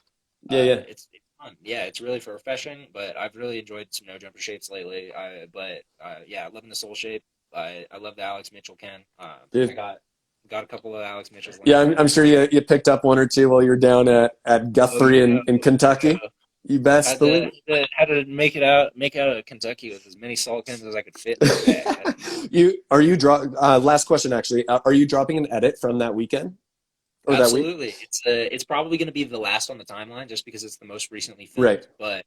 Yeah. it's fun. Yeah, it's really for refreshing. But I've really enjoyed some no jumper shapes lately. Yeah, loving the soul shape. I love the Alex Mitchell can. I Dude. got a couple of Alex Mitchells Yeah, laying I'm around. sure you picked up one or two while you're down at Oh, you Guthrie know, in Kentucky. You best believe had to make out of Kentucky with as many salt cans as I could fit in my bag. last question actually. Are you dropping an edit from that weekend or that week? Absolutely. It's probably going to be the last on the timeline just because it's the most recently Right. filmed, but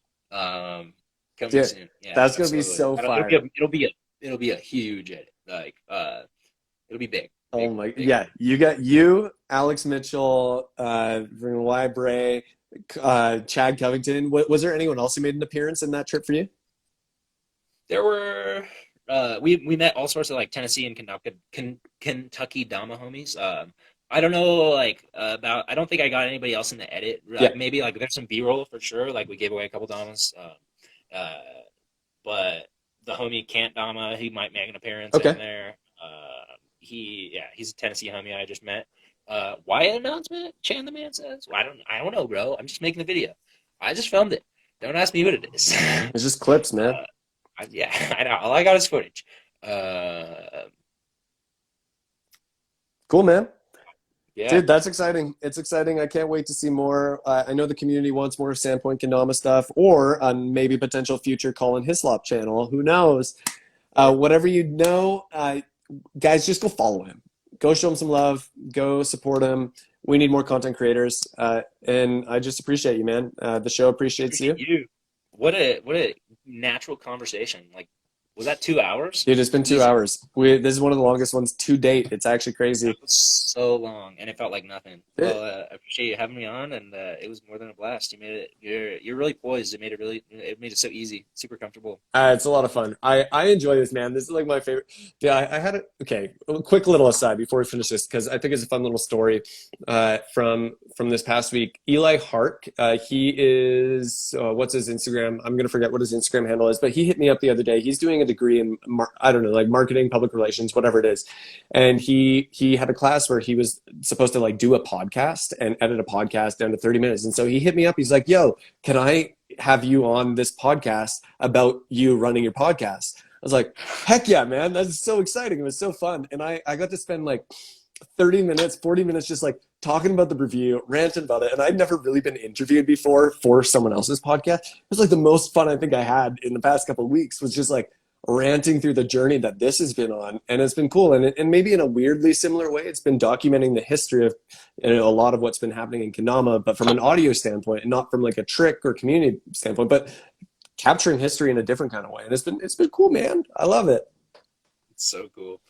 coming Dude, soon. Yeah, that's gonna be absolutely. so It'll be fire. it'll be a huge edit. Like it'll be big. Oh my, Big. yeah. You got you, Alex Mitchell, Y. Bray, Chad Covington. Was there anyone else who made an appearance in that trip for you? There were we met all sorts of like Tennessee and Kentucky Dama homies. I don't know like about I don't think I got anybody else in the edit. Yeah. Maybe like there's some B-roll for sure. Like we gave away a couple Damas. Uh, but the homie Can't Dama, he might make an appearance in Okay. there. He's a Tennessee homie I just met. Wyatt announcement? Chan the man says. Well, I don't know, bro. I'm just making the video. I just filmed it. Don't ask me what it is. It's just clips, man. Yeah, I know. All I got is footage. Uh, Cool, man. yeah, Dude, that's exciting. It's exciting. I can't wait to see more. I know the community wants more Sandpoint Kendama stuff or on maybe potential future Colin Hislop channel. Who knows? Whatever you know, guys, just go follow him. Go show him some love. Go support him. We need more content creators. And I just appreciate you, man. The show appreciates you. you. What a natural conversation. Like, was that 2 hours? Dude, it's been 2 hours. This is one of the longest ones to date. It's actually crazy. That was so long, and it felt like nothing. It- Well, I appreciate you having me on, and it was more than a blast. You made it. You're really poised. It made it so easy, super comfortable. It's a lot of fun. I enjoy this, man. This is like my favorite. Yeah, I had it. Okay, a quick little aside before we finish this because I think it's a fun little story from this past week. Eli Hark, he is what's his Instagram? I'm gonna forget what his Instagram handle is, but he hit me up the other day. He's doing a degree in I don't know, like marketing, public relations, whatever it is, and he had a class where he was supposed to like do a podcast and edit a podcast down to 30 minutes, and so he hit me up. He's like, "Yo, can I have you on this podcast about you running your podcast?" I was like, heck yeah, man. That's so exciting. It was so fun. And I got to spend like 30 minutes, 40 minutes just like talking about the review, ranting about it. And I'd never really been interviewed before for someone else's podcast. It was like the most fun I think I had in the past couple of weeks was just like ranting through the journey that this has been on. And it's been cool. And maybe in a weirdly similar way, it's been documenting the history of a lot of what's been happening in Kendama, but from an audio standpoint and not from like a trick or community standpoint, but capturing history in a different kind of way. And it's been cool, man. I love it. It's so cool.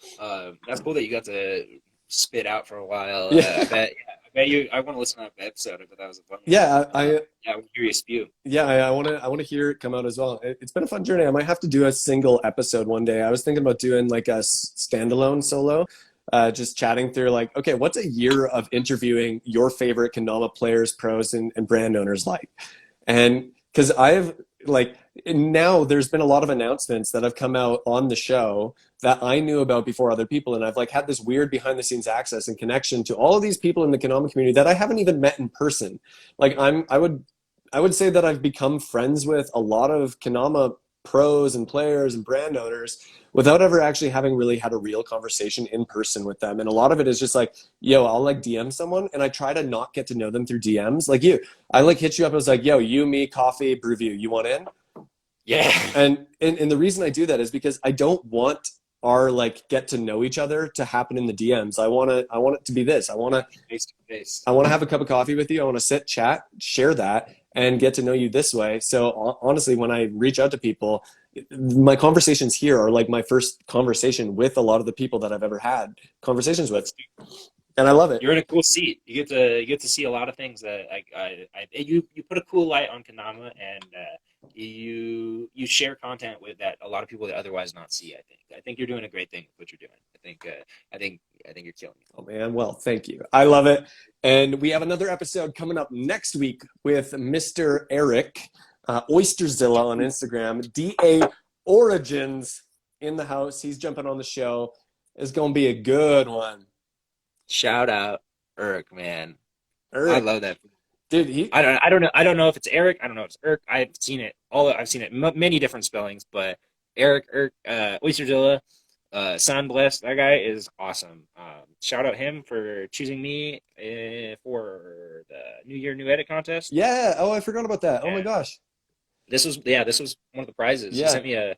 That's cool that you got to spit out for a while. Yeah. I bet you. I want to listen to that episode, but that was a fun one. Yeah, I want to hear you spew. Yeah, I want to hear it come out as well. It's been a fun journey. I might have to do a single episode one day. I was thinking about doing like a standalone solo, just chatting through like, okay, what's a year of interviewing your favorite Kendama players, pros, and brand owners like? And because I've like now there's been a lot of announcements that have come out on the show that I knew about before other people, and I've like had this weird behind the scenes access and connection to all of these people in the Kendama community that I haven't even met in person. Like I would say that I've become friends with a lot of Kendama pros and players and brand owners without ever actually having really had a real conversation in person with them. And a lot of it is just like, yo, I'll like DM someone and I try to not get to know them through DMs. Like you, I like hit you up. I was like, yo, you, me, coffee, BREWVIEW, you want in? Yeah. And the reason I do that is because I don't want our like get to know each other to happen in the DMs. I want it to be this. I want to have a cup of coffee with you. I want to sit, chat, share that, and get to know you this way. So honestly, when I reach out to people, my conversations here are like my first conversation with a lot of the people that I've ever had conversations with, and I love it. You're in a cool seat. You get to see a lot of things that you put a cool light on Kendama, and you share content with that a lot of people that otherwise not see. I think you're doing a great thing with what you're doing. I think you're killing it. Oh man, well, thank you. I love it. And we have another episode coming up next week with Mr. Eric, Oysterzilla on Instagram, DA Origins in the house. He's jumping on the show. It's going to be a good one. Shout out, Eric, man. I Eric, love that. dude, he I don't know if it's Eric. I don't know if it's Eric. I've seen it many different spellings, but Eric, Oysterdilla, Sound Blessed. That guy is awesome. Shout out him for choosing me for the New Year New Edit contest. yeah. Oh, I forgot about that. Oh my And gosh. this was one of the prizes. He Yeah. sent me a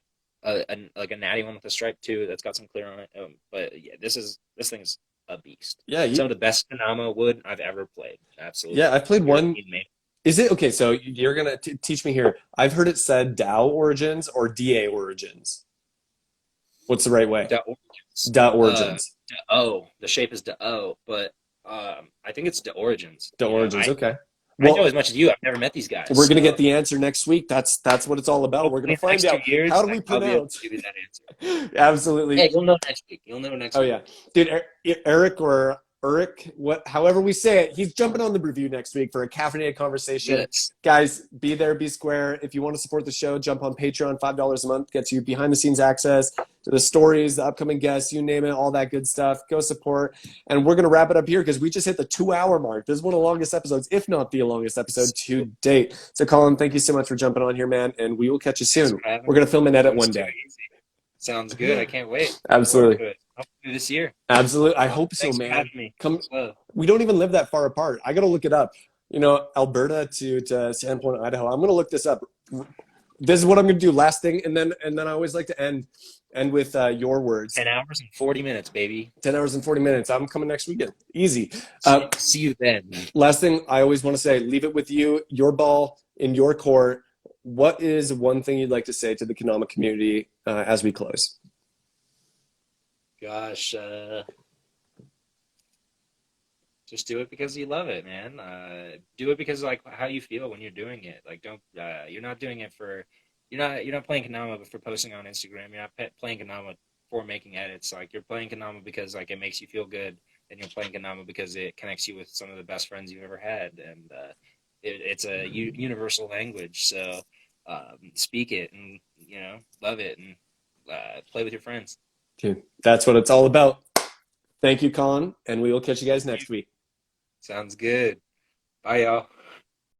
like a natty one with a stripe too that's got some clear on it. But yeah, this thing is a beast. Yeah, Some of the best Kendama wood I've ever played. yeah, Absolutely. I played one. European made. Is it okay? So you're gonna teach me here. I've heard it said DAO origins or DA origins. What's the right way? The origins. DAO origins. The O. The shape is the O, but I think it's the origins. DAO You know, origins. Okay. I know Well, as much as you. I've never met these guys. we're gonna So get the answer next week. That's what it's all about. We're hopefully gonna in the find next out 2 years, how do we I'll be able pronounce. to give you that answer. Absolutely. Hey, you'll know next week. You'll know next Oh week. yeah, dude, Eric or Eric, however we say it, he's jumping on the review next week for a caffeinated conversation. Yes. Guys, be there, be square. If you want to support the show, jump on Patreon. $5 a month gets you behind the scenes access to the stories, the upcoming guests, you name it, all that good stuff. Go support. And we're gonna wrap it up here because we just hit the 2-hour mark. This is one of the longest episodes, if not the longest episode to date. So Colin, thank you so much for jumping on here, man, and we will catch you soon. We're gonna film and edit one day. Sounds good. I can't wait. Absolutely. Hopefully this year. Absolutely. I hope so, Thanks for man. having me. Come. Well, We don't even live that far apart. I got to look it up. You know, Alberta to Sandpoint, Idaho. I'm going to look this up. This is what I'm going to do. Last thing, and then I always like to end with your words. 10 hours and 40 minutes, baby. 10 hours and 40 minutes. I'm coming next weekend. Easy. See you then. Last thing I always want to say, leave it with you, your ball in your court. What is one thing you'd like to say to the Kendama community as we close? Gosh, just do it because you love it, man. Do it because like how you feel when you're doing it. Like don't you're not doing it for you're not playing Kendama for posting on Instagram. You're not playing Kendama for making edits. Like you're playing Kendama because like it makes you feel good, and you're playing Kendama because it connects you with some of the best friends you've ever had, and it's a universal language. So speak it and love it and play with your friends. Dude, that's what it's all about. Thank you, Colin, and we will catch you guys next week. Sounds good. Bye, y'all.